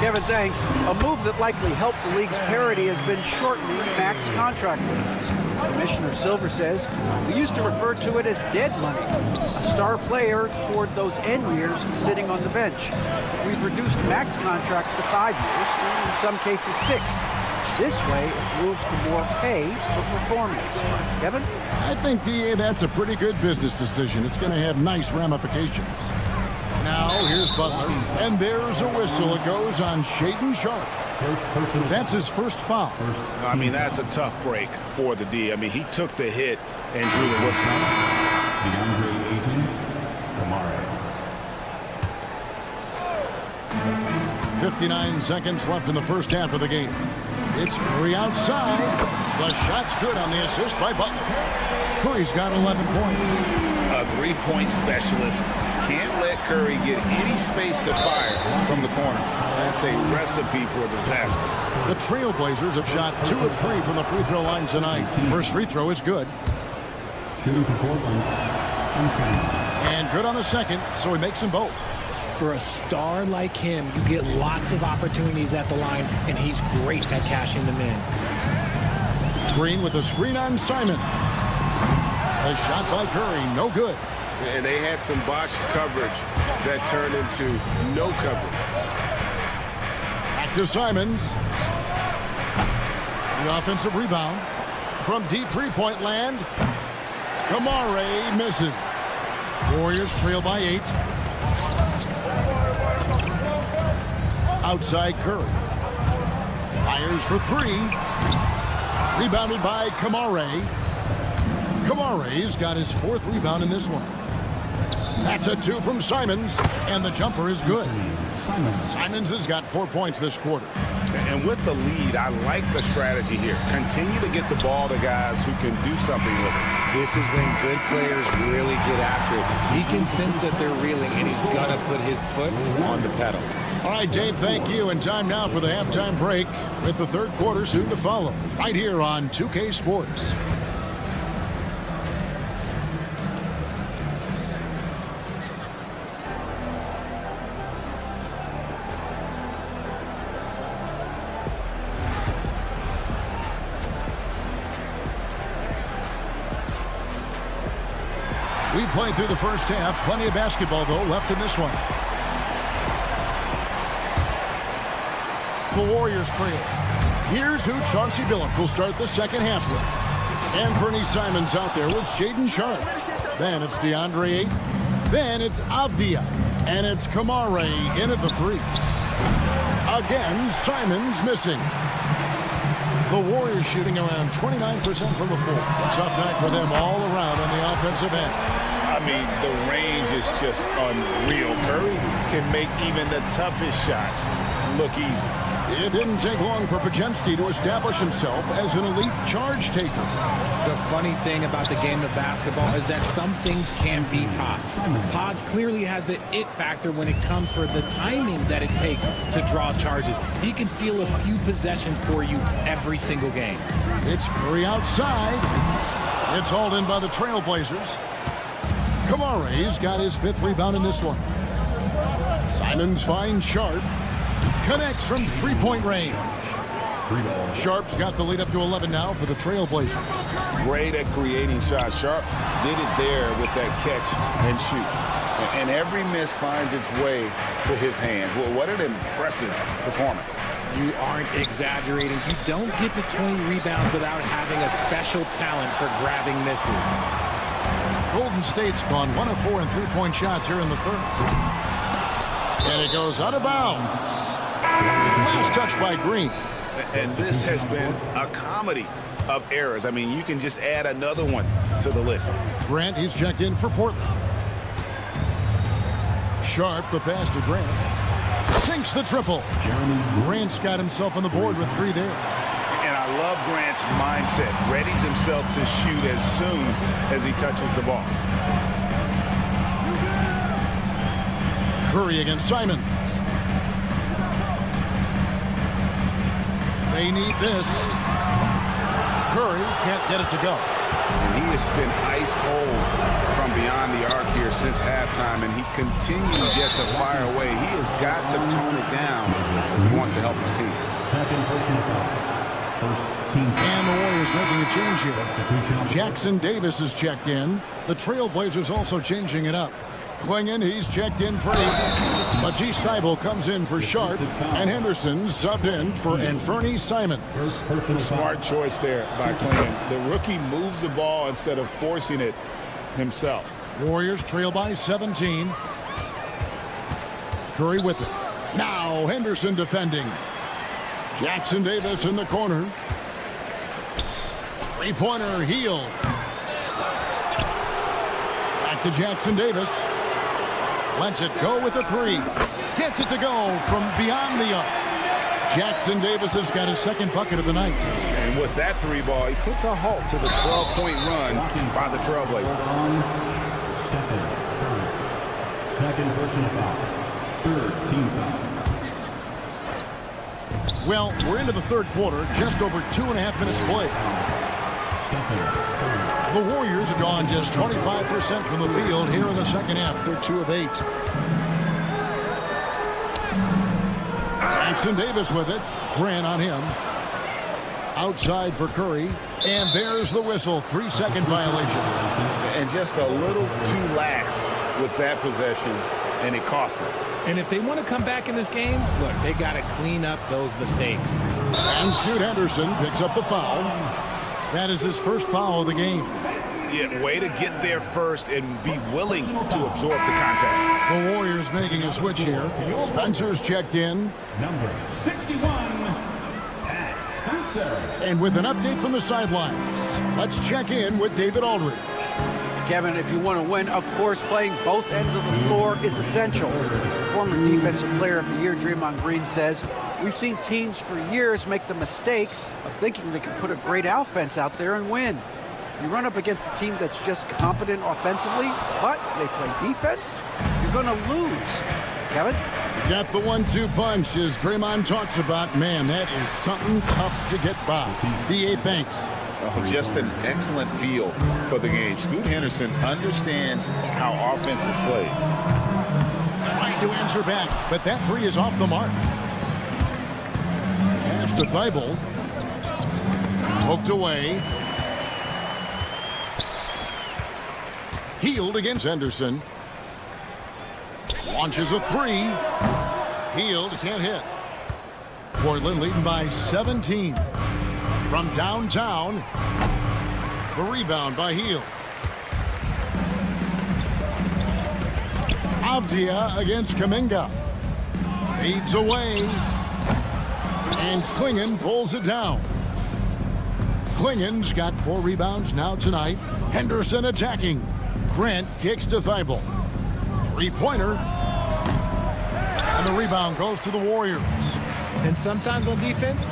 Speaker 10: Kevin, thanks. A move that likely helped the league's parity has been shortening max contract limits. Commissioner Silver says we used to refer to it as dead money, a star player toward those end years sitting on the bench. We've reduced max contracts to 5 years, and in some cases 6. This way, it moves to more pay for performance. Kevin?
Speaker 7: I think, DA, that's a pretty good business decision. It's going to have nice ramifications. Now, here's Butler, and there's a whistle. It goes on Shaedon Sharp. That's his first foul.
Speaker 12: I mean, that's a tough break for the D. I mean, he took the hit and drew the whistle.
Speaker 5: DeAndre Ayton, Kamara.
Speaker 7: 59 seconds left in the first half of the game. It's Curry outside. The shot's good on the assist by Butler. Curry's got 11 points.
Speaker 8: A 3-point specialist. Can't let Curry get any space to fire from the corner. That's a recipe for disaster.
Speaker 7: The Trailblazers have shot 2 of 3 from the free throw line tonight. First free throw is good.
Speaker 5: Shooting for Portland.
Speaker 7: And good on the second, so he makes them both.
Speaker 11: For a star like him, you get lots of opportunities at the line, and he's great at cashing them in.
Speaker 7: Green with a screen on Simon. A shot by Curry, no good.
Speaker 12: And they had some botched coverage that turned into no coverage.
Speaker 7: Back to Simons. The offensive rebound. From deep three-point land. Kamara misses. Warriors trail by 8. Outside Curry. Fires for 3. Rebounded by Kamara. Kamara's got his 4th rebound in this one. That's a 2 from Simons, and the jumper is good. Simons has got 4 points this quarter.
Speaker 12: And with the lead, I like the strategy here. Continue to get the ball to guys who can do something with it.
Speaker 11: This is when good players really get after it. He can sense that they're reeling, and he's going to put his foot on the pedal.
Speaker 7: All right, Dave, thank you. And time now for the halftime break with the third quarter soon to follow. Right here on 2K Sports. We played through the first half. Plenty of basketball, though, left in this one. The Warriors trail. Here's who Chauncey Billups will start the second half with. And Bernie Simon's out there with Shaden Sharp. Then it's DeAndre Ayton. Then it's Avdia. And it's Kamare in at the 3. Again, Simon's missing. The Warriors shooting around 29% from the floor. A tough night for them all around on the offensive end.
Speaker 12: I mean, the range is just unreal. Curry can make even the toughest shots look easy.
Speaker 7: It didn't take long for Podziemski to establish himself as an elite charge taker.
Speaker 11: The funny thing about the game of basketball is that some things can be taught. Pods clearly has the it factor when it comes for the timing that it takes to draw charges. He can steal a few possessions for you every single game.
Speaker 7: It's Curry outside. It's hauled in by the Trailblazers. Kamare's got his 5th rebound in this one. Simons finds Sharp. Connects from 3-point range. Sharp's got the lead up to 11 now for the Trailblazers.
Speaker 12: Great at creating shots. Sharp did it there with that catch and shoot. And every miss finds its way to his hands. Well, what an impressive performance.
Speaker 11: You aren't exaggerating. You don't get to 20 rebounds without having a special talent for grabbing misses.
Speaker 7: Golden State's gone 1 of 4 in 3-point shots here in the 3rd. And it goes out of bounds. Last touch by Green.
Speaker 12: And this has been a comedy of errors. I mean, you can just add another one to the list.
Speaker 7: Grant, he's checked in for Portland. Sharp, the pass to Grant. Sinks the triple. Grant's got himself on the board with 3 there.
Speaker 12: And I love Grant's mindset. Readies himself to shoot as soon as he touches the ball.
Speaker 7: Curry against Simon. They need this. Curry can't get it to go.
Speaker 12: And he has been ice cold from beyond the arc here since halftime, and he continues yet to fire away. He has got to tone it down if he wants to help his team.
Speaker 7: And the Warriors making a change here. Jackson Davis is checked in. The Trailblazers also changing it up. Klingon, he's checked in for Ayton. Matisse Thybulle comes in for Sharp, and Henderson subbed in for Anthony Simon.
Speaker 12: Smart choice there by Klingon. The rookie moves the ball instead of forcing it himself.
Speaker 7: Warriors trail by 17. Curry with it. Now Henderson defending. Jackson Davis in the corner. 3-pointer, Hield. Back to Jackson Davis. Lets it go with a 3. Gets it to go from beyond the arc. Jackson Davis has got his 2nd bucket of the night.
Speaker 12: And with that 3 ball, he puts a halt to the 12-point run by the Trailblazers.
Speaker 5: Second personal foul. 3rd team foul.
Speaker 7: Well, we're into the 3rd quarter, just over 2.5 minutes played. The Warriors have gone just 25% from the field here in the 2nd half. They're 2 of 8. Jackson Davis with it. Grant on him. Outside for Curry. And there's the whistle. 3-second violation.
Speaker 12: And just a little too lax with that possession, and it cost them.
Speaker 11: And if they want to come back in this game, look, they got to clean up those mistakes.
Speaker 7: And Scoot Henderson picks up the foul. That is his 1st foul of the game.
Speaker 12: Yeah, way to get there first and be willing to absorb the contact.
Speaker 7: The Warriors making a switch here. Spencer's checked in.
Speaker 5: Number 61, Pat Spencer.
Speaker 7: And with an update from the sidelines, let's check in with David Aldridge.
Speaker 10: Kevin, if you want to win, of course, playing both ends of the floor is essential. Former Defensive Player of the Year Draymond Green says, we've seen teams for years make the mistake of thinking they can put a great offense out there and win. You run up against a team that's just competent offensively, but they play defense, you're going to lose. Kevin?
Speaker 7: Got the 1-2 punch as Draymond talks about. Man, that is something tough to get by. D.A. thanks.
Speaker 12: Oh, just an excellent feel for the game. Scoot Henderson understands how offense is played.
Speaker 7: Trying to answer back, but that 3 is off the mark. Pass to Thybulle. Poked away. Hield against Henderson. Launches a 3. Hield can't hit. Portland leading by 17. From downtown, the rebound by Heel. Avdia against Kuminga. Fades away. And Klingon pulls it down. Klingon's got 4 rebounds now tonight. Henderson attacking. Grant kicks to Thibault. Three-pointer. And the rebound goes to the Warriors.
Speaker 11: And sometimes on defense,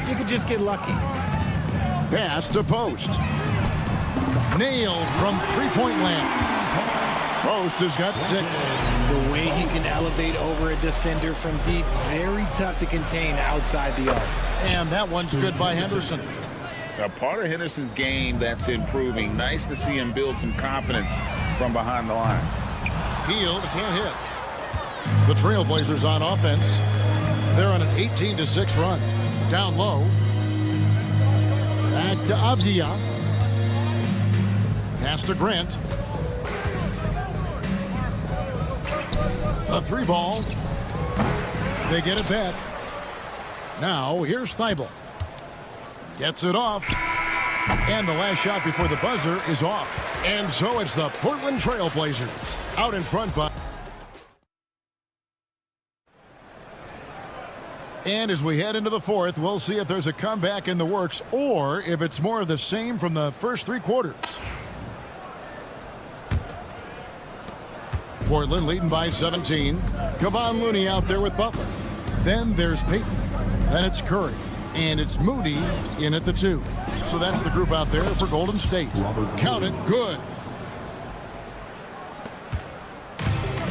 Speaker 11: you could just get lucky.
Speaker 7: Pass to Post. Nailed from three-point land. Post has got 6.
Speaker 11: The way he can elevate over a defender from deep, very tough to contain outside the arc.
Speaker 7: And that one's good by Henderson.
Speaker 8: A part of Henderson's game that's improving. Nice to see him build some confidence from behind the line.
Speaker 7: Heel can't hit. The Trailblazers on offense. They're on an 18-6 run. Down low. Back to Avdia. Pass to Grant. A 3 ball. They get it back. Now here's Thibault. Gets it off. And the last shot before the buzzer is off. And so it's the Portland Trailblazers out in front by. And as we head into the fourth, we'll see if there's a comeback in the works or if it's more of the same from the first 3 quarters. Portland leading by 17. Kevon Looney out there with Butler. Then there's Payton. Then it's Curry. And it's Moody in at the 2. So that's the group out there for Golden State. Count it good.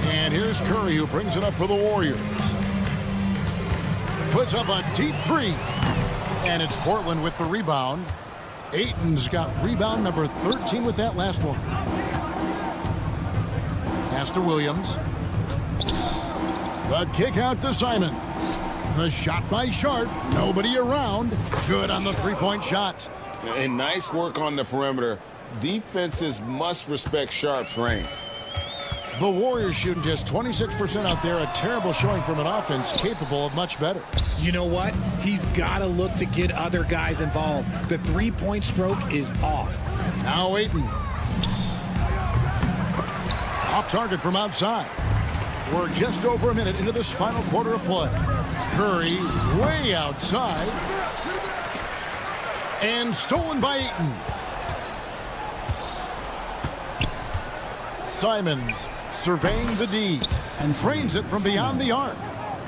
Speaker 7: And here's Curry who brings it up for the Warriors. Puts up a deep 3. And it's Portland with the rebound. Ayton's got rebound number 13 with that last one. Pass to Williams. The kick out to Simon. The shot by Sharp. Nobody around. Good on the three-point shot.
Speaker 8: And nice work on the perimeter. Defenses must respect Sharp's range.
Speaker 7: The Warriors shooting just 26% out there. A terrible showing from an offense capable of much better.
Speaker 11: You know what? He's got to look to get other guys involved. The three-point stroke is off.
Speaker 7: Now Ayton. Off target from outside. We're just over a minute into this final quarter of play. Curry way outside. And stolen by Ayton. Simons surveying the D and trains it from beyond the arc.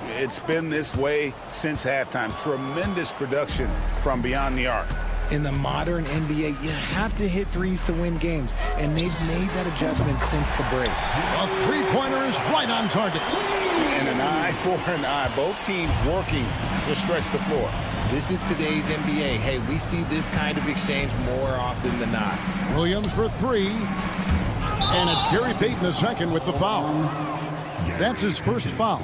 Speaker 8: It's been this way since halftime. Tremendous production from beyond the arc.
Speaker 11: In the modern NBA, you have to hit threes to win games, and they've made that adjustment since the break.
Speaker 7: A three-pointer is right on target.
Speaker 8: And an eye for an eye. Both teams working to stretch the floor.
Speaker 11: This is today's NBA. Hey, we see this kind of exchange more often than not.
Speaker 7: Williams for 3. And it's Gary Payton the second with the foul. That's his first foul.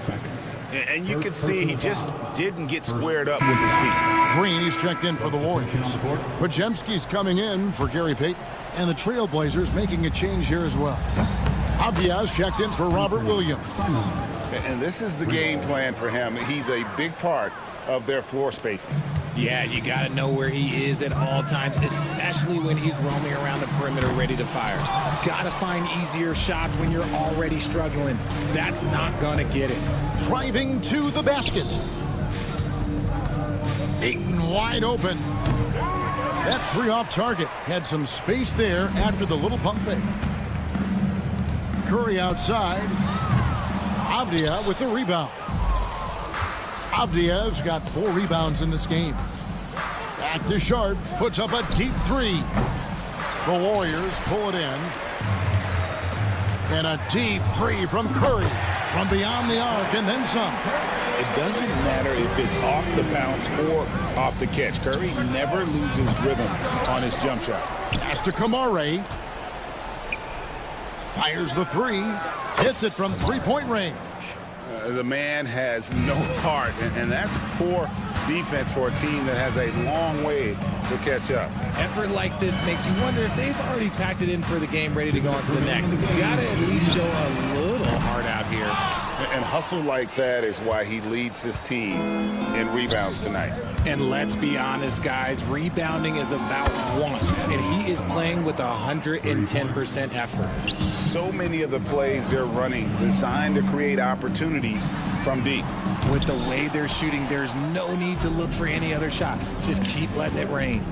Speaker 8: And you can see he just didn't get squared up with his feet.
Speaker 7: Green, he's checked in for the Warriors. Pajemski's coming in for Gary Payton. And the Trailblazers making a change here as well. Avdia's checked in for Robert Williams.
Speaker 8: And this is the game plan for him. He's a big part of their floor spacing.
Speaker 11: Yeah, you got to know where he is at all times, especially when he's roaming around the perimeter ready to fire. Got to find easier shots when you're already struggling. That's not going to get it.
Speaker 7: Driving to the basket. Ayton wide open. That 3 off target. Had some space there after the little pump fake. Curry outside. Avdia with the rebound. Avdia's got 4 rebounds in this game. Back to Sharp, puts up a deep 3. The Warriors pull it in. And a deep 3 from Curry. From beyond the arc and then some.
Speaker 8: It doesn't matter if it's off the bounce or off the catch. Curry never loses rhythm on his jump shot.
Speaker 7: Pass to Kamare. Fires the 3. Hits it from three-point range.
Speaker 8: The man has no heart, and that's poor defense for a team that has a long way to catch up.
Speaker 11: Effort like this makes you wonder if they've already packed it in for the game, ready to go on to the next. You got to at least show a little heart out here.
Speaker 8: And hustle like that is why he leads his team in rebounds tonight.
Speaker 11: And let's be honest, guys, rebounding is about want, and he is playing with 110% effort.
Speaker 8: So many of the plays they're running designed to create opportunities from deep.
Speaker 11: With the way they're shooting, there's no need to look for any other shot. Just keep letting it rain.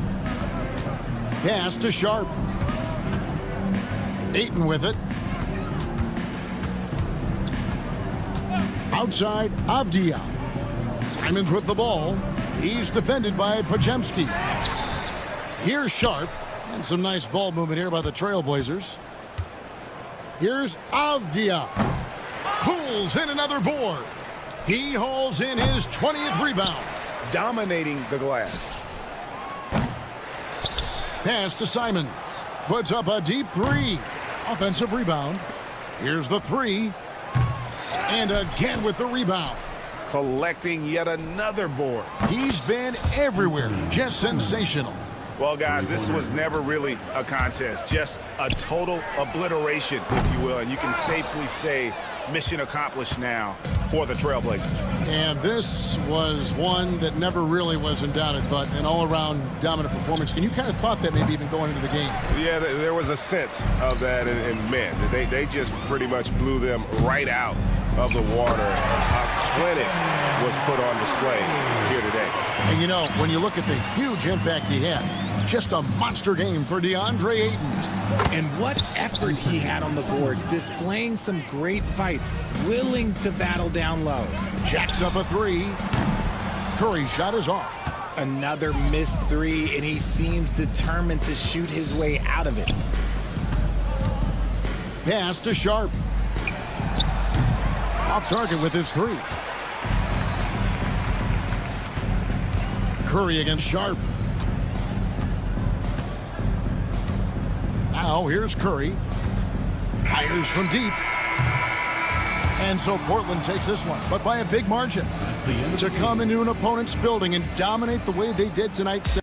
Speaker 7: Pass to Sharp. Ayton with it. Outside, Avdia. Simons with the ball. He's defended by Podziemski. Here's Sharp. And some nice ball movement here by the Trailblazers. Here's Avdia. Pulls in another board. He hauls in his 20th rebound.
Speaker 8: Dominating the glass.
Speaker 7: Pass to Simons. Puts up a deep three. Offensive rebound. Here's the three. And again with the rebound.
Speaker 8: Collecting yet another board.
Speaker 7: He's been everywhere. Just sensational.
Speaker 8: Well, guys, this was never really a contest. Just a total obliteration, if you will. And you can safely say mission accomplished now for the Trailblazers.
Speaker 7: And this was one that never really was in doubt, I thought. An all-around dominant performance. And you kind of thought that maybe even going into the game.
Speaker 8: Yeah, there was a sense of that. And man, they just pretty much blew them right out of the water. A clinic was put on display here today.
Speaker 7: And you know, when you look at the huge impact he had, just a monster game for DeAndre Ayton.
Speaker 11: And what effort he had on the boards, displaying some great fight, willing to battle down low.
Speaker 7: Jacks up a three. Curry's shot is off.
Speaker 11: Another missed three, and he seems determined to shoot his way out of it.
Speaker 7: Pass to Sharp. Off target with his three. Curry against Sharp. Now here's Curry. Fires from deep. And so Portland takes this one, but by a big margin. To come into an opponent's building and dominate the way they did tonight.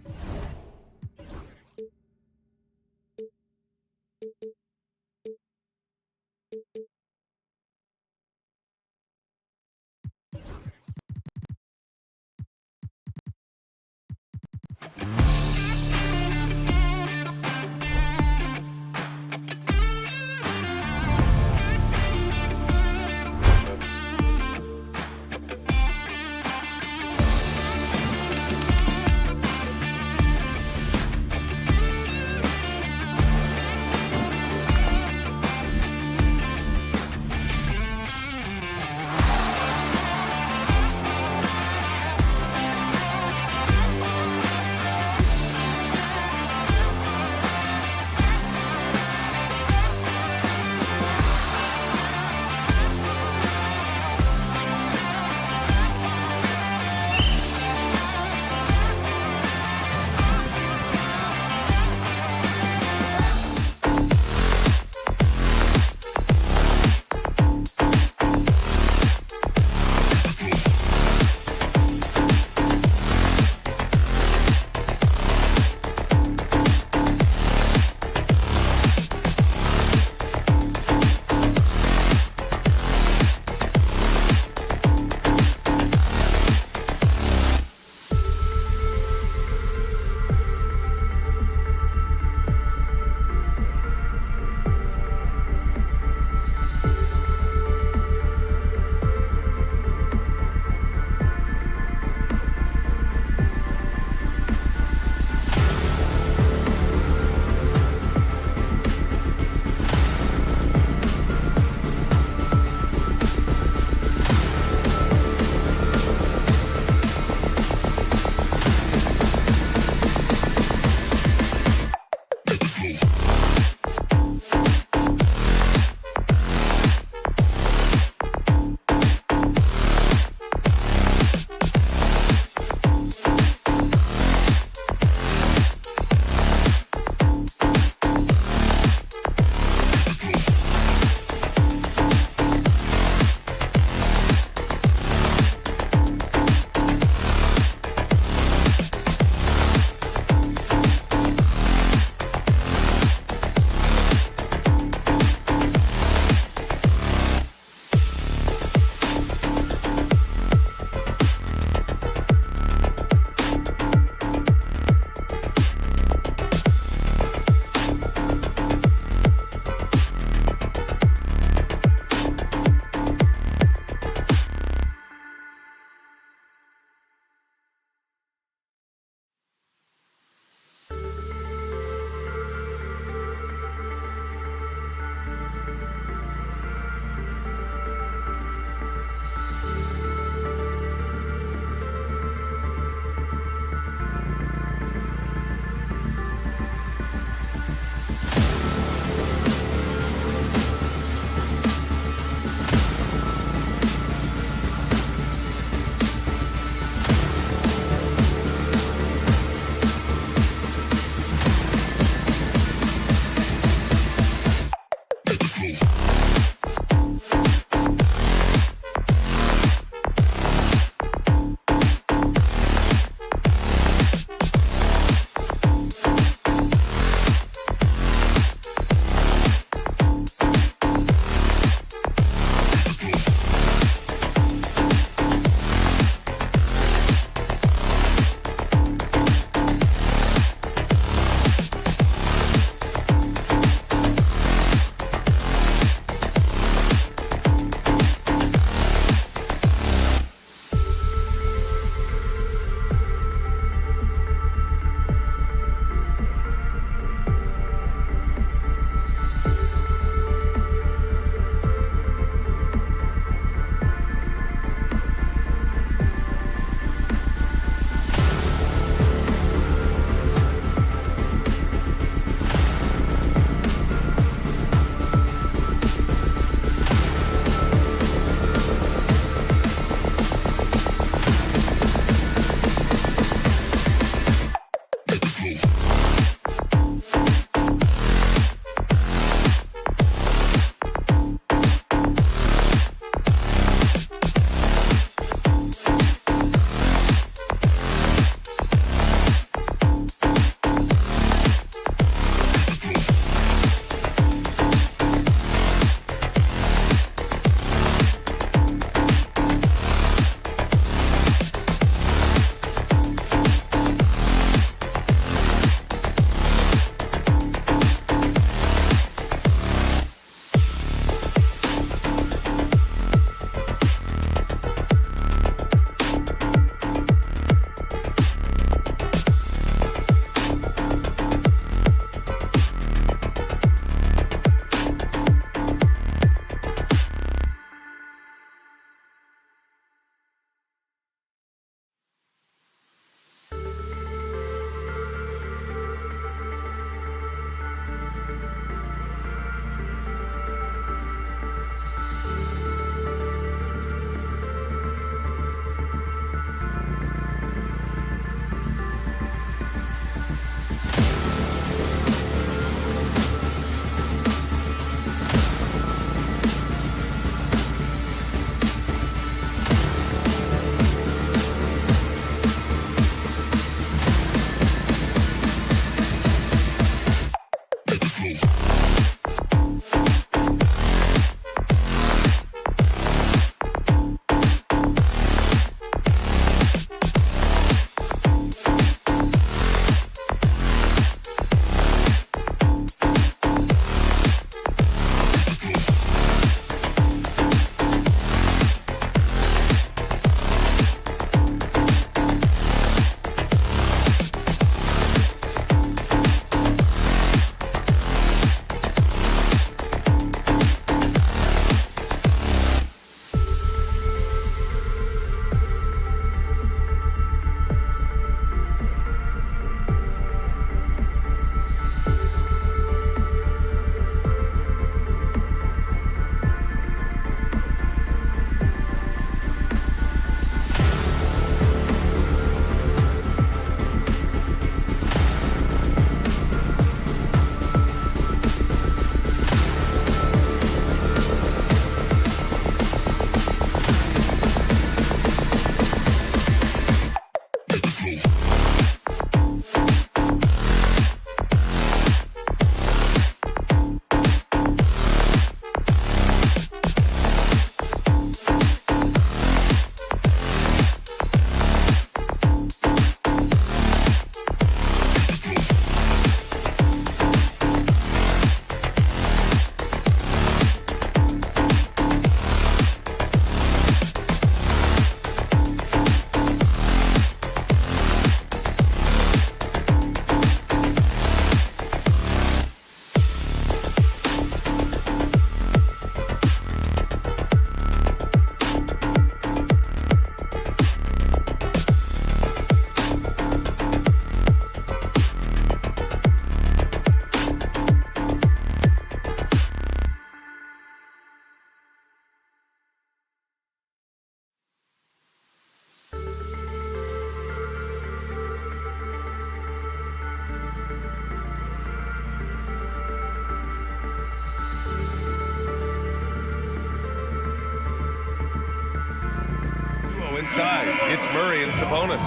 Speaker 1: inside. It's Murray and Sabonis.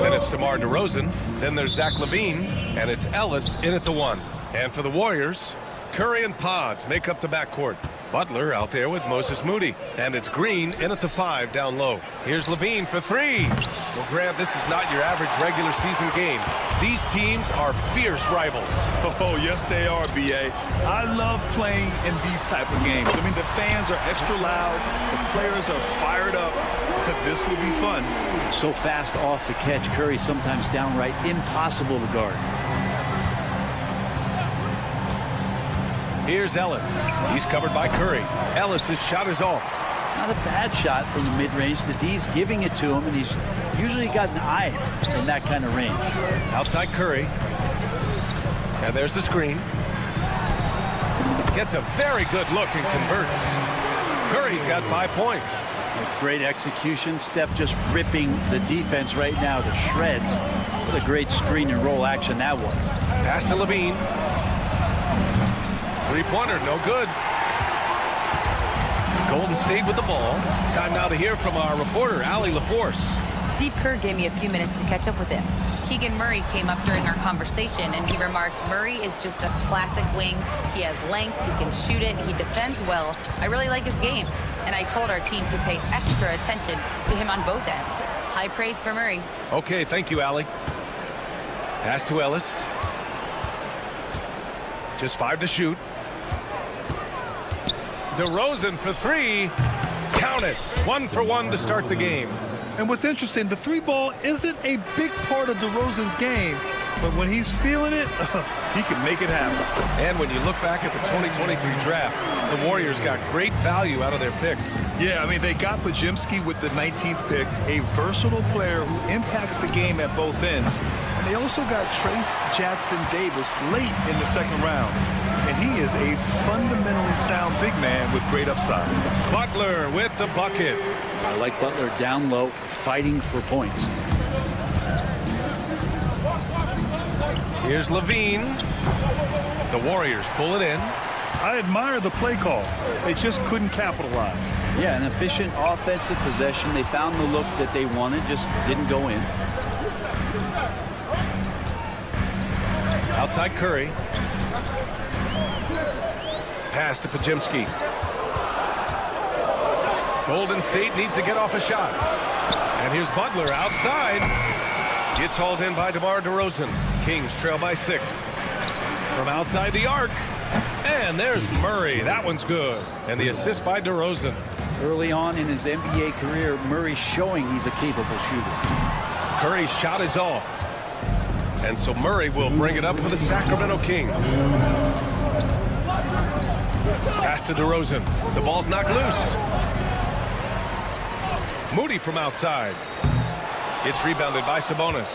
Speaker 1: Then it's DeMar DeRozan. Then there's Zach LaVine. And it's Ellis in at the 1. And for the Warriors, Curry and Pods make up the backcourt. Butler out there with Moses Moody. And it's Green in at the 5 down low. Here's LaVine for 3. Well, Grant, this is not your average regular season game. These teams are fierce rivals.
Speaker 3: Oh, yes, they are, B.A. I love playing in these type of games. I mean, the fans are extra loud. The players are fired up. This will be fun.
Speaker 2: So fast off the catch. Curry sometimes downright impossible to guard.
Speaker 1: Here's Ellis. He's covered by Curry. Ellis' shot is off.
Speaker 2: Not a bad shot from the mid-range. The D's giving it to him, and he's usually got an eye in that kind of range.
Speaker 1: Outside Curry. And there's the screen. Gets a very good look and converts. Curry's got 5 points.
Speaker 2: Great execution. Steph just ripping the defense right now to shreds. What a great screen and roll action that was.
Speaker 1: Pass to LaVine. Three-pointer, no good. Golden State with the ball. Time now to hear from our reporter, Allie LaForce.
Speaker 4: Steve Kerr gave me a few minutes to catch up with him. Keegan Murray came up during our conversation, and he remarked, Murray is just a classic wing. He has length, he can shoot it, he defends well. I really like his game. And I told our team to pay extra attention to him on both ends. High praise for Murray.
Speaker 1: Okay, thank you, Allie. Pass to Ellis. Just 5 to shoot. DeRozan for 3. Count it. 1 for 1 to start the game.
Speaker 3: And what's interesting, the 3-ball isn't a big part of DeRozan's game, but when he's feeling it, he can make it happen.
Speaker 1: And when you look back at the 2023 draft, the Warriors got great value out of their picks.
Speaker 3: Yeah, I mean, they got Podziemski with the 19th pick, a versatile player who impacts the game at both ends. And they also got Trace Jackson Davis late in the 2nd round. And he is a fundamentally sound big man with great upside.
Speaker 1: Butler with the bucket.
Speaker 2: I like Butler down low, fighting for points.
Speaker 1: Here's LaVine. The Warriors pull it in.
Speaker 3: I admire the play call. They just couldn't capitalize.
Speaker 2: Yeah, an efficient offensive possession. They found the look that they wanted, just didn't go in.
Speaker 1: Outside Curry. Pass to Podziemski. Golden State needs to get off a shot. And here's Butler outside. Gets hauled in by DeMar DeRozan. Kings trail by 6. From outside the arc. And there's Murray. That one's good. And the assist by DeRozan.
Speaker 2: Early on in his NBA career, Murray showing he's a capable shooter.
Speaker 1: Curry's shot is off. And so Murray will bring it up for the Sacramento Kings. Pass to DeRozan. The ball's knocked loose. Moody from outside. It's rebounded by Sabonis.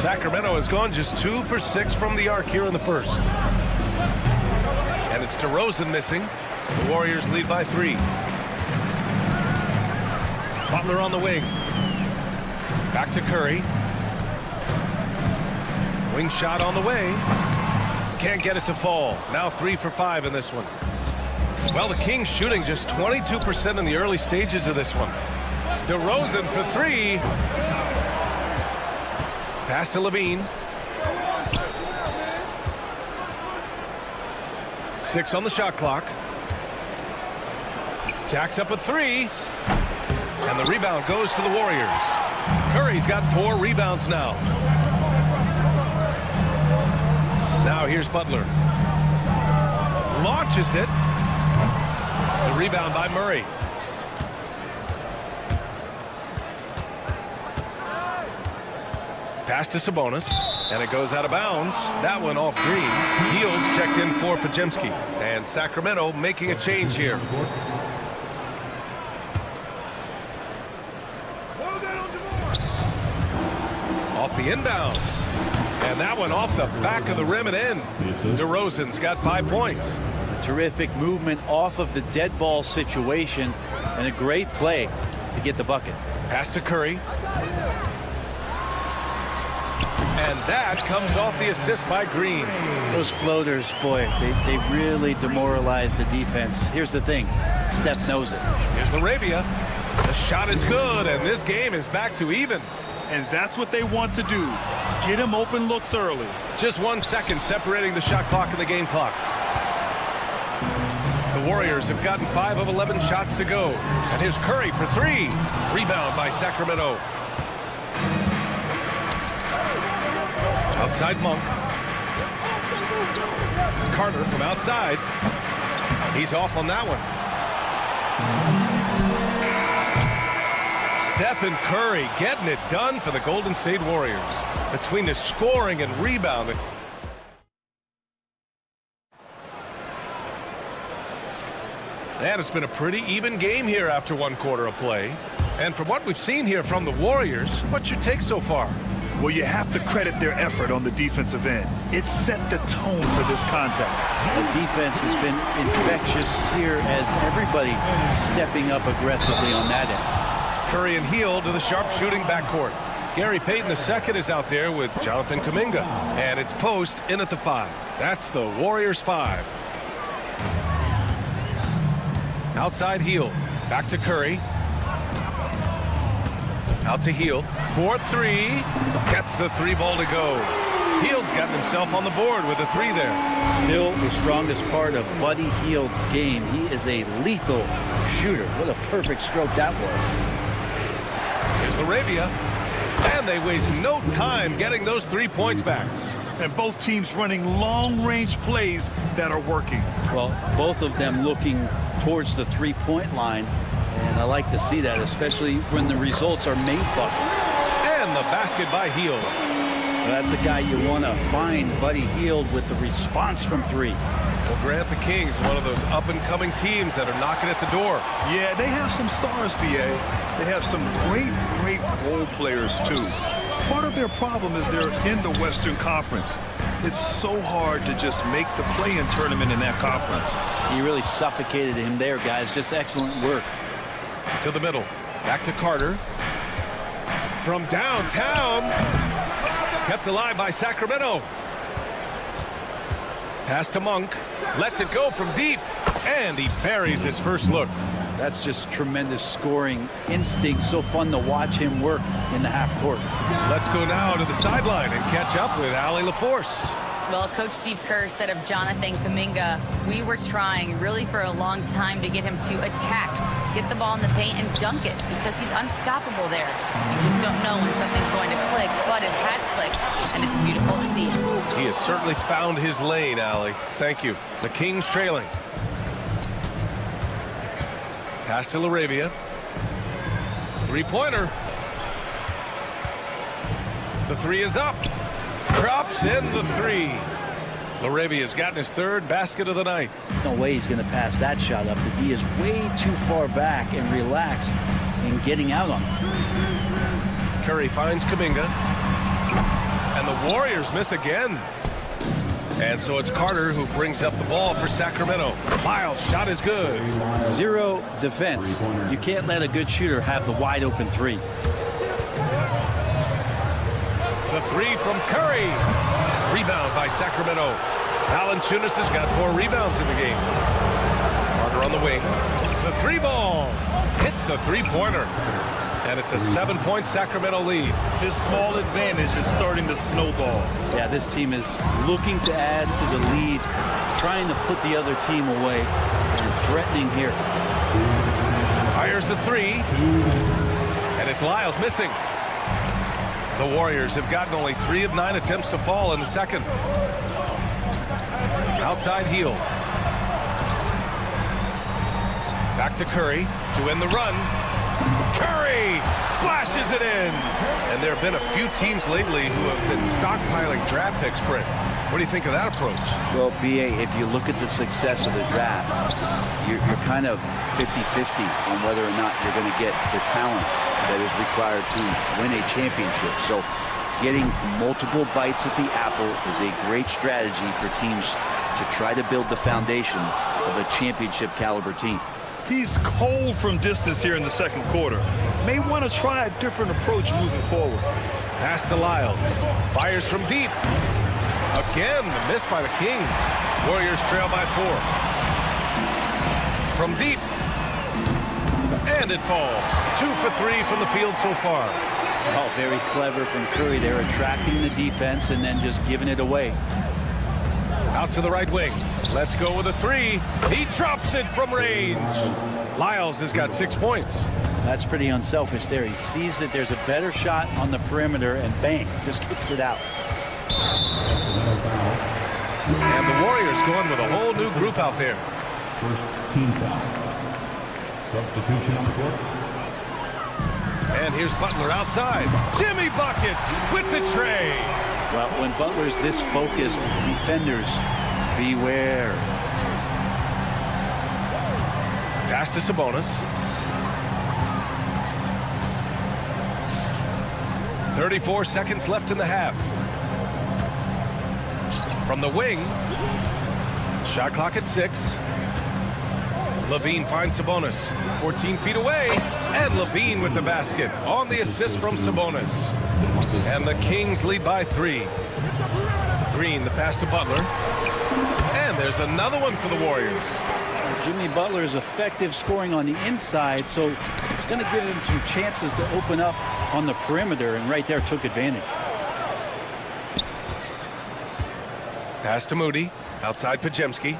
Speaker 1: Sacramento has gone just 2 for 6 from the arc here in the first. And it's DeRozan missing. The Warriors lead by 3. Butler on the wing. Back to Curry. Wing shot on the way. Can't get it to fall. Now 3 for 5 in this one. Well, the Kings shooting just 22% in the early stages of this one. DeRozan for 3. Pass to LaVine. 6 on the shot clock. Jacks up at 3. And the rebound goes to the Warriors. Curry's got 4 rebounds now. Now here's Butler. Launches it. The rebound by Murray. Pass to Sabonis, and it goes out of bounds. That one off Green. Fields checked in for Podziemski. And Sacramento making a change here. Off the inbound. And that one off the back of the rim and in. DeRozan's got 5 points.
Speaker 2: Terrific movement off of the dead ball situation and a great play to get the bucket.
Speaker 1: Pass to Curry. And that comes off the assist by Green.
Speaker 2: Those floaters, boy, they really demoralize the defense. Here's the thing, Steph knows it.
Speaker 1: Here's LaRabia. The shot is good, and this game is back to even.
Speaker 3: And that's what they want to do. Get him open looks early.
Speaker 1: Just 1 second separating the shot clock and the game clock. The Warriors have gotten 5 of 11 shots to go. And here's Curry for 3. Rebound by Sacramento. Outside Monk. Carter from outside. He's off on that one. Stephen Curry getting it done for the Golden State Warriors. Between the scoring and rebounding. And it's been a pretty even game here after 1 quarter of play. And from what we've seen here from the Warriors, what's your take so far?
Speaker 3: Well, you have to credit their effort on the defensive end. It set the tone for this contest.
Speaker 2: The defense has been infectious here as everybody stepping up aggressively on that end.
Speaker 1: Curry and Hield to the sharp-shooting backcourt. Gary Payton II is out there with Jonathan Kuminga. And it's Post in at the 5. That's the Warriors 5. Outside Hield. Back to Curry. Out to Hield. 4-3. Gets the 3 ball to go. Hield's gotten himself on the board with a 3 there.
Speaker 2: Still the strongest part of Buddy Hield's game. He is a lethal shooter. What a perfect stroke that was.
Speaker 1: Here's Laravia. And they waste no time getting those 3 points back.
Speaker 3: And both teams running long-range plays that are working.
Speaker 2: Well, both of them looking towards the 3-point line. And I like to see that, especially when the results are made buckets.
Speaker 1: And the basket by Hield.
Speaker 2: Well, that's a guy you want to find, Buddy Hield, with the response from 3.
Speaker 1: Well, Grant, the Kings, one of those up-and-coming teams that are knocking at the door.
Speaker 3: Yeah, they have some stars, BA. They have some great role players, too. Part of their problem is they're in the Western Conference. It's so hard to just make the play-in tournament in that conference.
Speaker 2: He really suffocated him there, guys. Just excellent work.
Speaker 1: To the middle. Back to Carter. From downtown. Kept alive by Sacramento. Pass to Monk. Lets it go from deep. And he buries his first look.
Speaker 2: That's just tremendous scoring instinct. So fun to watch him work in the half court.
Speaker 1: Let's go now to the sideline and catch up with Allie LaForce.
Speaker 4: Well, Coach Steve Kerr said of Jonathan Kuminga, we were trying really for a long time to get him to attack, get the ball in the paint and dunk it because he's unstoppable there. You just don't know when something's going to click, but it has clicked, and it's beautiful to see.
Speaker 1: He has certainly found his lane, Allie. Thank you. The Kings trailing. Pass to Laravia. 3-pointer. The 3 is up. Drops in the 3. Laravia's gotten his 3rd basket of the night.
Speaker 2: No way he's going to pass that shot up. The D is way too far back and relaxed in getting out on him.
Speaker 1: Curry finds Kuminga. And the Warriors miss again. And so it's Carter who brings up the ball for Sacramento. Lyles' shot is good.
Speaker 2: 0 defense. You can't let a good shooter have the wide open 3.
Speaker 1: The 3 from Curry. Rebound by Sacramento. Valanciunas has got 4 rebounds in the game. Carter on the wing. The 3 ball hits the 3-pointer. And it's a 7-point Sacramento lead.
Speaker 3: This small advantage is starting to snowball.
Speaker 2: Yeah, this team is looking to add to the lead, trying to put the other team away, and threatening here.
Speaker 1: Fires the 3. And it's Lyles missing. The Warriors have gotten only 3 of 9 attempts to fall in the second. Outside Hield. Back to Curry to end the run. Curry splashes it in. And there have been a few teams lately who have been stockpiling draft picks, Brent. What do you think of that approach?
Speaker 2: Well, BA, if you look at the success of the draft, you're kind of 50-50 on whether or not you're going to get the talent that is required to win a championship. So getting multiple bites at the apple is a great strategy for teams to try to build the foundation of a championship caliber team.
Speaker 3: He's cold from distance here in the second quarter. May want to try a different approach moving forward.
Speaker 1: Pass to Lyles. Fires from deep. Again, the miss by the Kings. Warriors trail by 4. From deep. And it falls. 2 for 3 from the field so far.
Speaker 2: Oh, very clever from Curry. They're attracting the defense and then just giving it away.
Speaker 1: Out to the right wing. Let's go with a 3. He drops it from range. Lyles has got 6 points.
Speaker 2: That's pretty unselfish there. He sees that there's a better shot on the perimeter and bang, just kicks it out.
Speaker 1: And the Warriors going with a whole new group out there.
Speaker 5: First team foul. Substitution on the court.
Speaker 1: And here's Butler outside. Jimmy buckets with the tray.
Speaker 2: Well, when Butler's this focused, defenders, beware.
Speaker 1: Pass to Sabonis. 34 seconds left in the half. From the wing. Shot clock at 6. Levine finds Sabonis. 14 feet away. And Levine with the basket on the assist from Sabonis. And the Kings lead by 3. Green, the pass to Butler. And there's another one for the Warriors.
Speaker 2: Jimmy Butler is effective scoring on the inside, so it's going to give him some chances to open up on the perimeter, and right there took advantage.
Speaker 1: Pass to Moody. Outside Pajemski.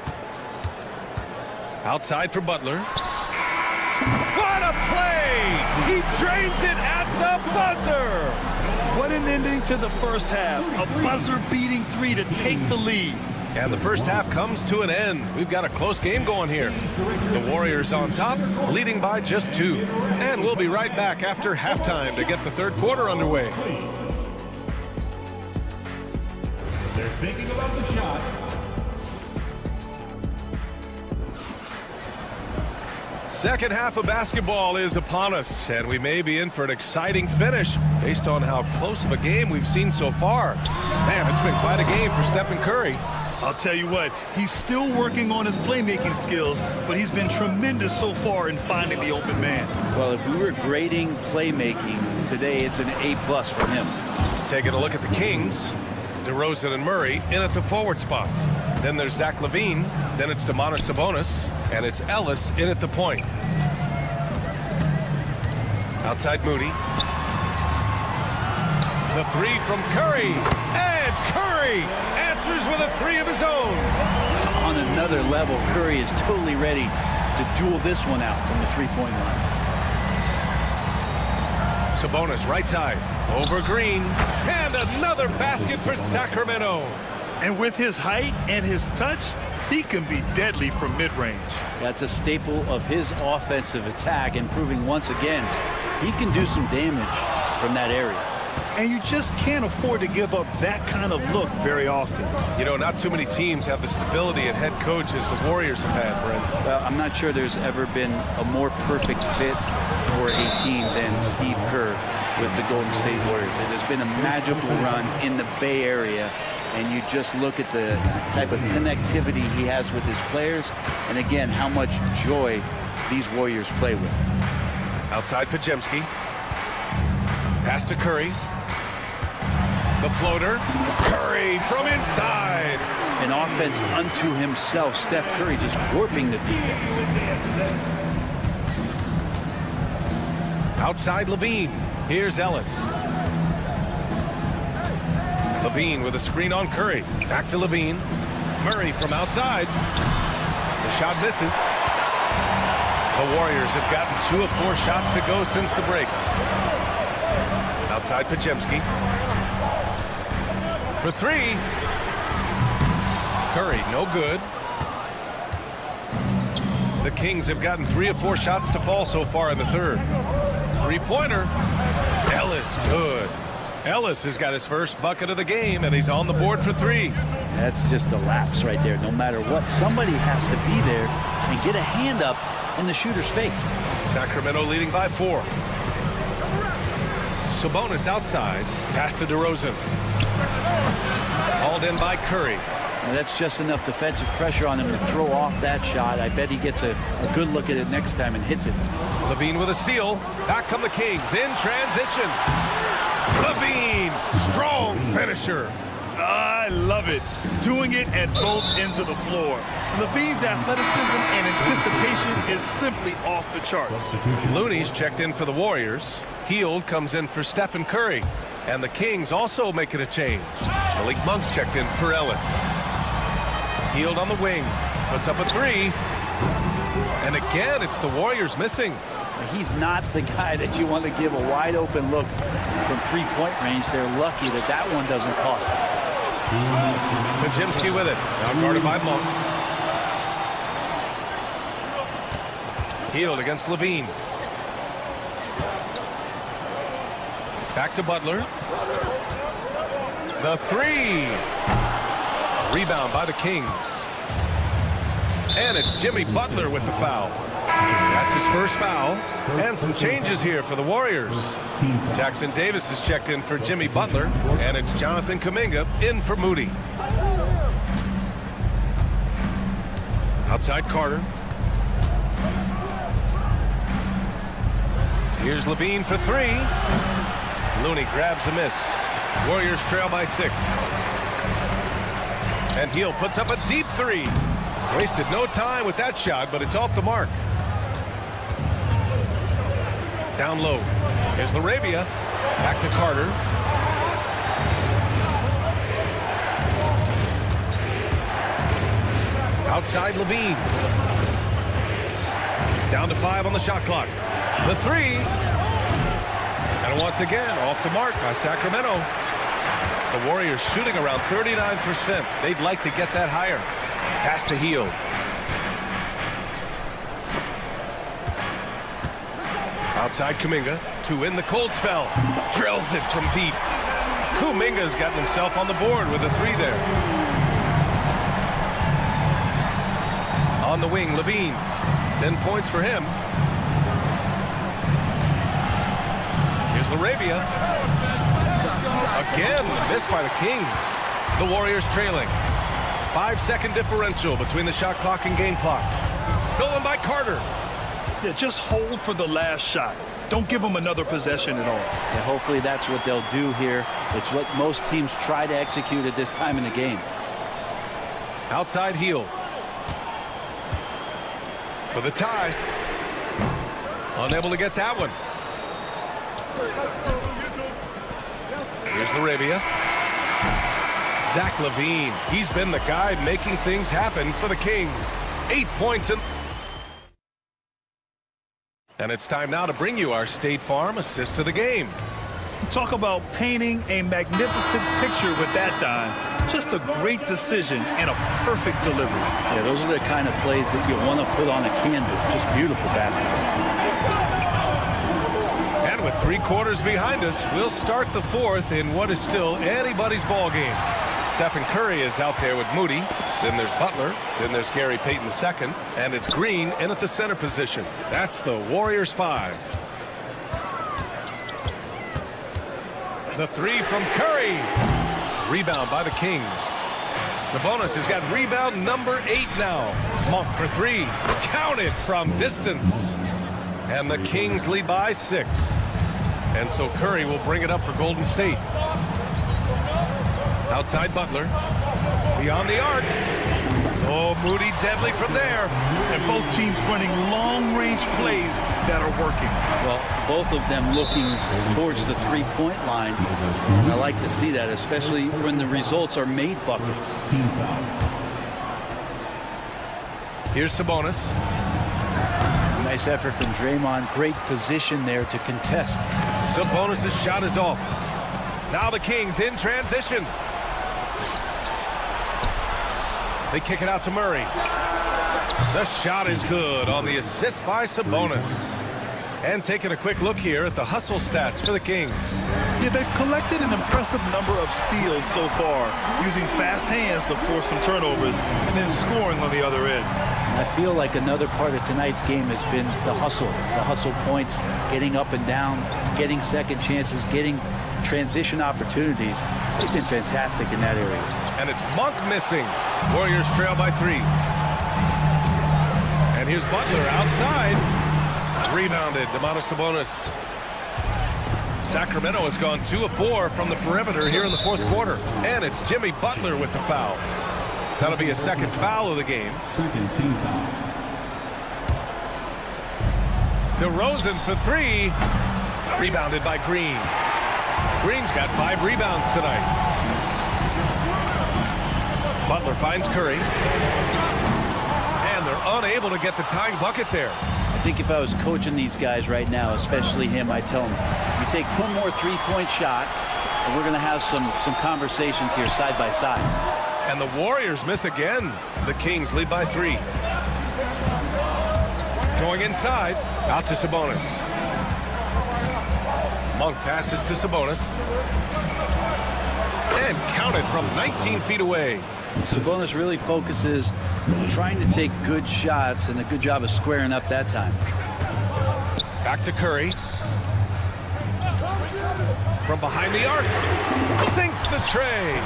Speaker 1: Outside for Butler. What a play! He drains it at the buzzer!
Speaker 3: What an ending to the first half. A buzzer-beating 3 to take the lead.
Speaker 1: And the first half comes to an end. We've got a close game going here. The Warriors on top, leading by just 2. And we'll be right back after halftime to get the third quarter underway.
Speaker 5: They're thinking about the shot.
Speaker 1: Second half of basketball is upon us, and we may be in for an exciting finish based on how close of a game we've seen so far. Man, it's been quite a game for Stephen Curry.
Speaker 3: I'll tell you what, he's still working on his playmaking skills, but he's been tremendous so far in finding the open man.
Speaker 2: Well, if we were grading playmaking today, it's an A+ for him.
Speaker 1: Taking a look at the Kings, DeRozan and Murray in at the forward spots. Then there's Zach LaVine, then it's Domantas Sabonis, and it's Ellis in at the point. Outside Moody. The 3 from Curry, and Curry answers with a 3 of his own.
Speaker 2: On another level, Curry is totally ready to duel this one out from the three-point line.
Speaker 1: Sabonis right side, over Green, and another basket for Sacramento.
Speaker 3: And with his height and his touch, he can be deadly from mid-range.
Speaker 2: That's a staple of his offensive attack, and proving once again he can do some damage from that area.
Speaker 3: And you just can't afford to give up that kind of look very often.
Speaker 1: You know, not too many teams have the stability at head coach as the Warriors have had, Brent.
Speaker 2: Well, I'm not sure there's ever been a more perfect fit for a team than Steve Kerr with the Golden State Warriors. It has been a magical run in the Bay Area, and you just look at the type of connectivity he has with his players, and again, how much joy these Warriors play with.
Speaker 1: Outside Pajemski. Pass to Curry. The floater. Curry from inside.
Speaker 2: An offense unto himself. Steph Curry just warping the defense.
Speaker 1: Outside Levine. Here's Ellis. Levine with a screen on Curry. Back to Levine. Murray from outside. The shot misses. The Warriors have gotten 2 of 4 shots to go since the break. Outside Pajemski. For 3. Curry, no good. The Kings have gotten 3 of 4 shots to fall so far in the third. 3-pointer. Ellis, good. Ellis has got his first bucket of the game, and he's on the board for 3.
Speaker 2: That's just a lapse right there. No matter what, somebody has to be there and get a hand up in the shooter's face.
Speaker 1: Sacramento leading by 4. Sabonis outside. Pass to DeRozan. Hauled in by Curry.
Speaker 2: Now that's just enough defensive pressure on him to throw off that shot. I bet he gets a good look at it next time and hits it.
Speaker 1: Levine with a steal. Back come the Kings in transition. Levine, strong finisher.
Speaker 3: I love it. Doing it at both ends of the floor. Levine's athleticism and anticipation is simply off the charts.
Speaker 1: Looney's checked in for the Warriors. Hield comes in for Stephen Curry. And the Kings also making a change. Malik Monk's checked in for Ellis. Hield on the wing. Puts up a three. And again, it's the Warriors missing.
Speaker 2: He's not the guy that you want to give a wide open look from three-point range. They're lucky that that one doesn't cost them.
Speaker 1: Podziemski with it. Now guarded by Monk. Hield against Levine. Back to Butler. The three. Rebound by the Kings. And it's Jimmy Butler with the foul. That's his first foul. And some changes here for the Warriors. Jackson Davis is checked in for Jimmy Butler. And it's Jonathan Kuminga in for Moody. Outside Carter. Here's Levine for three. Looney grabs a miss. Warriors trail by 6. And Hield puts up a deep three. Wasted no time with that shot, but it's off the mark. Down low. Here's Larabia. Back to Carter. Outside Levine. Down to 5 on the shot clock. The three. And once again, off the mark by Sacramento. The Warriors shooting around 39%. They'd like to get that higher. Pass to Hield. Outside Kuminga to win the cold spell. Drills it from deep. Kuminga's gotten himself on the board with a three there. On the wing, Levine. 10 points for him. Here's Larabia. Again, missed by the Kings. The Warriors trailing. 5-second differential between the shot clock and game clock. Stolen by Carter.
Speaker 3: Yeah, just hold for the last shot. Don't give them another possession at all.
Speaker 2: Yeah, hopefully that's what they'll do here. It's what most teams try to execute at this time in the game.
Speaker 1: Outside Hield. For the tie. Unable to get that one. Here's Larabia. Zach LaVine. He's been the guy making things happen for the Kings. 8 points in. And it's time now to bring you our State Farm assist to the game.
Speaker 3: Talk about painting a magnificent picture with that dime. Just a great decision and a perfect delivery.
Speaker 2: Yeah, those are the kind of plays that you want to put on a canvas. Just beautiful basketball.
Speaker 1: And with 3 quarters behind us, we'll start the 4th in what is still anybody's ball game. Stephen Curry is out there with Moody. Then there's Butler. Then there's Gary Payton II. And it's Green in at the center position. That's the Warriors 5. The three from Curry. Rebound by the Kings. Sabonis has got rebound number 8 now. Monk for 3. Counted from distance. And the Kings lead by 6. And so Curry will bring it up for Golden State. Outside Butler. Beyond the arc. Oh, Moody deadly from there.
Speaker 3: And both teams running long-range plays that are working.
Speaker 2: Well, both of them looking towards the three-point line. And I like to see that, especially when the results are made buckets.
Speaker 1: Here's Sabonis.
Speaker 2: Nice effort from Draymond. Great position there to contest.
Speaker 1: Sabonis' shot is off. Now the Kings in transition. They kick it out to Murray. The shot is good on the assist by Sabonis. And taking a quick look here at the hustle stats for the Kings.
Speaker 3: Yeah, they've collected an impressive number of steals so far, using fast hands to force some turnovers and then scoring on the other end.
Speaker 2: I feel like another part of tonight's game has been the hustle points, getting up and down, getting second chances, getting transition opportunities. They've been fantastic in that area.
Speaker 1: And it's Monk missing. Warriors trail by 3. And here's Butler outside. Rebounded. Domantas Sabonis. Sacramento has gone 2 of 4 from the perimeter here in the fourth quarter. And it's Jimmy Butler with the foul. That'll be a second foul of the game.
Speaker 5: Second team foul.
Speaker 1: DeRozan for 3. Rebounded by Green. Green's got 5 rebounds tonight. Butler finds Curry. And they're unable to get the tying bucket there.
Speaker 2: I think if I was coaching these guys right now, especially him, I'd tell him, you take one more three-point shot, and we're going to have some conversations here side by side.
Speaker 1: And the Warriors miss again. The Kings lead by 3. Going inside, out to Sabonis. Monk passes to Sabonis. And counted from 19 feet away.
Speaker 2: Sabonis really focuses trying to take good shots, and a good job of squaring up that time.
Speaker 1: Back to Curry. From behind the arc. Sinks the tray.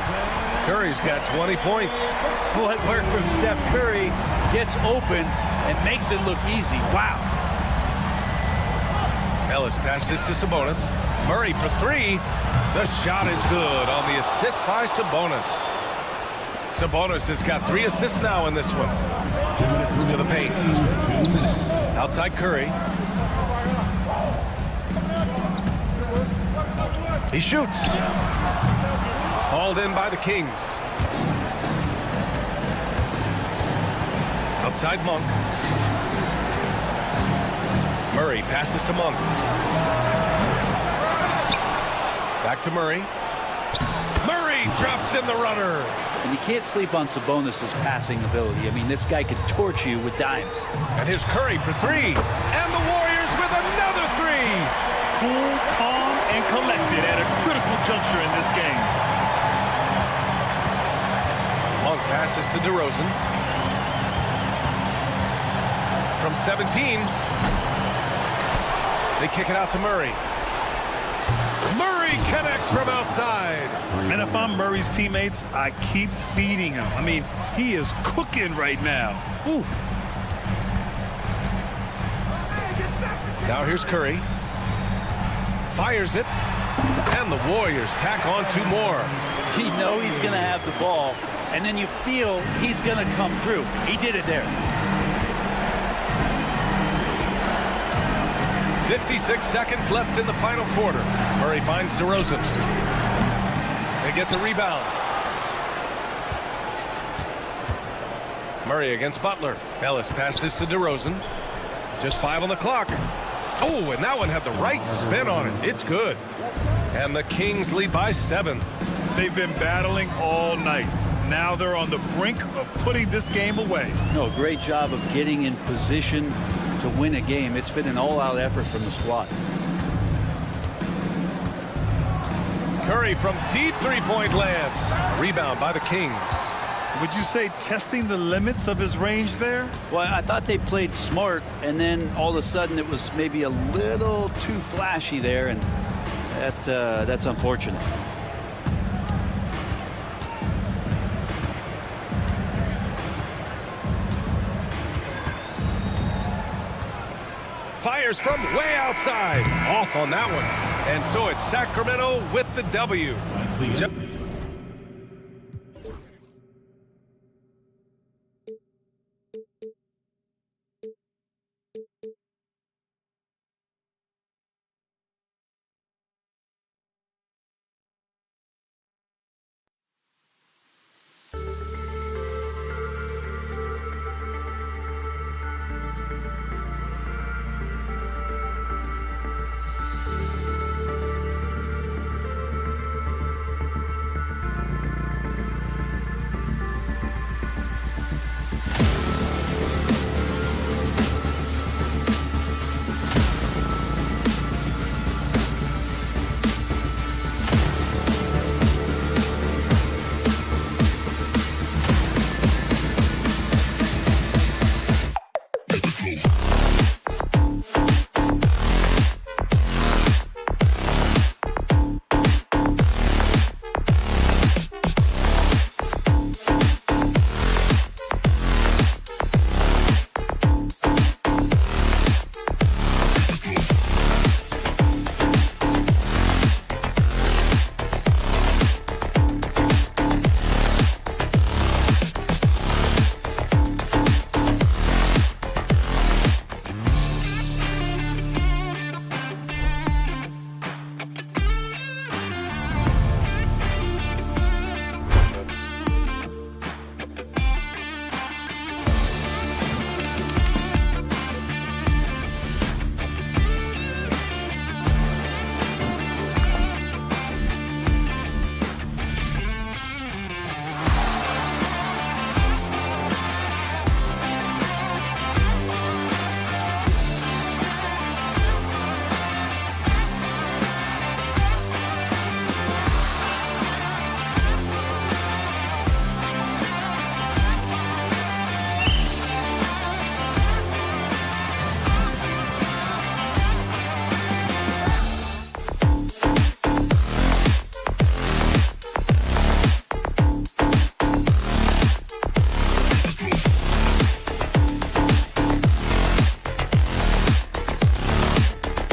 Speaker 1: Curry's got 20 points.
Speaker 2: What work from Steph Curry, gets open and makes it look easy. Wow.
Speaker 1: Ellis passes to Sabonis. Murray for 3. The shot is good on the assist by Sabonis. Sabonis has got 3 assists now in this one. To the paint. Outside Curry. He shoots. Hauled in by the Kings. Outside Monk. Murray passes to Monk. Back to Murray. Murray drops in the runner.
Speaker 2: And you can't sleep on Sabonis' passing ability. I mean, this guy could torch you with dimes.
Speaker 1: And here's Curry for 3. And the Warriors with another 3.
Speaker 3: Cool, calm, and collected at a critical juncture in this game.
Speaker 1: Monk passes to DeRozan. From 17. They kick it out to Murray. Murray connects from outside.
Speaker 3: And if I'm Murray's teammates, I keep feeding him. I mean, he is cooking right now. Ooh.
Speaker 1: Now here's Curry. Fires it. And the Warriors tack on 2 more.
Speaker 2: You know he's going to have the ball, and then you feel he's going to come through. He did it there.
Speaker 1: 56 seconds left in the final quarter. Murray finds DeRozan. They get the rebound. Murray against Butler. Ellis passes to DeRozan. Just 5 on the clock. Oh, and that one had the right spin on it. It's good. And the Kings lead by 7.
Speaker 3: They've been battling all night. Now they're on the brink of putting this game away.
Speaker 2: No, great job of getting in position to win a game. It's been an all-out effort from the squad.
Speaker 1: Curry from deep three-point land. Rebound by the Kings.
Speaker 3: Would you say testing the limits of his range there?
Speaker 2: Well, I thought they played smart, and then all of a sudden it was maybe a little too flashy there, and that's unfortunate.
Speaker 1: Fires from way outside. Off on that one. And so it's Sacramento with the W.